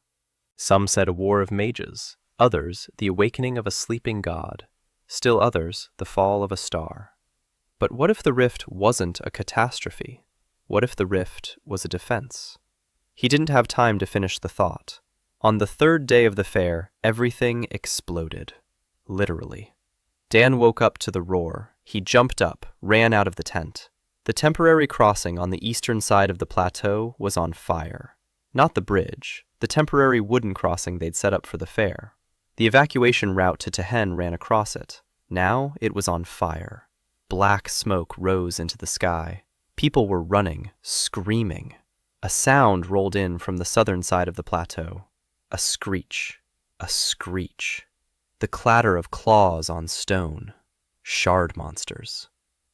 Some said a war of mages, others the awakening of a sleeping god, still others the fall of a star. But what if the rift wasn't a catastrophe? What if the rift was a defense? He didn't have time to finish the thought. On the third day of the fair, everything exploded. Literally. Dan woke up to the roar. He jumped up, ran out of the tent. The temporary crossing on the eastern side of the plateau was on fire. Not the bridge, the temporary wooden crossing they'd set up for the fair. The evacuation route to Tehen ran across it. Now it was on fire. Black smoke rose into the sky. People were running, screaming. A sound rolled in from the southern side of the plateau. A screech. A screech. The clatter of claws on stone. Shard monsters.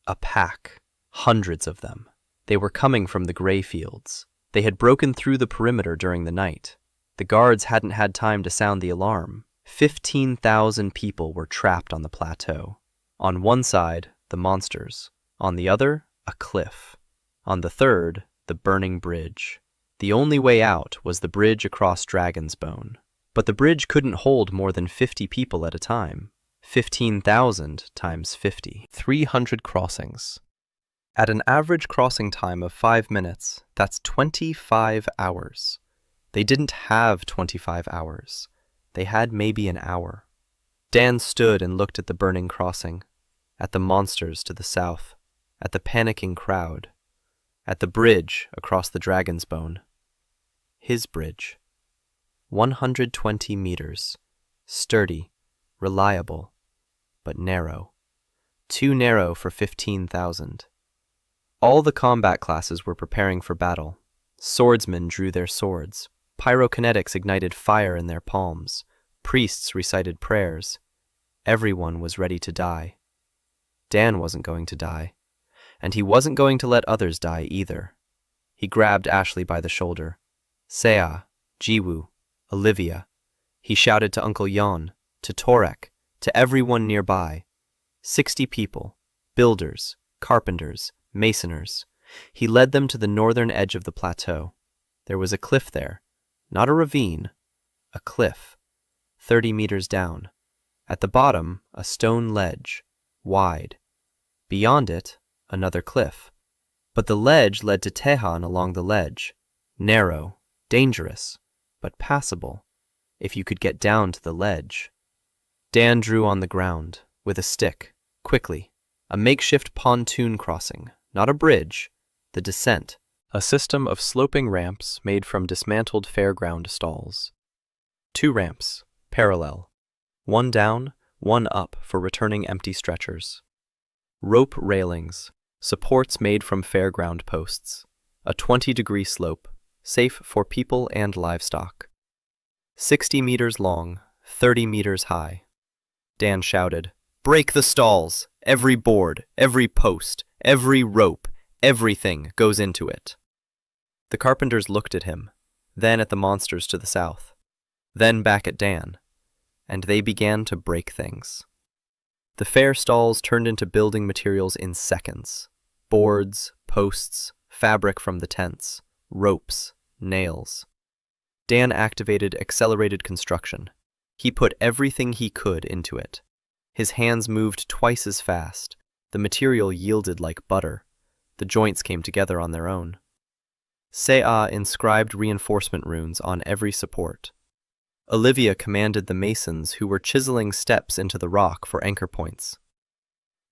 A pack. Hundreds of them. They were coming from the gray fields. They had broken through the perimeter during the night. The guards hadn't had time to sound the alarm. 15,000 people were trapped on the plateau. On one side, the monsters. On the other, a cliff. On the third, the burning bridge. The only way out was the bridge across Dragon's Bone. But the bridge couldn't hold more than 50 people at a time. 15,000 times 50. 300 crossings. At an average crossing time of 5 minutes, that's 25 hours. They didn't have 25 hours. They had maybe an hour. Dan stood and looked at the burning crossing, at the monsters to the south, at the panicking crowd, at the bridge across the Dragon's Bone. His bridge. 120 meters. Sturdy, reliable, but narrow. Too narrow for 15,000. All the combat classes were preparing for battle. Swordsmen drew their swords. Pyrokinetics ignited fire in their palms. Priests recited prayers. Everyone was ready to die. Dan wasn't going to die. And he wasn't going to let others die either. He grabbed Ashley by the shoulder. Sea, Jiwoo, Olivia. He shouted to Uncle Yon, to Torek, to everyone nearby. 60 people, builders, carpenters, masoners. He led them to the northern edge of the plateau. There was a cliff there, not a ravine, a cliff, 30 meters down. At the bottom, a stone ledge, wide. Beyond it, another cliff. But the ledge led to Tehan along the ledge, narrow, dangerous, but passable, if you could get down to the ledge. Dan drew on the ground, with a stick, quickly, a makeshift pontoon crossing, not a bridge, the descent, a system of sloping ramps made from dismantled fairground stalls. 2 ramps, parallel, one down, one up for returning empty stretchers. Rope railings, supports made from fairground posts, a 20-degree slope, safe for people and livestock. 60 meters long, 30 meters high. Dan shouted, "Break the stalls! Every board, every post, every rope, everything goes into it." The carpenters looked at him, then at the monsters to the south, then back at Dan, and they began to break things. The fair stalls turned into building materials in seconds. Boards, posts, fabric from the tents, ropes, nails. Dan activated accelerated construction. He put everything he could into it. His hands moved twice as fast. The material yielded like butter. The joints came together on their own. Sea inscribed reinforcement runes on every support. Olivia commanded the masons who were chiseling steps into the rock for anchor points.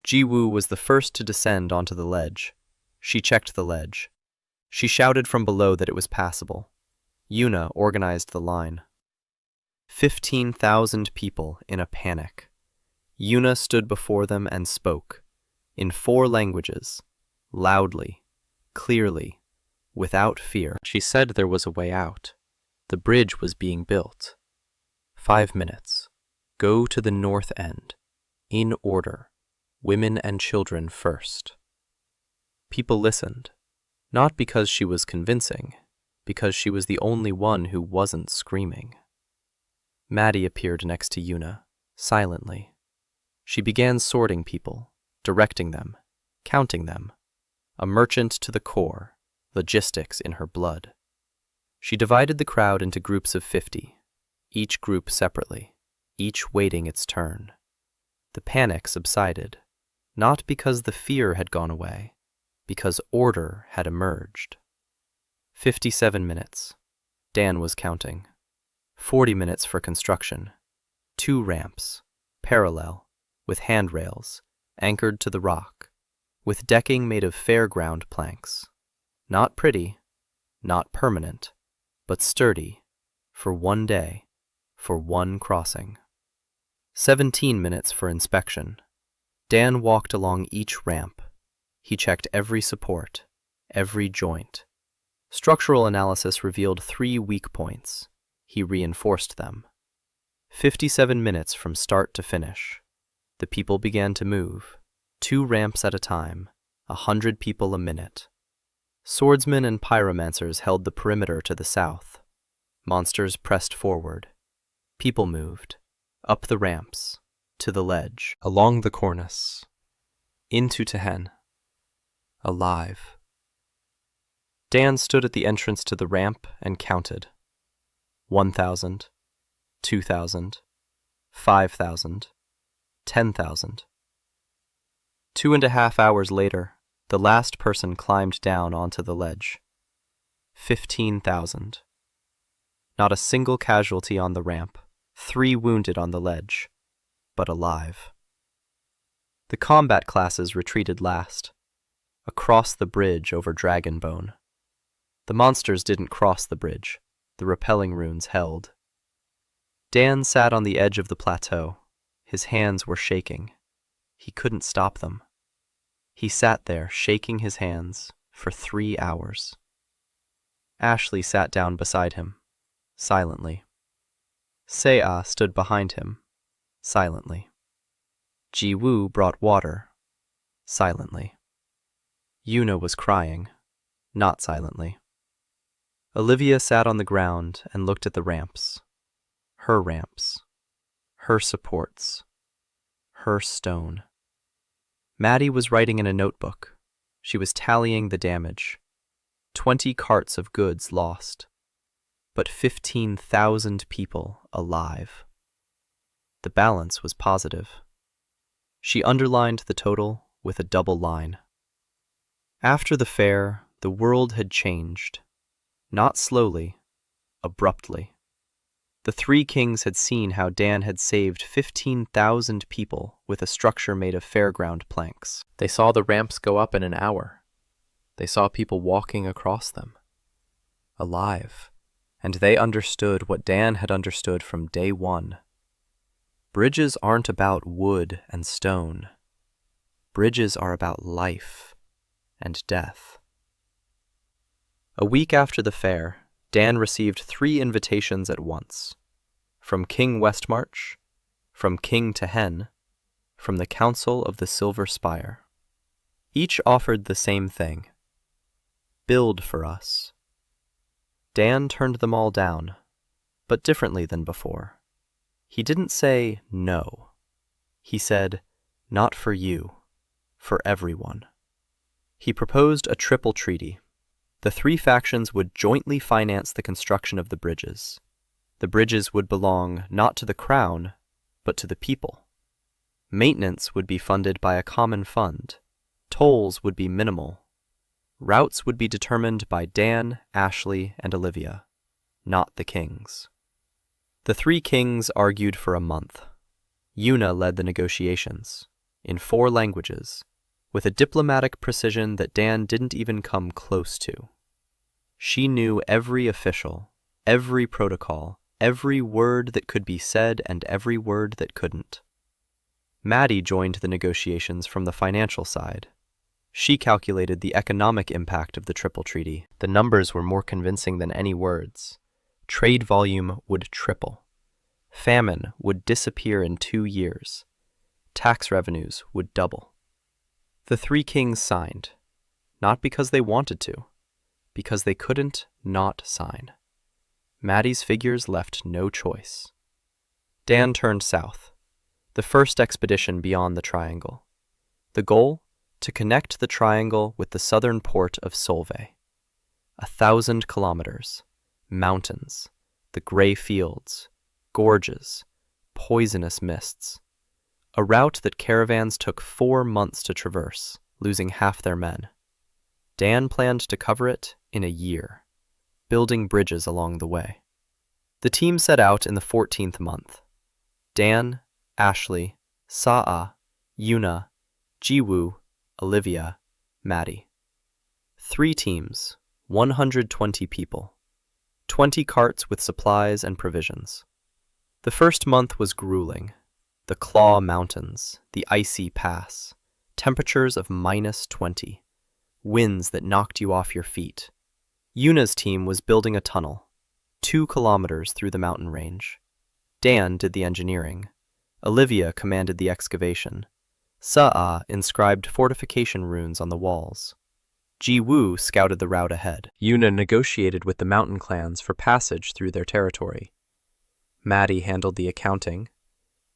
Jiwoo was the first to descend onto the ledge. She checked the ledge. She shouted from below that it was passable. Yuna organized the line. 15,000 people in a panic. Yuna stood before them and spoke, in 4 languages, loudly, clearly, without fear. She said there was a way out. The bridge was being built. 5 minutes. Go to the north end. In order. Women and children first. People listened, not because she was convincing, because she was the only one who wasn't screaming. Maddie appeared next to Yuna, silently. She began sorting people, directing them, counting them. A merchant to the core, logistics in her blood. She divided the crowd into groups of 50, each group separately, each waiting its turn. The panic subsided, not because the fear had gone away, because order had emerged. 57 minutes. Dan was counting. 40 minutes for construction. 2 ramps, parallel, with handrails, anchored to the rock, with decking made of fairground planks. Not pretty, not permanent, but sturdy, for 1 day, for 1 crossing. 17 minutes for inspection. Dan walked along each ramp. He checked every support, every joint. Structural analysis revealed 3 weak points. He reinforced them. 57 minutes from start to finish. The people began to move, 2 ramps at a time, 100 people a minute. Swordsmen and pyromancers held the perimeter to the south. Monsters pressed forward. People moved, up the ramps, to the ledge, along the cornice, into Tehen. Alive. Dan stood at the entrance to the ramp and counted. 1,000, 2,000, 5,000, 10,000. 2.5 hours later, the last person climbed down onto the ledge. 15,000. Not a single casualty on the ramp, 3 wounded on the ledge, but alive. The combat classes retreated last, across the bridge over Dragonbone. The monsters didn't cross the bridge. The repelling runes held. Dan sat on the edge of the plateau. His hands were shaking. He couldn't stop them. He sat there, shaking his hands, for 3 hours. Ashley sat down beside him, silently. Seiya stood behind him, silently. Ji-woo brought water, silently. Yuna was crying, not silently. Olivia sat on the ground and looked at the ramps. Her ramps. Her supports. Her stone. Maddie was writing in a notebook. She was tallying the damage. 20 carts of goods lost. But 15,000 people alive. The balance was positive. She underlined the total with a double line. After the fair, the world had changed. Not slowly, abruptly. The 3 kings had seen how Dan had saved 15,000 people with a structure made of fairground planks. They saw the ramps go up in an hour. They saw people walking across them. Alive. And they understood what Dan had understood from day 1. Bridges aren't about wood and stone. Bridges are about life and death. A week after the fair, Dan received 3 invitations at once. From King Westmarch, from King Tehen, from the Council of the Silver Spire. Each offered the same thing. Build for us. Dan turned them all down, but differently than before. He didn't say no. He said, not for you, for everyone. He proposed a triple treaty. The 3 factions would jointly finance the construction of the bridges. The bridges would belong not to the crown, but to the people. Maintenance would be funded by a common fund. Tolls would be minimal. Routes would be determined by Dan, Ashley, and Olivia, not the kings. The 3 kings argued for a month. Yuna led the negotiations, in 4 languages, with a diplomatic precision that Dan didn't even come close to. She knew every official, Every protocol, every word that could be said and every word that couldn't. Maddie joined the negotiations from the financial side. She calculated the economic impact of the Triple Treaty. The numbers were more convincing than any words. Trade volume would triple. Famine would disappear in 2 years. Tax revenues would double. The three kings signed, not because they wanted to, because they couldn't not sign. Maddie's figures left no choice. Dan turned south, the first expedition beyond the triangle. The goal? To connect the triangle with the southern port of Solvay. 1,000 kilometers, mountains, the gray fields, gorges, poisonous mists. A route that caravans took 4 months to traverse, losing half their men. Dan planned to cover it in a year, building bridges along the way. The team set out in the 14th month. Dan, Ashley, Sa'a, Yuna, Jiwoo, Olivia, Maddie. 3 teams, 120 people. 20 carts with supplies and provisions. The first month was grueling. The Claw Mountains, the icy pass, temperatures of -20, winds that knocked you off your feet. Yuna's team was building a tunnel, 2 kilometers through the mountain range. Dan did the engineering. Olivia commanded the excavation. Sa'a inscribed fortification runes on the walls. Jiwoo scouted the route ahead. Yuna negotiated with the mountain clans for passage through their territory. Maddie handled the accounting.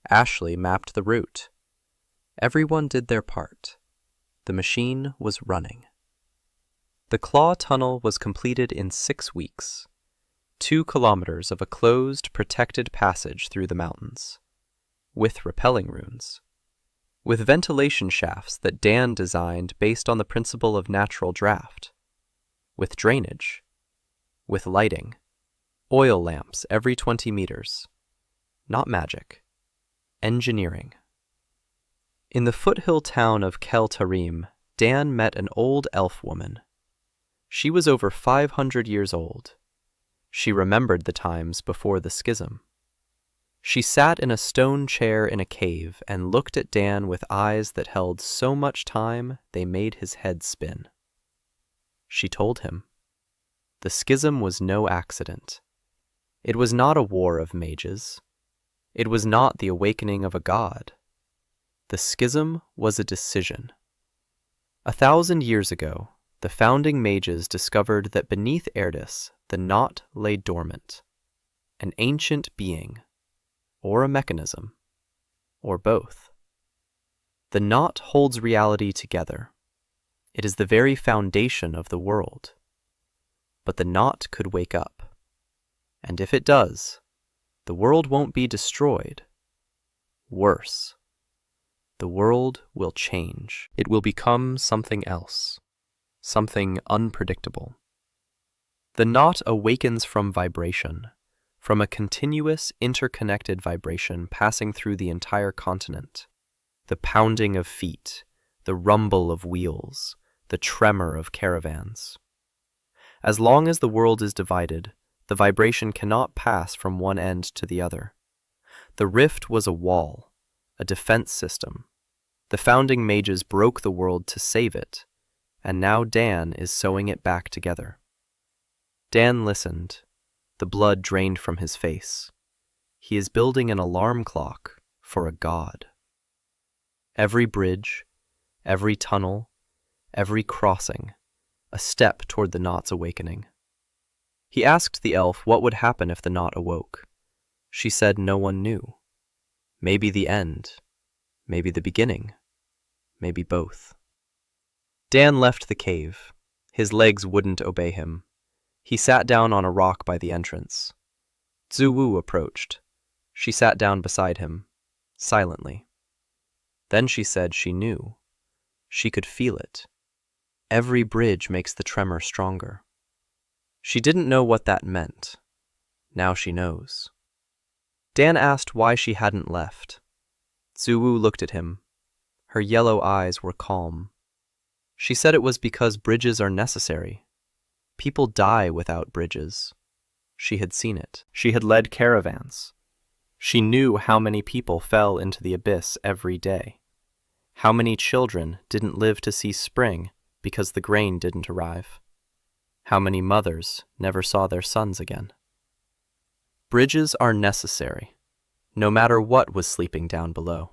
Ashley mapped the route. Everyone did their part. The machine was running. The Claw Tunnel was completed in 6 weeks. 2 kilometers of a closed, protected passage through the mountains. With rappelling runes. With ventilation shafts that Dan designed based on the principle of natural draft. With drainage. With lighting. Oil lamps every 20 meters. Not magic. Engineering. In the foothill town of Kel Tarim, Dan met an old elf woman. She was over 500 years old. She remembered the times before the schism. She sat in a stone chair in a cave and looked at Dan with eyes that held so much time they made his head spin. She told him. The schism was no accident. It was not a war of mages. It was not the awakening of a god. The schism was a decision. 1,000 years ago, the founding mages discovered that beneath Erdis, the knot lay dormant. An ancient being. Or a mechanism, or both. The knot holds reality together. It is the very foundation of the world. But the knot could wake up. And if it does, the world won't be destroyed. Worse. The world will change. It will become something else. Something unpredictable. The knot awakens from vibration. From a continuous, interconnected vibration passing through the entire continent. The pounding of feet, the rumble of wheels, the tremor of caravans. As long as the world is divided, the vibration cannot pass from one end to the other. The rift was a wall, a defense system. The founding mages broke the world to save it, and now Dan is sewing it back together. Dan listened. The blood drained from his face. He is building an alarm clock for a god. Every bridge, every tunnel, every crossing, a step toward the knot's awakening. He asked the elf what would happen if the knot awoke. She said no one knew. Maybe the end, maybe the beginning, maybe both. Dan left the cave. His legs wouldn't obey him. He sat down on a rock by the entrance. Zuwu approached. She sat down beside him, silently. Then she said she knew. She could feel it. Every bridge makes the tremor stronger. She didn't know what that meant. Now she knows. Dan asked why she hadn't left. Zuwu looked at him. Her yellow eyes were calm. She said it was because bridges are necessary. People die without bridges. She had seen it. She had led caravans. She knew how many people fell into the abyss every day. How many children didn't live to see spring because the grain didn't arrive. How many mothers never saw their sons again. Bridges are necessary, no matter what was sleeping down below.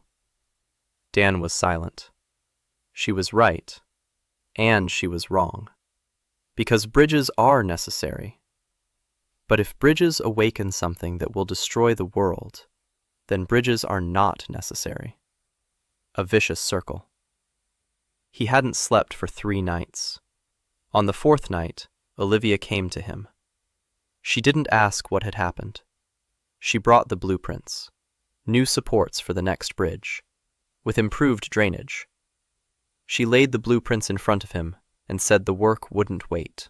Dan was silent. She was right, and she was wrong, because bridges are necessary. But if bridges awaken something that will destroy the world, then bridges are not necessary. A vicious circle. He hadn't slept for 3 nights. On the 4th night, Olivia came to him. She didn't ask what had happened. She brought the blueprints, new supports for the next bridge, with improved drainage. She laid the blueprints in front of him and said the work wouldn't wait.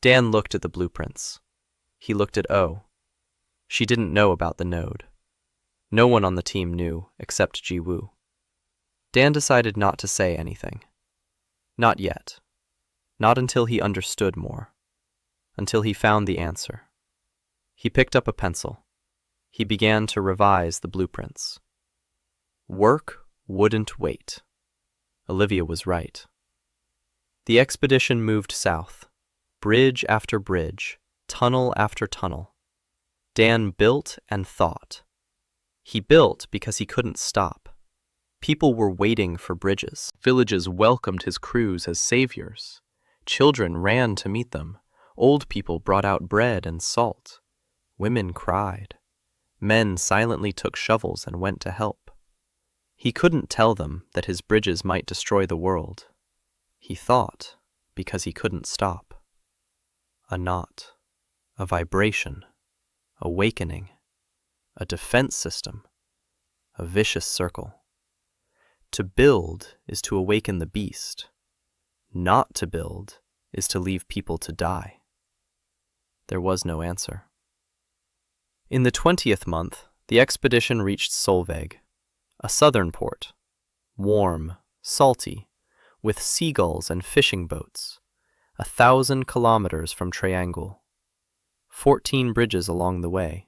Dan looked at the blueprints. He looked at O. She didn't know about the node. No one on the team knew except Ji-woo. Dan decided not to say anything. Not yet. Not until he understood more. Until he found the answer. He picked up a pencil. He began to revise the blueprints. Work wouldn't wait. Olivia was right. The expedition moved south, bridge after bridge, tunnel after tunnel. Dan built and thought. He built because he couldn't stop. People were waiting for bridges. Villages welcomed his crews as saviors. Children ran to meet them. Old people brought out bread and salt. Women cried. Men silently took shovels and went to help. He couldn't tell them that his bridges might destroy the world. He thought because he couldn't stop. A knot, a vibration, awakening, a defense system, a vicious circle. To build is to awaken the beast. Not to build is to leave people to die. There was no answer. In the 20th month, the expedition reached Solveig, a southern port, warm, salty, with seagulls and fishing boats, 1,000 kilometers from Triangle. 14 bridges along the way,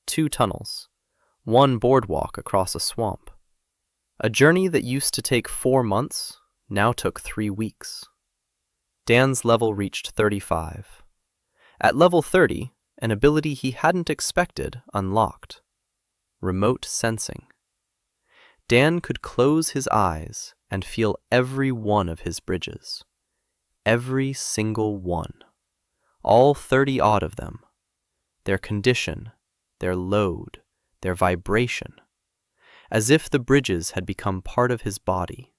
2 tunnels, 1 boardwalk across a swamp. A journey that used to take 4 months now took 3 weeks. Dan's level reached 35. At level 30, an ability he hadn't expected unlocked. Remote sensing. Dan could close his eyes and feel every one of his bridges. Every single one. All 30-odd of them. Their condition, their load, their vibration. As if the bridges had become part of his body.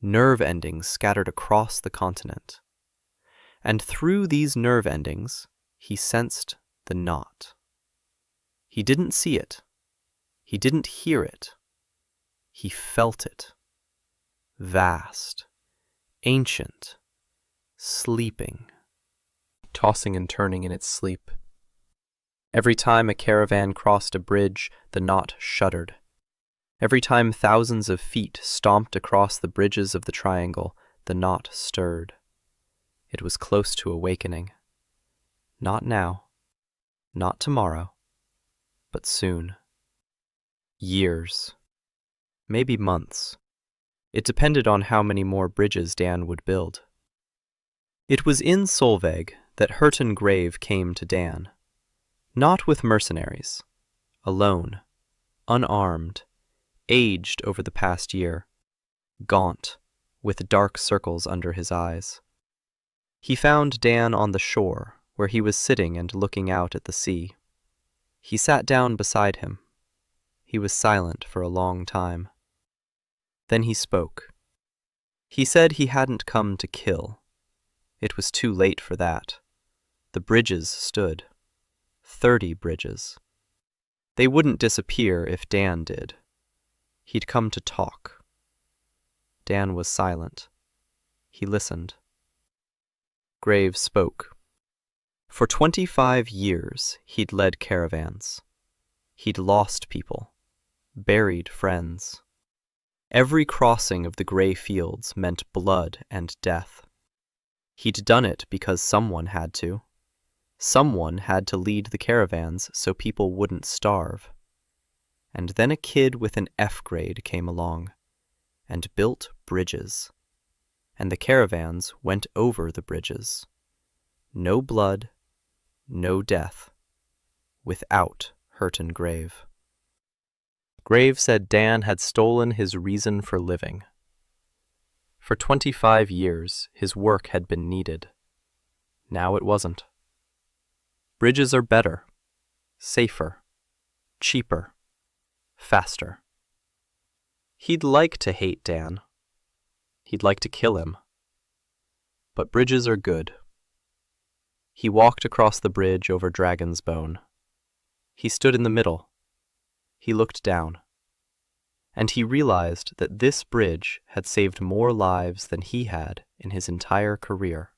Nerve endings scattered across the continent. And through these nerve endings, he sensed the knot. He didn't see it. He didn't hear it. He felt it. Vast, ancient, sleeping, tossing and turning in its sleep. Every time a caravan crossed a bridge, the knot shuddered. Every time thousands of feet stomped across the bridges of the triangle, the knot stirred. It was close to awakening. Not now, not tomorrow, but soon. Years. Maybe months. It depended on how many more bridges Dan would build. It was in Solveig that Hurton Grave came to Dan. Not with mercenaries. Alone. Unarmed. Aged over the past year. Gaunt, with dark circles under his eyes. He found Dan on the shore, where he was sitting and looking out at the sea. He sat down beside him. He was silent for a long time. Then he spoke. He said he hadn't come to kill. It was too late for that. The bridges stood. 30 bridges. They wouldn't disappear if Dan did. He'd come to talk. Dan was silent. He listened. Graves spoke. For 25 years, he'd led caravans. He'd lost people. Buried friends. Every crossing of the gray fields meant blood and death. He'd done it because someone had to. Someone had to lead the caravans so people wouldn't starve. And then a kid with an F grade came along and built bridges. And the caravans went over the bridges. No blood, no death, without hurt and grave. Grave said Dan had stolen his reason for living. For 25 years, his work had been needed. Now it wasn't. Bridges are better, safer, cheaper, faster. He'd like to hate Dan. He'd like to kill him. But bridges are good. He walked across the bridge over Dragon's Bone. He stood in the middle. He looked down. And he realized that this bridge had saved more lives than he had in his entire career.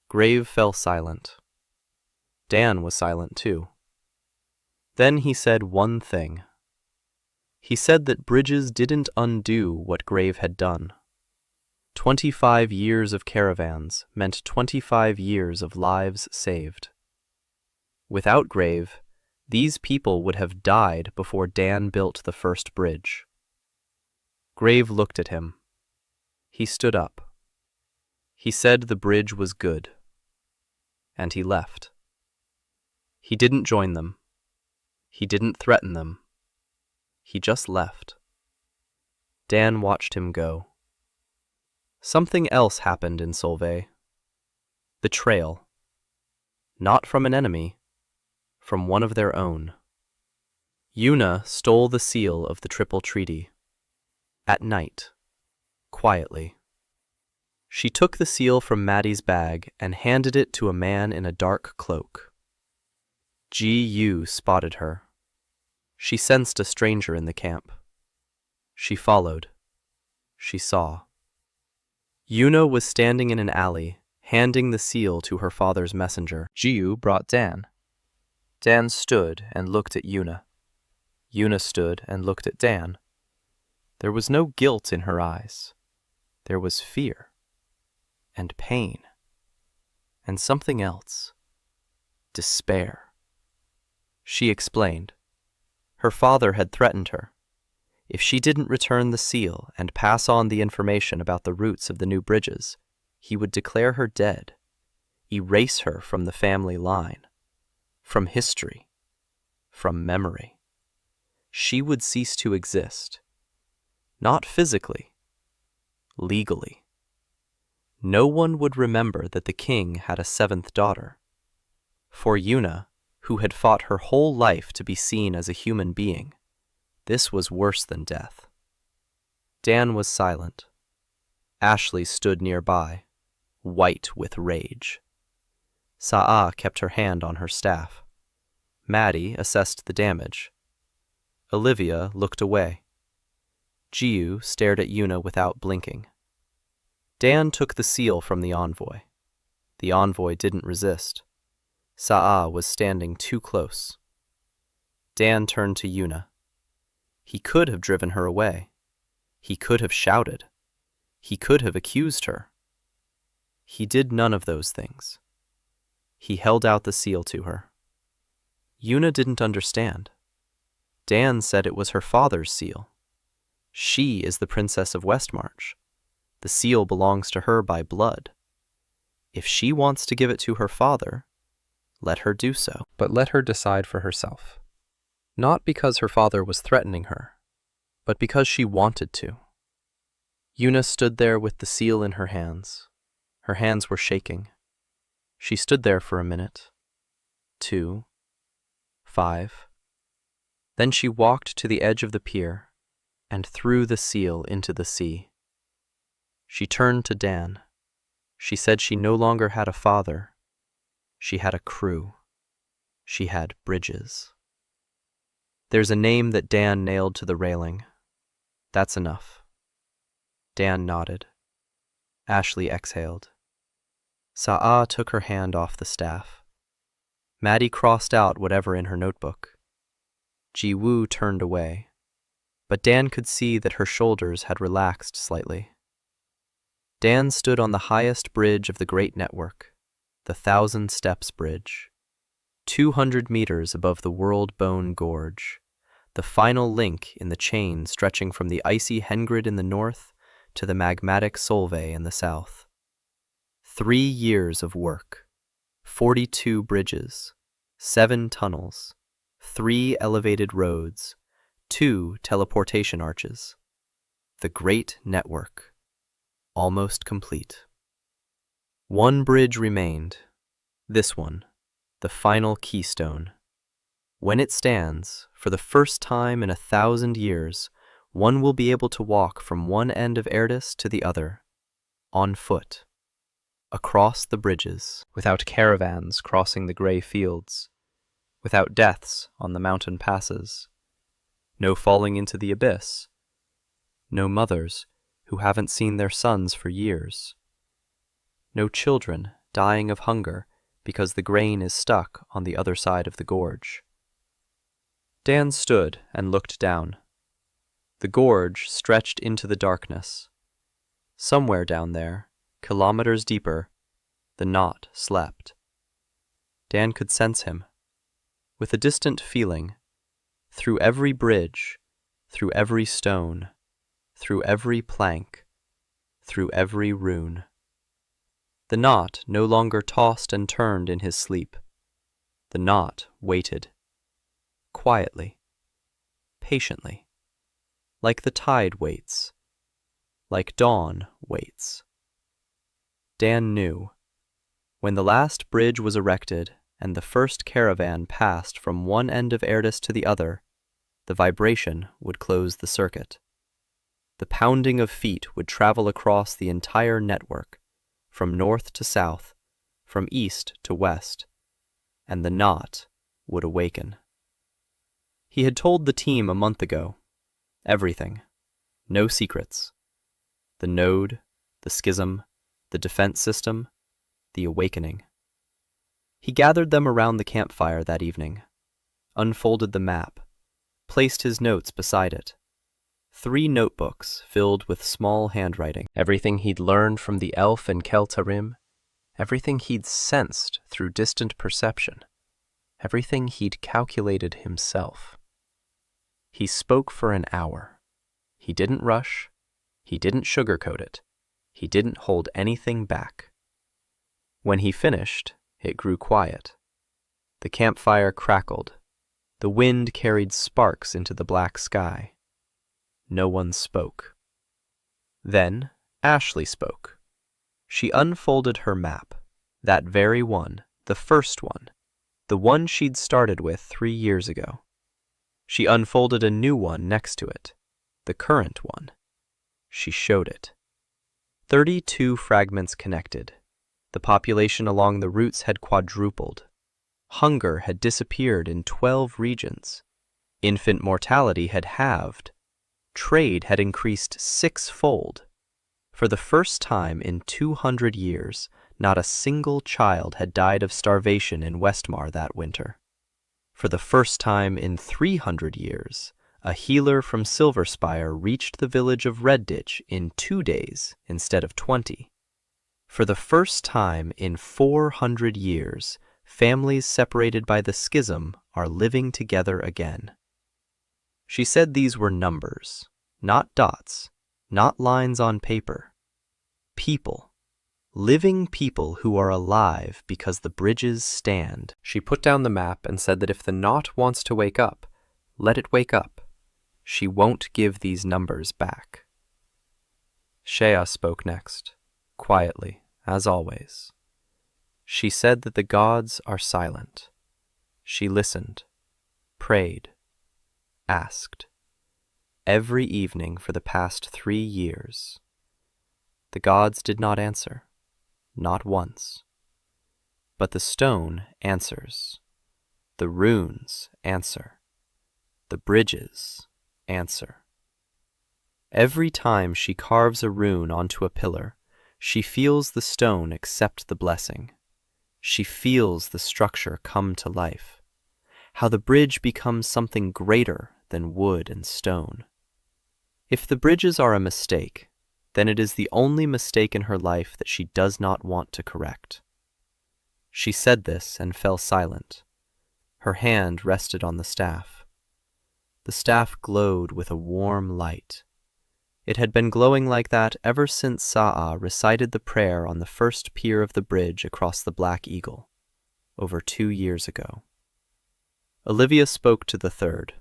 Grave fell silent. Dan was silent too. Then he said one thing. He said that bridges didn't undo what Grave had done. 25 years of caravans meant 25 years of lives saved. Without Grave, these people would have died before Dan built the first bridge. Grave looked at him. He stood up. He said the bridge was good. And he left. He didn't join them. He didn't threaten them. He just left. Dan watched him go. Something else happened in Solvay. Betrayal. Not from an enemy, from one of their own. Yuna stole the seal of the Triple Treaty. At night, quietly. She took the seal from Maddie's bag and handed it to a man in a dark cloak. Gu spotted her. She sensed a stranger in the camp. She followed. She saw. Yuna was standing in an alley, handing the seal to her father's messenger. Jiu brought Dan. Dan stood and looked at Yuna. Yuna stood and looked at Dan. There was no guilt in her eyes. There was fear. And pain. And something else. Despair. She explained. Her father had threatened her. If she didn't return the seal and pass on the information about the routes of the new bridges, he would declare her dead, erase her from the family line, from history, from memory. She would cease to exist. Not physically, legally. No one would remember that the king had a seventh daughter. For Yuna, who had fought her whole life to be seen as a human being, this was worse than death. Dan was silent. Ashley stood nearby, white with rage. Sa'a kept her hand on her staff. Maddie assessed the damage. Olivia looked away. Jiu stared at Yuna without blinking. Dan took the seal from the envoy. The envoy didn't resist. Sa'a was standing too close. Dan turned to Yuna. He could have driven her away. He could have shouted. He could have accused her. He did none of those things. He held out the seal to her. Yuna didn't understand. Dan said it was her father's seal. She is the Princess of Westmarch. The seal belongs to her by blood. If she wants to give it to her father, let her do so. But let her decide for herself. Not because her father was threatening her, but because she wanted to. Yuna stood there with the seal in her hands. Her hands were shaking. She stood there for a minute, 2, 5. Then she walked to the edge of the pier and threw the seal into the sea. She turned to Dan. She said she no longer had a father. She had a crew. She had bridges. There's a name that Dan nailed to the railing. That's enough. Dan nodded. Ashley exhaled. Sa'a took her hand off the staff. Maddie crossed out whatever in her notebook. Jiwoo turned away, but Dan could see that her shoulders had relaxed slightly. Dan stood on the highest bridge of the great network. the Thousand Steps Bridge. 200 meters above the World Bone Gorge, the final link in the chain stretching from the icy Hengrid in the north to the magmatic Solvay in the south. 3 years of work, 42 bridges, 7 tunnels, 3 elevated roads, 2 teleportation arches. The great network, almost complete. 1 bridge remained, this one, the final keystone. When it stands, for the first time in 1,000 years, one will be able to walk from one end of Erdis to the other, on foot, across the bridges, without caravans crossing the grey fields, without deaths on the mountain passes, no falling into the abyss, no mothers who haven't seen their sons for years, no children dying of hunger because the grain is stuck on the other side of the gorge. Dan stood and looked down. The gorge stretched into the darkness. Somewhere down there, kilometers deeper, the knot slept. Dan could sense him. With a distant feeling, through every bridge, through every stone, through every plank, through every rune. The knot no longer tossed and turned in his sleep. The knot waited. Quietly. Patiently. Like the tide waits. Like dawn waits. Dan knew. When the last bridge was erected and the first caravan passed from one end of Erdis to the other, the vibration would close the circuit. The pounding of feet would travel across the entire network, from north to south, from east to west, and the knot would awaken. He had told the team a month ago. Everything. No secrets. The node, the schism, the defense system, the awakening. He gathered them around the campfire that evening, unfolded the map, placed his notes beside it. 3 notebooks filled with small handwriting. Everything he'd learned from the elf and Keltarim, everything he'd sensed through distant perception, everything he'd calculated himself. He spoke for an hour. He didn't rush. He didn't sugarcoat it. He didn't hold anything back. When he finished, it grew quiet. The campfire crackled. The wind carried sparks into the black sky. No one spoke. Then Ashley spoke. She unfolded her map, that very one, the first one, the one she'd started with 3 years ago. She unfolded a new one next to it, the current one. She showed it. 32 fragments connected. The population along the routes had quadrupled. Hunger had disappeared in 12 regions. Infant mortality had halved. Trade had increased 6-fold. For the first time in 200 years, not a single child had died of starvation in Westmar that winter. For the first time in 300 years, a healer from Silverspire reached the village of Redditch in 2 days instead of 20. For the first time in 400 years, families separated by the schism are living together again. She said these were numbers, not dots, not lines on paper. People. Living people who are alive because the bridges stand. She put down the map and said that if the knot wants to wake up, let it wake up. She won't give these numbers back. Shea spoke next, quietly, as always. She said that the gods are silent. She listened, prayed, asked. Every evening for the past 3 years. The gods did not answer. Not once. But the stone answers. The runes answer. The bridges answer. Every time she carves a rune onto a pillar, she feels the stone accept the blessing. She feels the structure come to life. How the bridge becomes something greater than wood and stone. If the bridges are a mistake, then it is the only mistake in her life that she does not want to correct. She said this and fell silent. Her hand rested on the staff. The staff glowed with a warm light. It had been glowing like that ever since Sa'a recited the prayer on the first pier of the bridge across the Black Eagle, over 2 years ago. Olivia spoke to the third,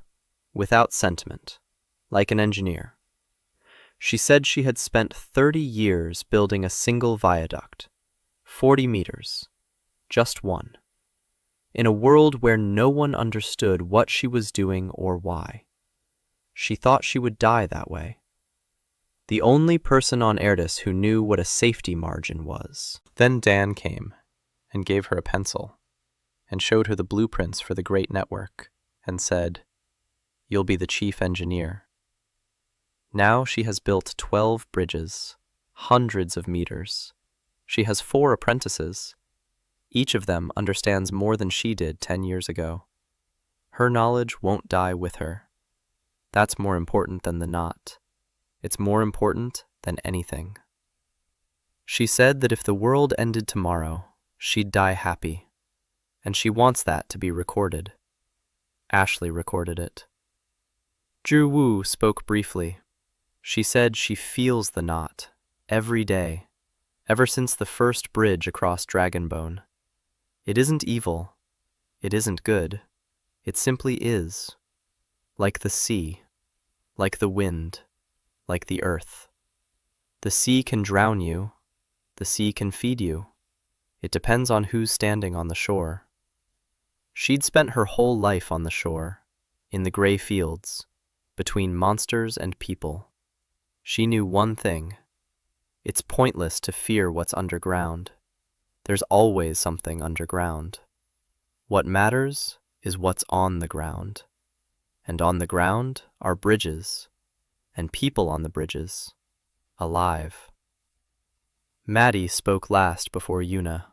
without sentiment, like an engineer. She said she had spent 30 years building a single viaduct, 40 meters, just one, in a world where no one understood what she was doing or why. She thought she would die that way. The only person on Erdis who knew what a safety margin was. Then Dan came and gave her a pencil and showed her the blueprints for the great network and said, "You'll be the chief engineer." Now she has built 12 bridges, hundreds of meters. She has 4 apprentices. Each of them understands more than she did 10 years ago. Her knowledge won't die with her. That's more important than the knot. It's more important than anything. She said that if the world ended tomorrow, she'd die happy. And she wants that to be recorded. Ashley recorded it. Zhu Wu spoke briefly. She said she feels the knot every day, ever since the first bridge across Dragonbone. It isn't evil. It isn't good. It simply is. Like the sea, like the wind, like the earth. The sea can drown you. The sea can feed you. It depends on who's standing on the shore. She'd spent her whole life on the shore, in the gray fields, between monsters and people. She knew one thing. It's pointless to fear what's underground. There's always something underground. What matters is what's on the ground. And on the ground are bridges, and people on the bridges, alive. Maddie spoke last before Yuna.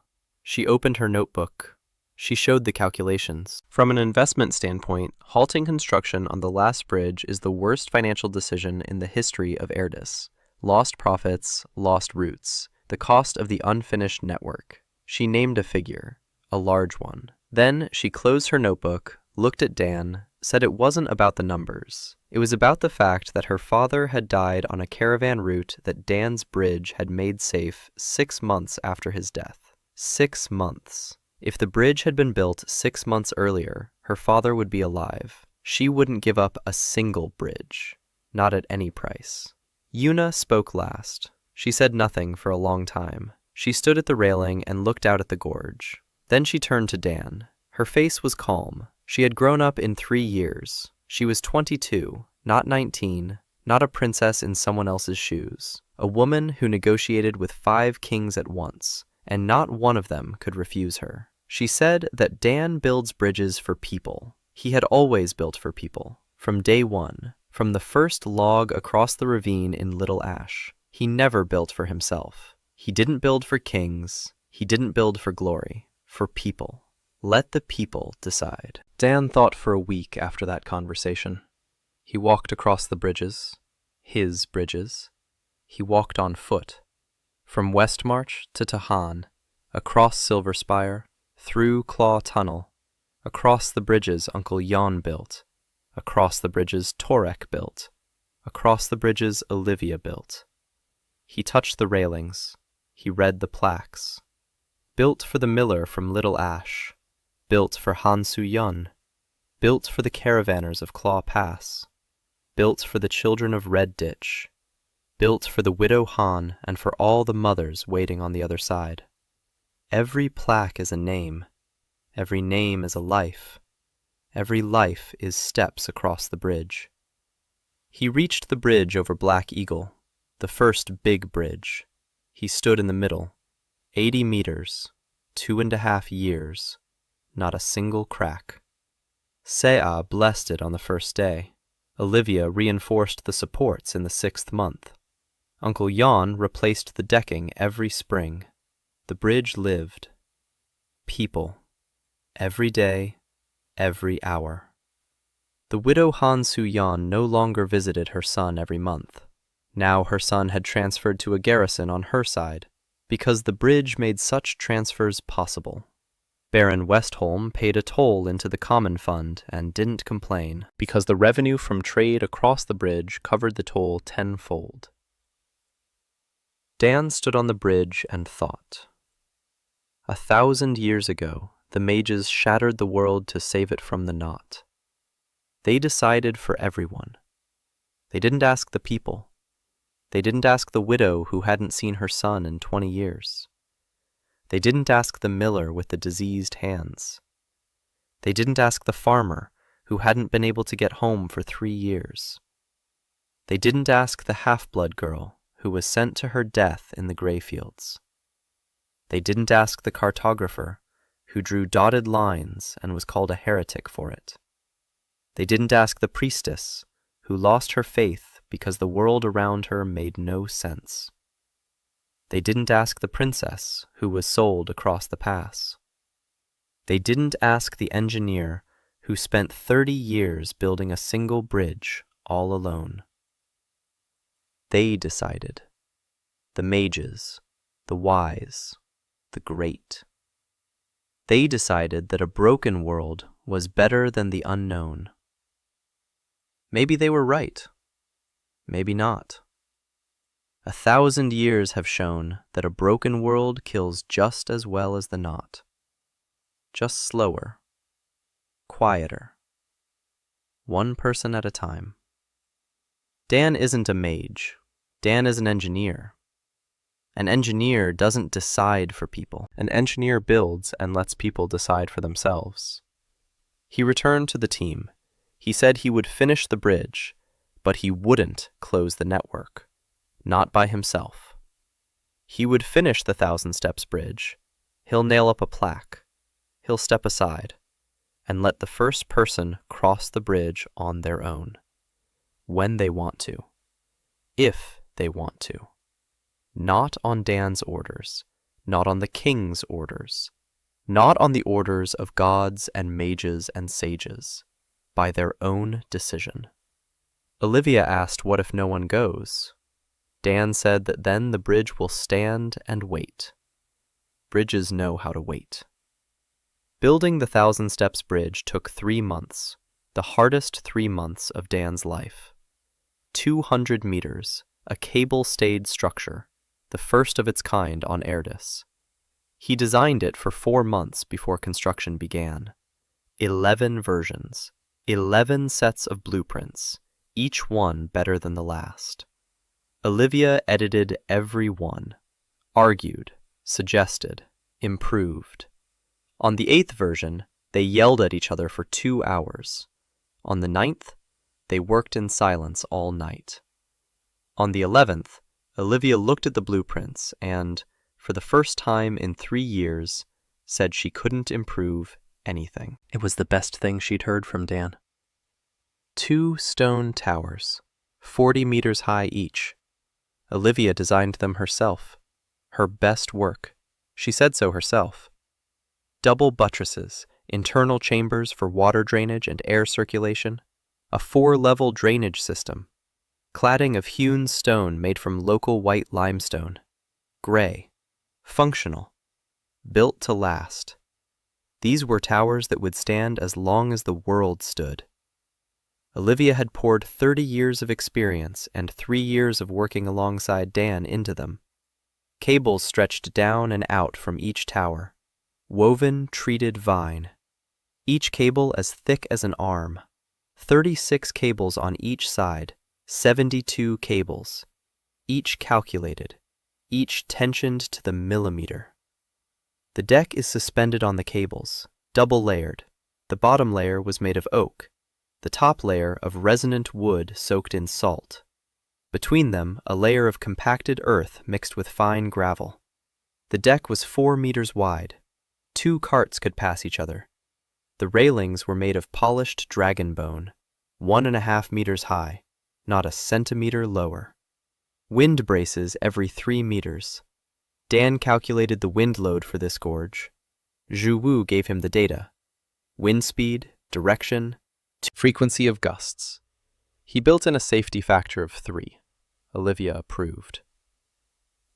She opened her notebook. She showed the calculations. From an investment standpoint, halting construction on the last bridge is the worst financial decision in the history of Erdis. Lost profits, lost routes, the cost of the unfinished network. She named a figure, a large one. Then she closed her notebook, looked at Dan, said it wasn't about the numbers. It was about the fact that her father had died on a caravan route that Dan's bridge had made safe 6 months after his death. 6 months. If the bridge had been built 6 months earlier, her father would be alive. She wouldn't give up a single bridge, not at any price. Yuna spoke last. She said nothing for a long time. She stood at the railing and looked out at the gorge. Then she turned to Dan. Her face was calm. She had grown up in 3 years. She was 22, not 19, not a princess in someone else's shoes. A woman who negotiated with 5 kings at once, and not one of them could refuse her. She said that Dan builds bridges for people. He had always built for people, from day one, from the first log across the ravine in Little Ash. He never built for himself. He didn't build for kings. He didn't build for glory. For people. Let the people decide. Dan thought for a week after that conversation. He walked across the bridges. His bridges. He walked on foot. From Westmarch to Tahan, across Silver Spire, through Claw Tunnel, across the bridges Uncle Jan built, across the bridges Torek built, across the bridges Olivia built. He touched the railings. He read the plaques. Built for the miller from Little Ash. Built for Han Su-yun. Built for the caravanners of Claw Pass. Built for the children of Red Ditch. Built for the widow Han and for all the mothers waiting on the other side. Every plaque is a name. Every name is a life. Every life is steps across the bridge. He reached the bridge over Black Eagle, the first big bridge. He stood in the middle. 80 meters, 2.5 years, not a single crack. Sea blessed it on the first day. Olivia reinforced the supports in the 6th month. Uncle Jan replaced the decking every spring. The bridge lived. People. Every day, every hour. The widow Han Su-yan no longer visited her son every month. Now her son had transferred to a garrison on her side, because the bridge made such transfers possible. Baron Westholm paid a toll into the common fund and didn't complain, because the revenue from trade across the bridge covered the toll tenfold. Dan stood on the bridge and thought. 1,000 years ago, the mages shattered the world to save it from the knot. They decided for everyone. They didn't ask the people. They didn't ask the widow who hadn't seen her son in 20 years. They didn't ask the miller with the diseased hands. They didn't ask the farmer who hadn't been able to get home for 3 years. They didn't ask the half-blood girl who was sent to her death in the gray fields. They didn't ask the cartographer who drew dotted lines and was called a heretic for it. They didn't ask the priestess who lost her faith because the world around her made no sense. They didn't ask the princess who was sold across the pass. They didn't ask the engineer who spent 30 years building a single bridge all alone. They decided. The mages, the wise, the great. They decided that a broken world was better than the unknown. Maybe they were right. Maybe not. 1,000 years have shown that a broken world kills just as well as the knot. Just slower. Quieter. One person at a time. Dan isn't a mage. Dan is an engineer. An engineer doesn't decide for people. An engineer builds and lets people decide for themselves. He returned to the team. He said he would finish the bridge, but he wouldn't close the network. Not by himself. He would finish the 1,000 Steps bridge. He'll nail up a plaque. He'll step aside and let the first person cross the bridge on their own. When they want to. If they want to. Not on Dan's orders. Not on the king's orders. Not on the orders of gods and mages and sages. By their own decision. Olivia asked what if no one goes? Dan said that then the bridge will stand and wait. Bridges know how to wait. Building the 1,000 Steps bridge took 3 months, the hardest 3 months of Dan's life. 200 meters, a cable-stayed structure, the first of its kind on Erdis. He designed it for 4 months before construction began. 11 versions, 11 sets of blueprints, each one better than the last. Olivia edited every one, argued, suggested, improved. On the 8th version, they yelled at each other for 2 hours. On the 9th, they worked in silence all night. On the 11th, Olivia looked at the blueprints and, for the first time in 3 years, said she couldn't improve anything. It was the best thing she'd heard from Dan. 2 stone towers, 40 meters high each. Olivia designed them herself. Her best work. She said so herself. Double buttresses, internal chambers for water drainage and air circulation, a 4-level drainage system, cladding of hewn stone made from local white limestone, gray, functional, built to last. These were towers that would stand as long as the world stood. Olivia had poured 30 years of experience and 3 years of working alongside Dan into them. Cables stretched down and out from each tower, woven treated vine. Each cable as thick as an arm, 36 cables on each side, 72 cables, each calculated, each tensioned to the millimeter. The deck is suspended on the cables, double layered. The bottom layer was made of oak, the top layer of resonant wood soaked in salt. Between them, a layer of compacted earth mixed with fine gravel. The deck was 4 meters wide. 2 carts could pass each other. The railings were made of polished dragon bone, 1.5 meters high, not a centimeter lower. Wind braces every 3 meters. Dan calculated the wind load for this gorge. Zhu Wu gave him the data. Wind speed, direction, frequency of gusts. He built in a safety factor of 3. Olivia approved.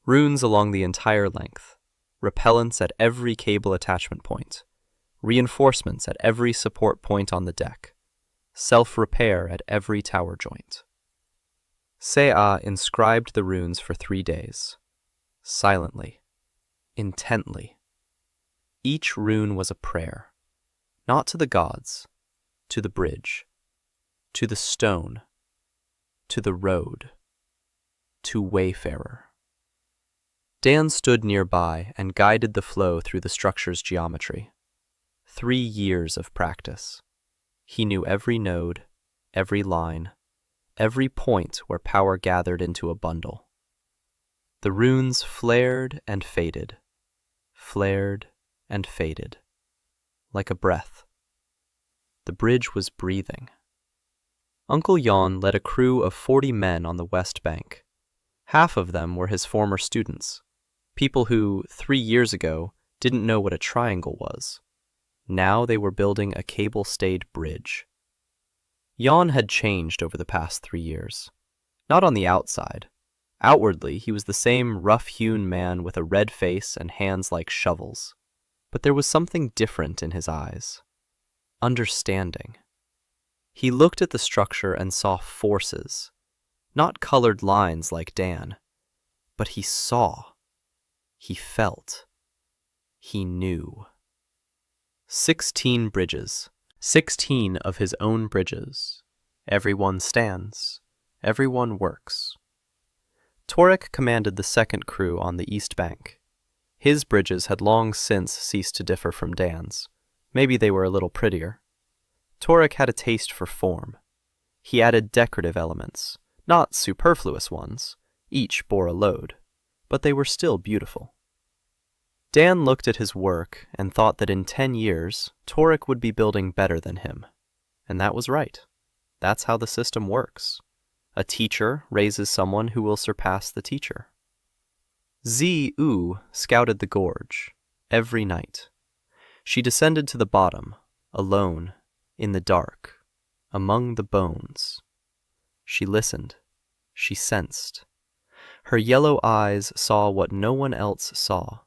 Runes along the entire length. Repellents at every cable attachment point. reinforcements at every support point on the deck, self-repair at every tower joint. Sea inscribed the runes for 3 days, silently, intently. Each rune was a prayer, not to the gods, to the bridge, to the stone, to the road, to wayfarer. Dan stood nearby and guided the flow through the structure's geometry. 3 years of practice. He knew every node, every line, every point where power gathered into a bundle. The runes flared and faded, like a breath. The bridge was breathing. Uncle Jan led a crew of 40 men on the west bank. Half of them were his former students, people who, 3 years ago, didn't know what a triangle was. Now they were building a cable-stayed bridge. Jan had changed over the past 3 years. Not on the outside. Outwardly, he was the same rough-hewn man with a red face and hands like shovels. But there was something different in his eyes. Understanding. He looked at the structure and saw forces, not colored lines like Dan, but he saw. He felt. He knew. 16 bridges. 16 of his own bridges. Everyone stands. Everyone works. Torek commanded the second crew on the east bank. His bridges had long since ceased to differ from Dan's. Maybe they were a little prettier. Torek had a taste for form. He added decorative elements, not superfluous ones. Each bore a load, but they were still beautiful. Dan looked at his work and thought that in 10 years, Torek would be building better than him. And that was right. That's how the system works. A teacher raises someone who will surpass the teacher. Zi-U scouted the gorge, every night. She descended to the bottom, alone, in the dark, among the bones. She listened. She sensed. Her yellow eyes saw what no one else saw.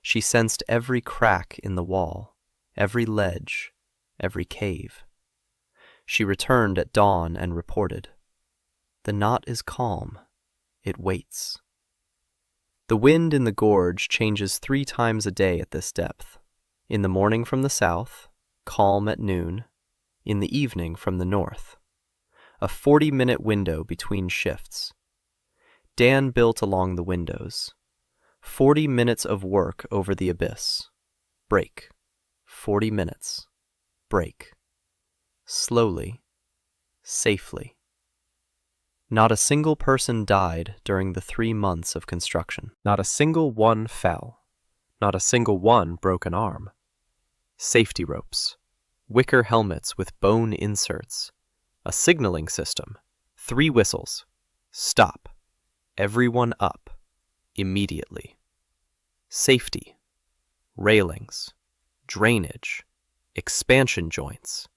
She sensed every crack in the wall, every ledge, every cave. She returned at dawn and reported. The knot is calm. It waits. The wind in the gorge changes 3 times a day at this depth. In the morning from the south, calm at noon. In the evening from the north. A 40-minute window between shifts. Dan built along the windows. 40 minutes of work over the abyss. Break. 40 minutes. Break. Slowly. Safely. Not a single person died during the 3 months of construction. Not a single one fell. Not a single one broke an arm. Safety ropes. Wicker helmets with bone inserts. A signaling system. 3 whistles. Stop. Everyone up. Immediately. Safety. Railings. Drainage. Expansion joints.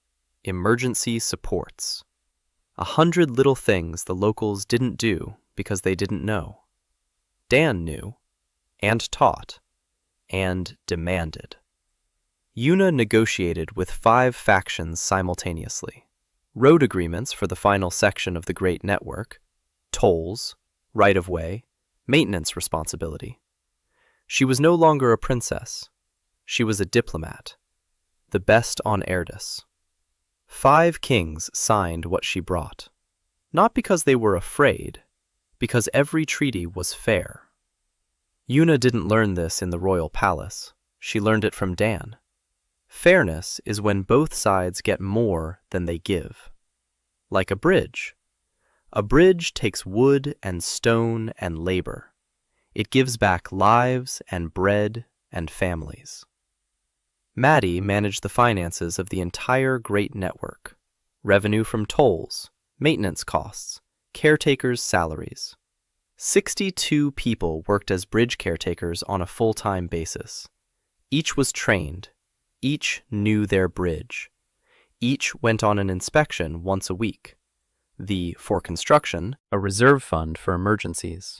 Emergency supports. 100 little things the locals didn't do because they didn't know. Dan knew, and taught, and demanded. Yuna negotiated with 5 factions simultaneously. Road agreements for the final section of the Great Network, tolls, right-of-way, maintenance responsibility. She was no longer a princess. She was a diplomat, the best on Erdis. 5 kings signed what she brought, not because they were afraid, because every treaty was fair. Yuna didn't learn this in the royal palace. She learned it from Dan. Fairness is when both sides get more than they give. Like a bridge. A bridge takes wood and stone and labor. It gives back lives and bread and families. Maddie managed the finances of the entire Great Network. Revenue from tolls, maintenance costs, caretakers' salaries. 62 people worked as bridge caretakers on a full-time basis. Each was trained. Each knew their bridge. Each went on an inspection once a week. For construction, a reserve fund for emergencies.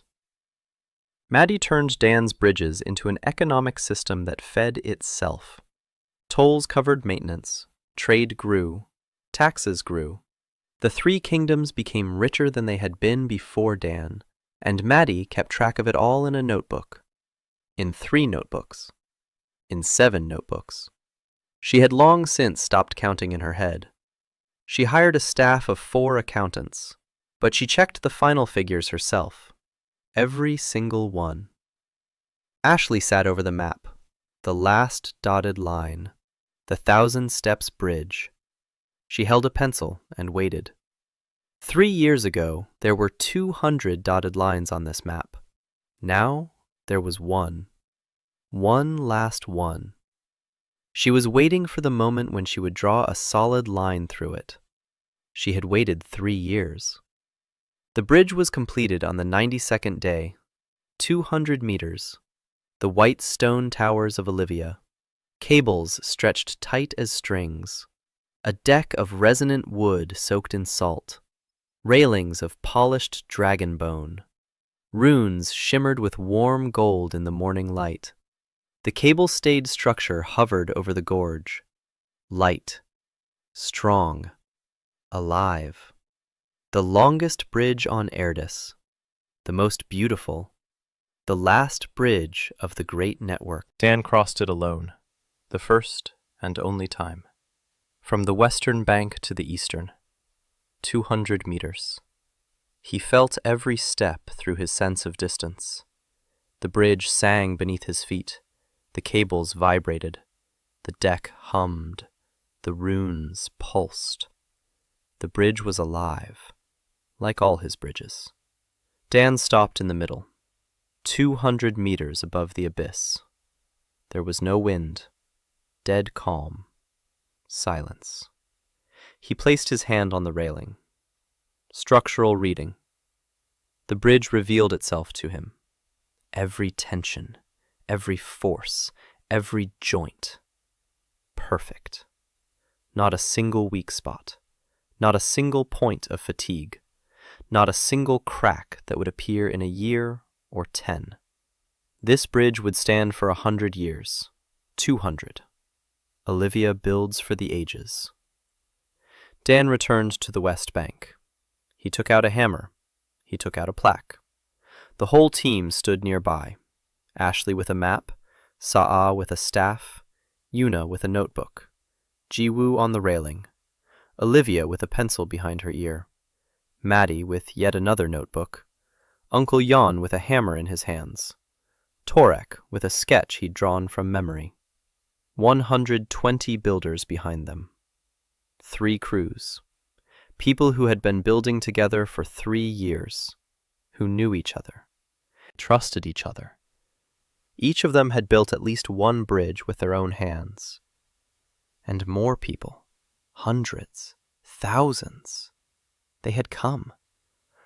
Maddie turned Dan's bridges into an economic system that fed itself. Tolls covered maintenance, trade grew, taxes grew. The three kingdoms became richer than they had been before Dan, and Maddie kept track of it all in a notebook. In 3 notebooks. In 7 notebooks. She had long since stopped counting in her head. She hired a staff of 4 accountants, but she checked the final figures herself. Every single one. Ashley sat over the map, the last dotted line, the 1,000 Steps Bridge. She held a pencil and waited. 3 years ago, there were 200 dotted lines on this map. Now, there was one. One last one. She was waiting for the moment when she would draw a solid line through it. She had waited 3 years. The bridge was completed on the 92nd day. 200 meters. The white stone towers of Olivia. Cables stretched tight as strings. A deck of resonant wood soaked in salt. Railings of polished dragon bone. Runes shimmered with warm gold in the morning light. The cable-stayed structure hovered over the gorge. Light. Strong. Alive. The longest bridge on Erdis. The most beautiful. The last bridge of the great network. Dan crossed it alone, the first and only time. From the western bank to the eastern. 200 meters. He felt every step through his sense of distance. The bridge sang beneath his feet. The cables vibrated. The deck hummed. The runes pulsed. The bridge was alive, like all his bridges. Dan stopped in the middle, 200 meters above the abyss. There was no wind, dead calm, silence. He placed his hand on the railing. Structural reading. The bridge revealed itself to him. Every tension, every force, every joint. Perfect. Not a single weak spot. Not a single point of fatigue. Not a single crack that would appear in a year or 10. This bridge would stand for 100 years. 200. Olivia builds for the ages. Dan returned to the west bank. He took out a hammer. He took out a plaque. The whole team stood nearby. Ashley with a map, Sa'a with a staff, Yuna with a notebook, Jiwoo on the railing, Olivia with a pencil behind her ear, Maddie with yet another notebook, Uncle Jan with a hammer in his hands, Torek with a sketch he'd drawn from memory. 120 builders behind them. 3 crews. People who had been building together for 3 years, who knew each other, trusted each other. Each of them had built at least one bridge with their own hands. And more people, hundreds, thousands, they had come.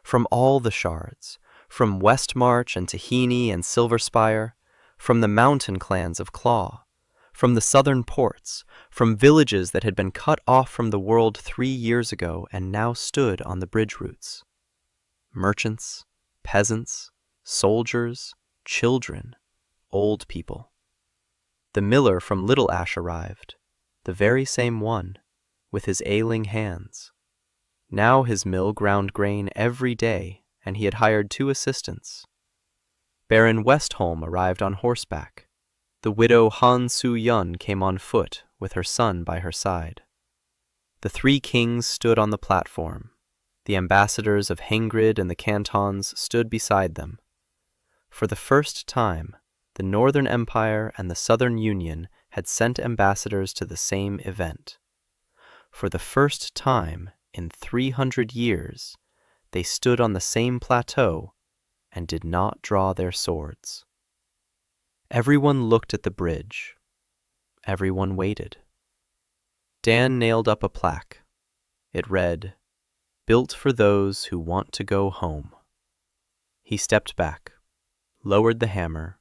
From all the shards, from Westmarch and Tahini and Silverspire, from the mountain clans of Claw, from the southern ports, from villages that had been cut off from the world 3 years ago and now stood on the bridge routes. Merchants, peasants, soldiers, children, old people. The miller from Little Ash arrived, the very same one, with his ailing hands. Now his mill ground grain every day, and he had hired 2 assistants. Baron Westholm arrived on horseback. The widow Han Su-yun came on foot, with her son by her side. The 3 kings stood on the platform. The ambassadors of Hengrid and the cantons stood beside them. For the first time, the Northern Empire and the Southern Union had sent ambassadors to the same event. For the first time in 300 years, they stood on the same plateau and did not draw their swords. Everyone looked at the bridge. Everyone waited. Dan nailed up a plaque. It read, "Built for those who want to go home." He stepped back, lowered the hammer,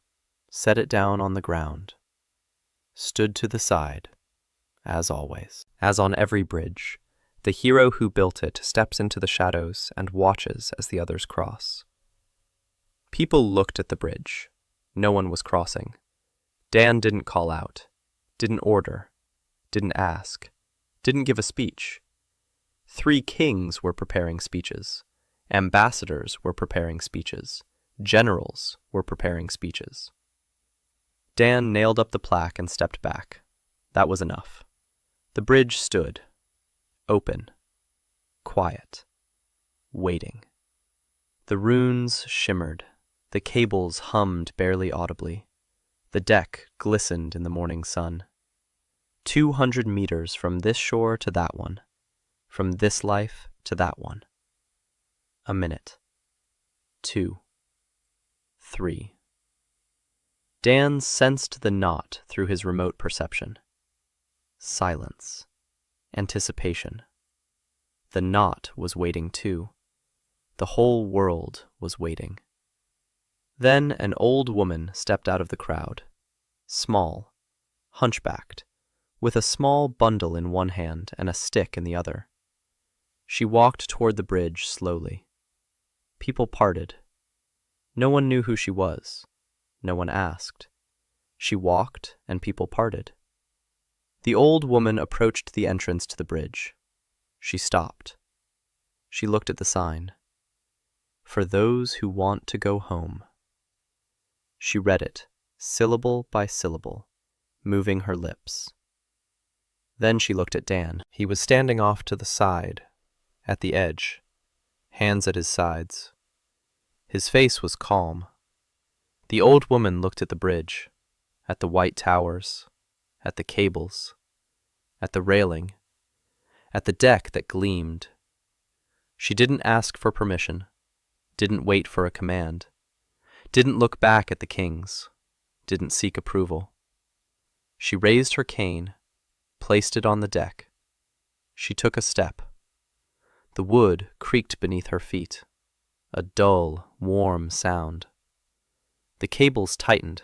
set it down on the ground, stood to the side, as always. As on every bridge, the hero who built it steps into the shadows and watches as the others cross. People looked at the bridge. No one was crossing. Dan didn't call out, didn't order, didn't ask, didn't give a speech. 3 kings were preparing speeches. Ambassadors were preparing speeches. Generals were preparing speeches. Dan nailed up the plaque and stepped back. That was enough. The bridge stood, open, quiet, waiting. The runes shimmered. The cables hummed barely audibly. The deck glistened in the morning sun. 200 meters from this shore to that one, from this life to that one. A minute. 2. 3. Dan sensed the knot through his remote perception. Silence. Anticipation. The knot was waiting too. The whole world was waiting. Then an old woman stepped out of the crowd, small, hunchbacked, with a small bundle in one hand and a stick in the other. She walked toward the bridge slowly. People parted. No one knew who she was. No one asked. She walked, and people parted. The old woman approached the entrance to the bridge. She stopped. She looked at the sign. For those who want to go home. She read it, syllable by syllable, moving her lips. Then she looked at Dan. He was standing off to the side, at the edge, hands at his sides. His face was calm. The old woman looked at the bridge, at the white towers, at the cables, at the railing, at the deck that gleamed. She didn't ask for permission, didn't wait for a command, didn't look back at the kings, didn't seek approval. She raised her cane, placed it on the deck. She took a step. The wood creaked beneath her feet, a dull, warm sound. The cables tightened,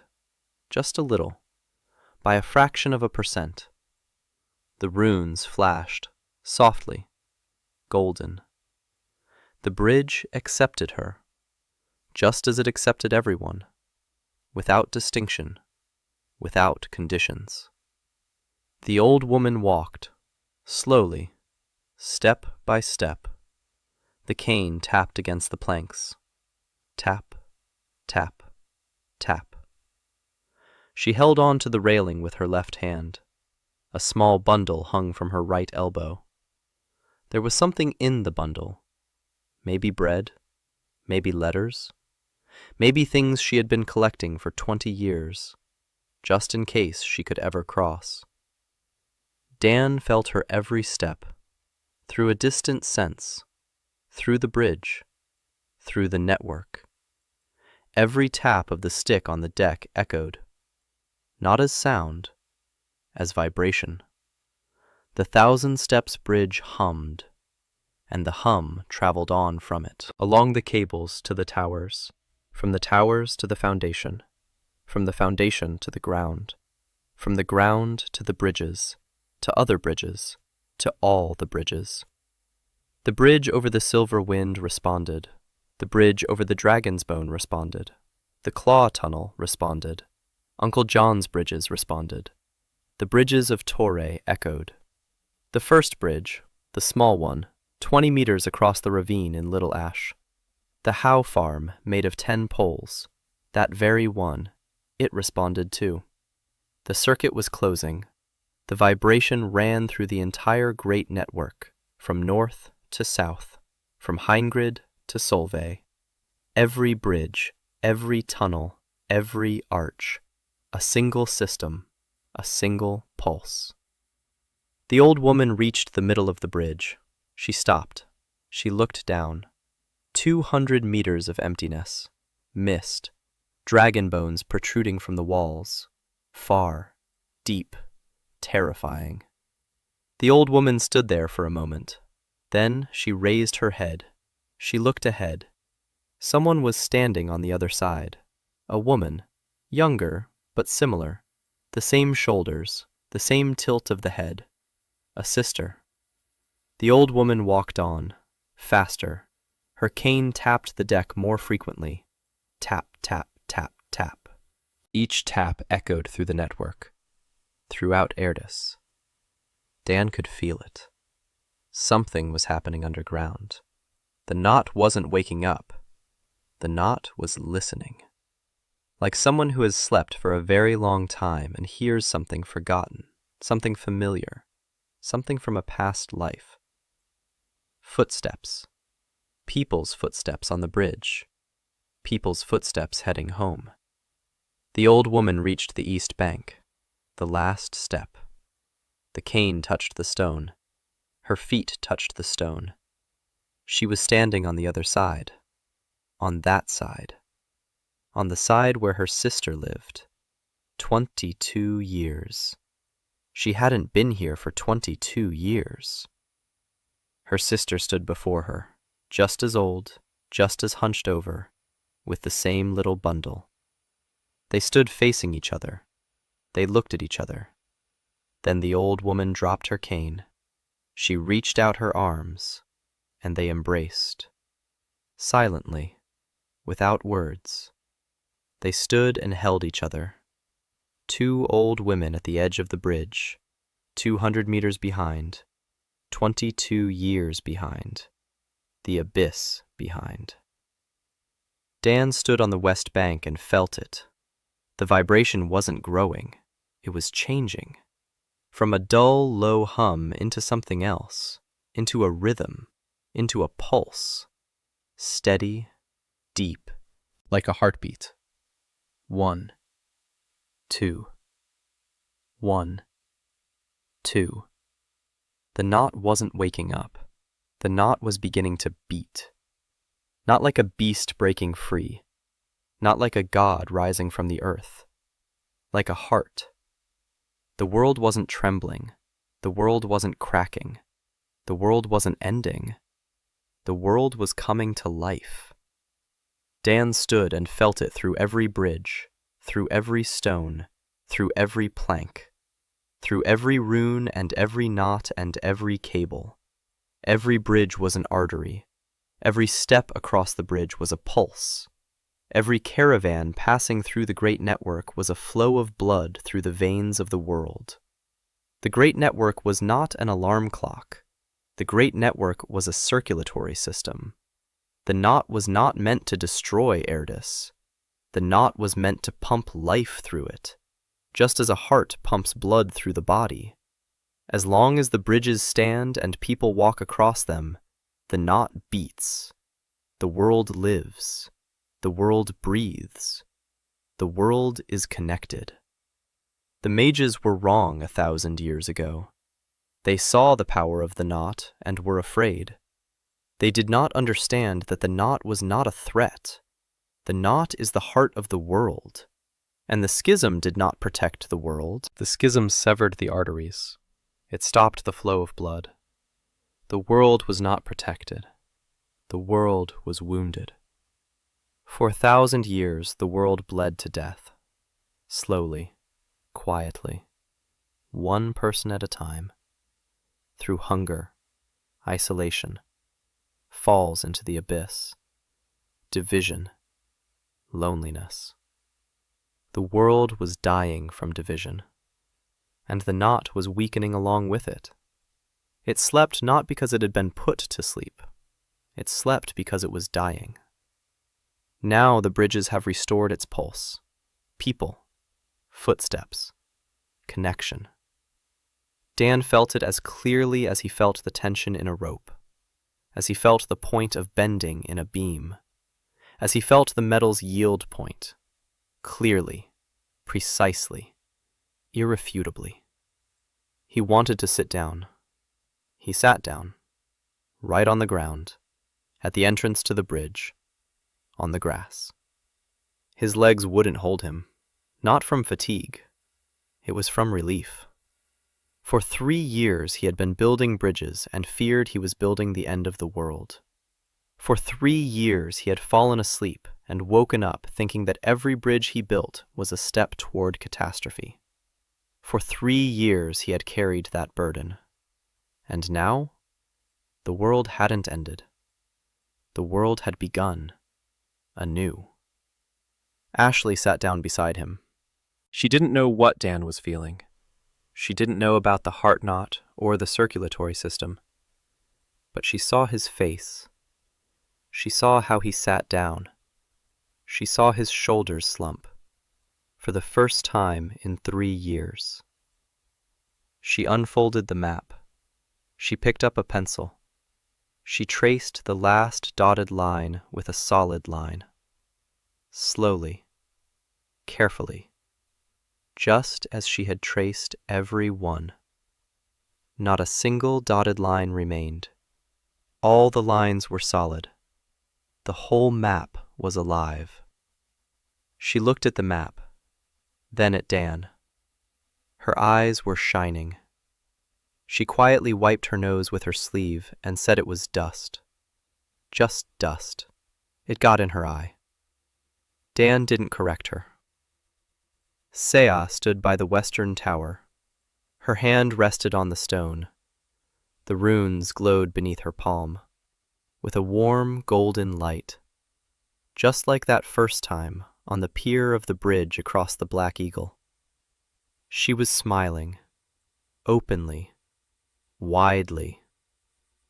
just a little, by a fraction of a %. The runes flashed, softly, golden. The bridge accepted her, just as it accepted everyone, without distinction, without conditions. The old woman walked, slowly, step by step. The cane tapped against the planks. Tap, tap, tap. She held on to the railing with her left hand. A small bundle hung from her right elbow. There was something in the bundle. Maybe bread, maybe letters, maybe things she had been collecting for 20 years, just in case she could ever cross. Dan felt her every step, through a distant sense, through the bridge, through the network. Every tap of the stick on the deck echoed, not as sound, as vibration. The 1,000 steps bridge hummed, and the hum traveled on from it, along the cables to the towers, from the towers to the foundation, from the foundation to the ground, from the ground to the bridges, to other bridges, to all the bridges. The bridge over the silver wind responded. The bridge over the dragon's bone responded. The claw tunnel responded. Uncle John's bridges responded. The bridges of Torre echoed. The first bridge, the small one, 20 meters across the ravine in Little Ash. The Howe farm, made of 10 poles. That very one, it responded too. The circuit was closing. The vibration ran through the entire great network, from north to south, from Heingrid to Solvay. Every bridge, every tunnel, every arch. A single system, a single pulse. The old woman reached the middle of the bridge. She stopped. She looked down. 200 meters of emptiness, mist, dragon bones protruding from the walls. Far, deep, terrifying. The old woman stood there for a moment. Then she raised her head. She looked ahead. Someone was standing on the other side. A woman, younger, but similar. The same shoulders, the same tilt of the head. A sister. The old woman walked on, faster. Her cane tapped the deck more frequently. Tap, tap, tap, tap. Each tap echoed through the network, throughout Erdis. Dan could feel it. Something was happening underground. The knot wasn't waking up. The knot was listening. Like someone who has slept for a very long time and hears something forgotten, something familiar, something from a past life. Footsteps. People's footsteps on the bridge. People's footsteps heading home. The old woman reached the east bank. The last step. The cane touched the stone. Her feet touched the stone. She was standing on the other side. On that side. On the side where her sister lived. 22 years. She hadn't been here for 22 years. Her sister stood before her, just as old, just as hunched over, with the same little bundle. They stood facing each other. They looked at each other. Then the old woman dropped her cane. She reached out her arms, and they embraced. Silently, without words. They stood and held each other. Two old women at the edge of the bridge, 200 meters behind, 22 years behind, the abyss behind. Dan stood on the west bank and felt it. The vibration wasn't growing, it was changing. From a dull, low hum into something else, into a rhythm, into a pulse. Steady, deep, like a heartbeat. 1, 2. 1, 2. The knot wasn't waking up. The knot was beginning to beat. Not like a beast breaking free. Not like a god rising from the earth. Like a heart. The world wasn't trembling. The world wasn't cracking. The world wasn't ending. The world was coming to life. Dan stood and felt it through every bridge, through every stone, through every plank, through every rune and every knot and every cable. Every bridge was an artery. Every step across the bridge was a pulse. Every caravan passing through the great network was a flow of blood through the veins of the world. The great network was not an alarm clock. The great network was a circulatory system. The knot was not meant to destroy Erdis. The knot was meant to pump life through it, just as a heart pumps blood through the body. As long as the bridges stand and people walk across them, the knot beats. The world lives. The world breathes. The world is connected. The mages were wrong 1,000 years ago. They saw the power of the knot and were afraid. They did not understand that the knot was not a threat. The knot is the heart of the world. And the schism did not protect the world. The schism severed the arteries. It stopped the flow of blood. The world was not protected. The world was wounded. For 1,000 years, the world bled to death. Slowly, quietly, one person at a time. Through hunger, isolation, falls into the abyss, division, loneliness. The world was dying from division, and the knot was weakening along with it. It slept not because it had been put to sleep. It slept because it was dying. Now the bridges have restored its pulse. People, footsteps, connection. Dan felt it as clearly as he felt the tension in a rope, as he felt the point of bending in a beam, as he felt the metal's yield point, clearly, precisely, irrefutably. He wanted to sit down. He sat down, right on the ground, at the entrance to the bridge, on the grass. His legs wouldn't hold him, not from fatigue. It was from relief. For 3 years he had been building bridges and feared he was building the end of the world. For 3 years he had fallen asleep and woken up thinking that every bridge he built was a step toward catastrophe. For 3 years he had carried that burden. And now, the world hadn't ended. The world had begun anew. Ashley sat down beside him. She didn't know what Dan was feeling. She didn't know about the heart knot or the circulatory system. But she saw his face. She saw how he sat down. She saw his shoulders slump, for the first time in 3 years. She unfolded the map. She picked up a pencil. She traced the last dotted line with a solid line. Slowly, carefully, just as she had traced every one. Not a single dotted line remained. All the lines were solid. The whole map was alive. She looked at the map, then at Dan. Her eyes were shining. She quietly wiped her nose with her sleeve and said it was dust. Just dust. It got in her eye. Dan didn't correct her. Sea stood by the western tower. Her hand rested on the stone. The runes glowed beneath her palm, with a warm golden light, just like that first time on the pier of the bridge across the Black Eagle. She was smiling, openly, widely,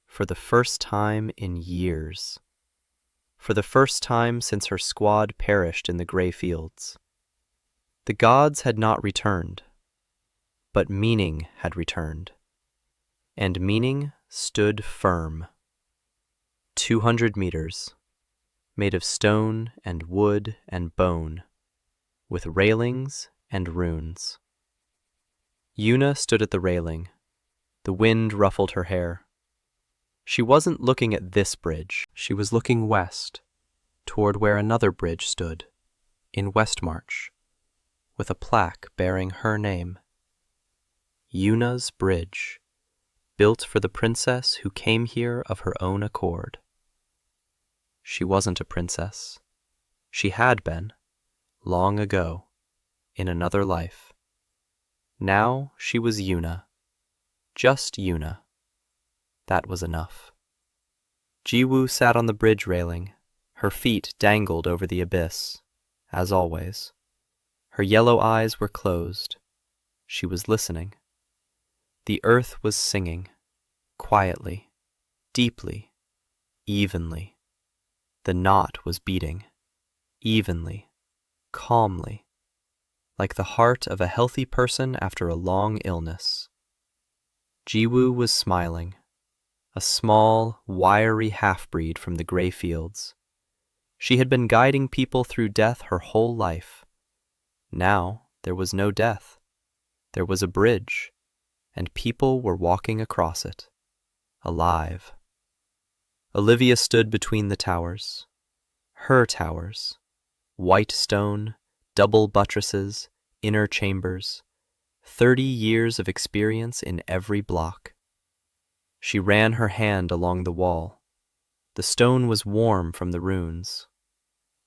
for the first time in years, for the first time since her squad perished in the gray fields. The gods had not returned, but meaning had returned, and meaning stood firm. 200 meters, made of stone and wood and bone, with railings and runes. Yuna stood at the railing. The wind ruffled her hair. She wasn't looking at this bridge. She was looking west, toward where another bridge stood, in Westmarch, with a plaque bearing her name. Yuna's Bridge, built for the princess who came here of her own accord. She wasn't a princess. She had been, long ago, in another life. Now she was Yuna. Just Yuna. That was enough. Jiwoo sat on the bridge railing. Her feet dangled over the abyss, as always. Her yellow eyes were closed. She was listening. The earth was singing, quietly, deeply, evenly. The knot was beating, evenly, calmly, like the heart of a healthy person after a long illness. Jiwoo was smiling, a small, wiry half-breed from the gray fields. She had been guiding people through death her whole life. Now there was no death. There was a bridge, and people were walking across it, alive. Olivia stood between the towers. Her towers. White stone, double buttresses, inner chambers. 30 years of experience in every block. She ran her hand along the wall. The stone was warm from the runes.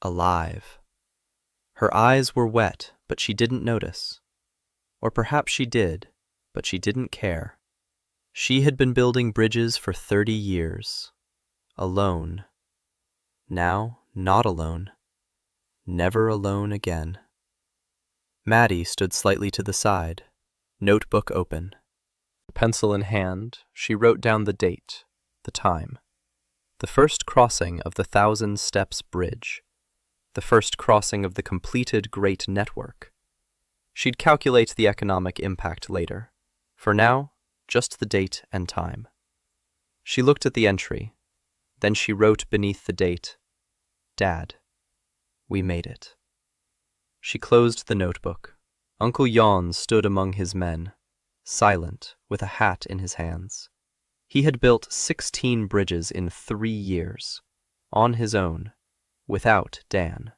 Alive. Her eyes were wet, but she didn't notice. Or perhaps she did, but she didn't care. She had been building bridges for 30 years. Alone. Now, not alone. Never alone again. Maddie stood slightly to the side, notebook open. Pencil in hand, she wrote down the date, the time. The first crossing of the 1,000 Steps Bridge. The first crossing of the completed Great Network. She'd calculate the economic impact later. For now, just the date and time. She looked at the entry. Then she wrote beneath the date, "Dad, we made it." She closed the notebook. Uncle Yon stood among his men, silent, with a hat in his hands. He had built 16 bridges in 3 years, on his own, without Dan,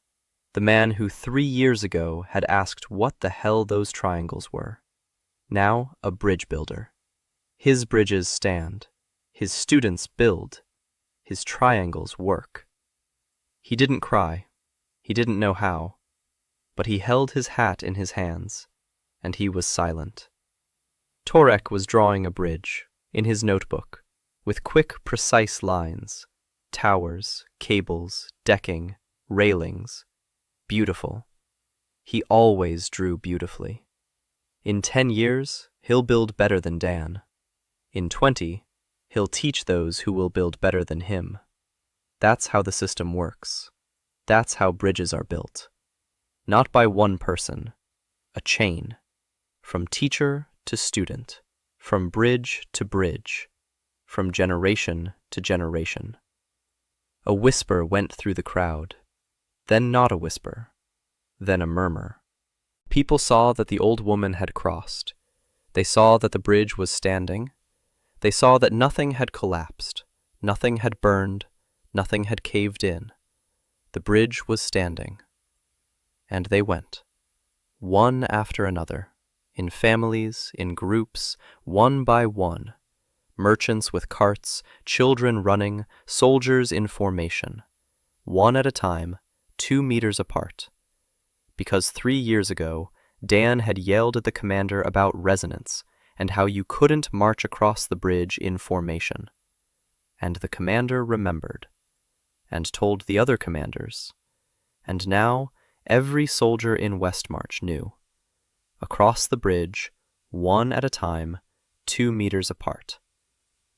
the man who 3 years ago had asked what the hell those triangles were. Now a bridge builder. His bridges stand. His students build. His triangles work. He didn't cry. He didn't know how. But he held his hat in his hands, and he was silent. Torek was drawing a bridge, in his notebook, with quick, precise lines. Towers, cables, decking, railings. Beautiful. He always drew beautifully. In 10 years, he'll build better than Dan. In 20, he'll teach those who will build better than him. That's how the system works. That's how bridges are built. Not by one person, a chain. From teacher to student, from bridge to bridge, from generation to generation. A whisper went through the crowd, then not a whisper, then a murmur. People saw that the old woman had crossed. They saw that the bridge was standing. They saw that nothing had collapsed, nothing had burned, nothing had caved in. The bridge was standing. And they went, one after another, in families, in groups, one by one, merchants with carts, children running, soldiers in formation, one at a time, 2 meters apart. Because 3 years ago, Dan had yelled at the commander about resonance and how you couldn't march across the bridge in formation. And the commander remembered, and told the other commanders, and now every soldier in Westmarch knew. Across the bridge, one at a time, 2 meters apart.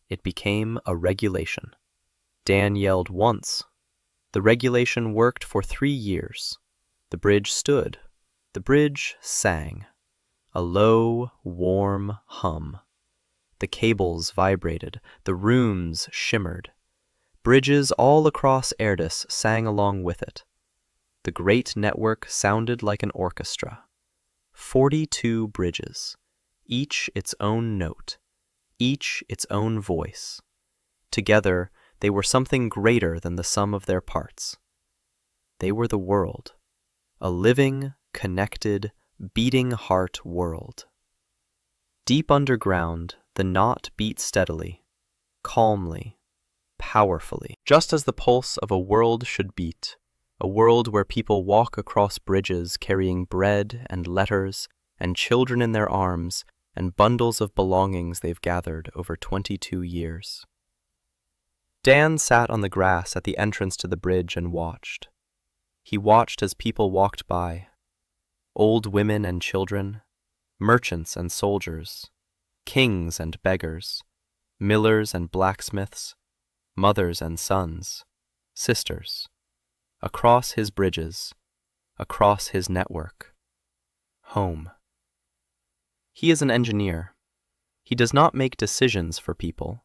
It became a regulation. Dan yelled once. The regulation worked for 3 years. The bridge stood. The bridge sang. A low, warm hum. The cables vibrated. The runes shimmered. Bridges all across Erdis sang along with it. The great network sounded like an orchestra. 42 bridges, each its own note, each its own voice. Together, they were something greater than the sum of their parts. They were the world, a living, connected, beating heart world. Deep underground, the knot beat steadily, calmly, powerfully, just as the pulse of a world should beat, a world where people walk across bridges carrying bread and letters and children in their arms and bundles of belongings they've gathered over 22 years. Dan sat on the grass at the entrance to the bridge and watched. He watched as people walked by, old women and children, merchants and soldiers, kings and beggars, millers and blacksmiths, mothers and sons, sisters, across his bridges, across his network, home. He is an engineer. He does not make decisions for people.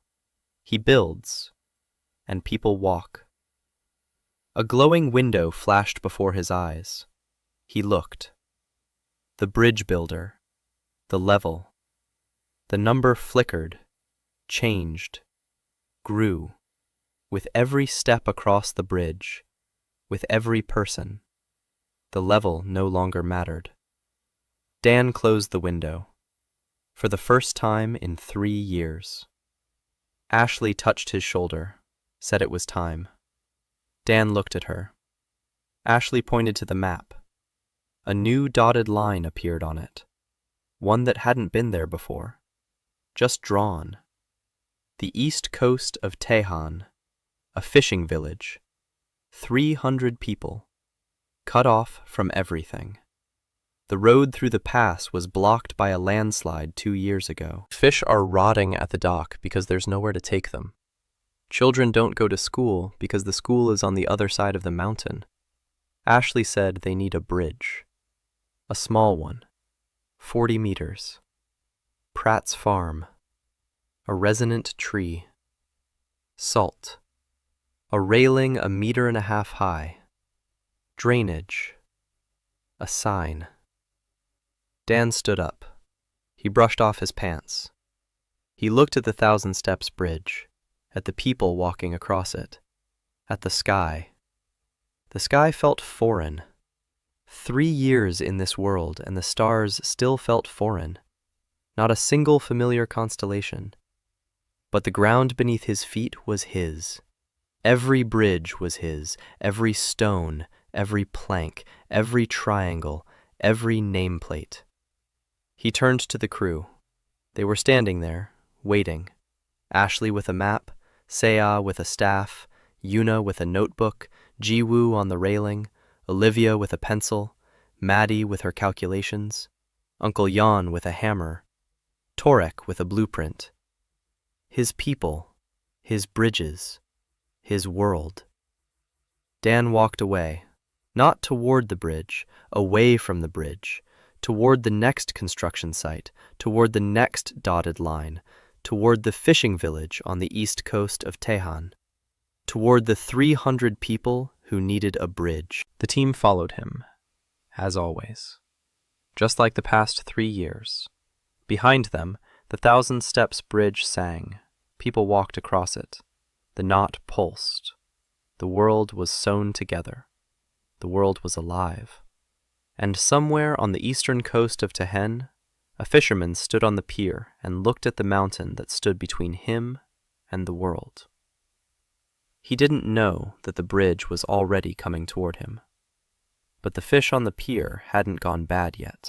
He builds, and people walk. A glowing window flashed before his eyes. He looked. The bridge builder, the level. The number flickered, changed, grew, with every step across the bridge, with every person. The level no longer mattered. Dan closed the window. For the first time in 3 years. Ashley touched his shoulder, said it was time. Dan looked at her. Ashley pointed to the map. A new dotted line appeared on it, one that hadn't been there before, just drawn. The east coast of Tehan, a fishing village, 300 people, cut off from everything. The road through the pass was blocked by a landslide 2 years ago. Fish are rotting at the dock because there's nowhere to take them. Children don't go to school because the school is on the other side of the mountain. Ashley said they need a bridge. A small one, 40 meters. Pratt's farm. A resonant tree. Salt. A railing 1.5 meters high. Drainage. A sign. Dan stood up. He brushed off his pants. He looked at the 1,000 Steps bridge, at the people walking across it, at the sky. The sky felt foreign. 3 years in this world and the stars still felt foreign. Not a single familiar constellation. But the ground beneath his feet was his. Every bridge was his, every stone, every plank, every triangle, every nameplate. He turned to the crew. They were standing there, waiting. Ashley with a map, Seah with a staff, Yuna with a notebook, Jiwoo on the railing, Olivia with a pencil, Maddie with her calculations, Uncle Jan with a hammer, Torek with a blueprint. his people, his bridges, his world. Dan walked away, not toward the bridge, away from the bridge, toward the next construction site, toward the next dotted line, toward the fishing village on the east coast of Tehan, toward the 300 people who needed a bridge. The team followed him, as always, just like the past 3 years. Behind them, the 1,000 Steps bridge sang. People walked across it. The knot pulsed. The world was sewn together. The world was alive. And somewhere on the eastern coast of Tehen, a fisherman stood on the pier and looked at the mountain that stood between him and the world. He didn't know that the bridge was already coming toward him. But the fish on the pier hadn't gone bad yet.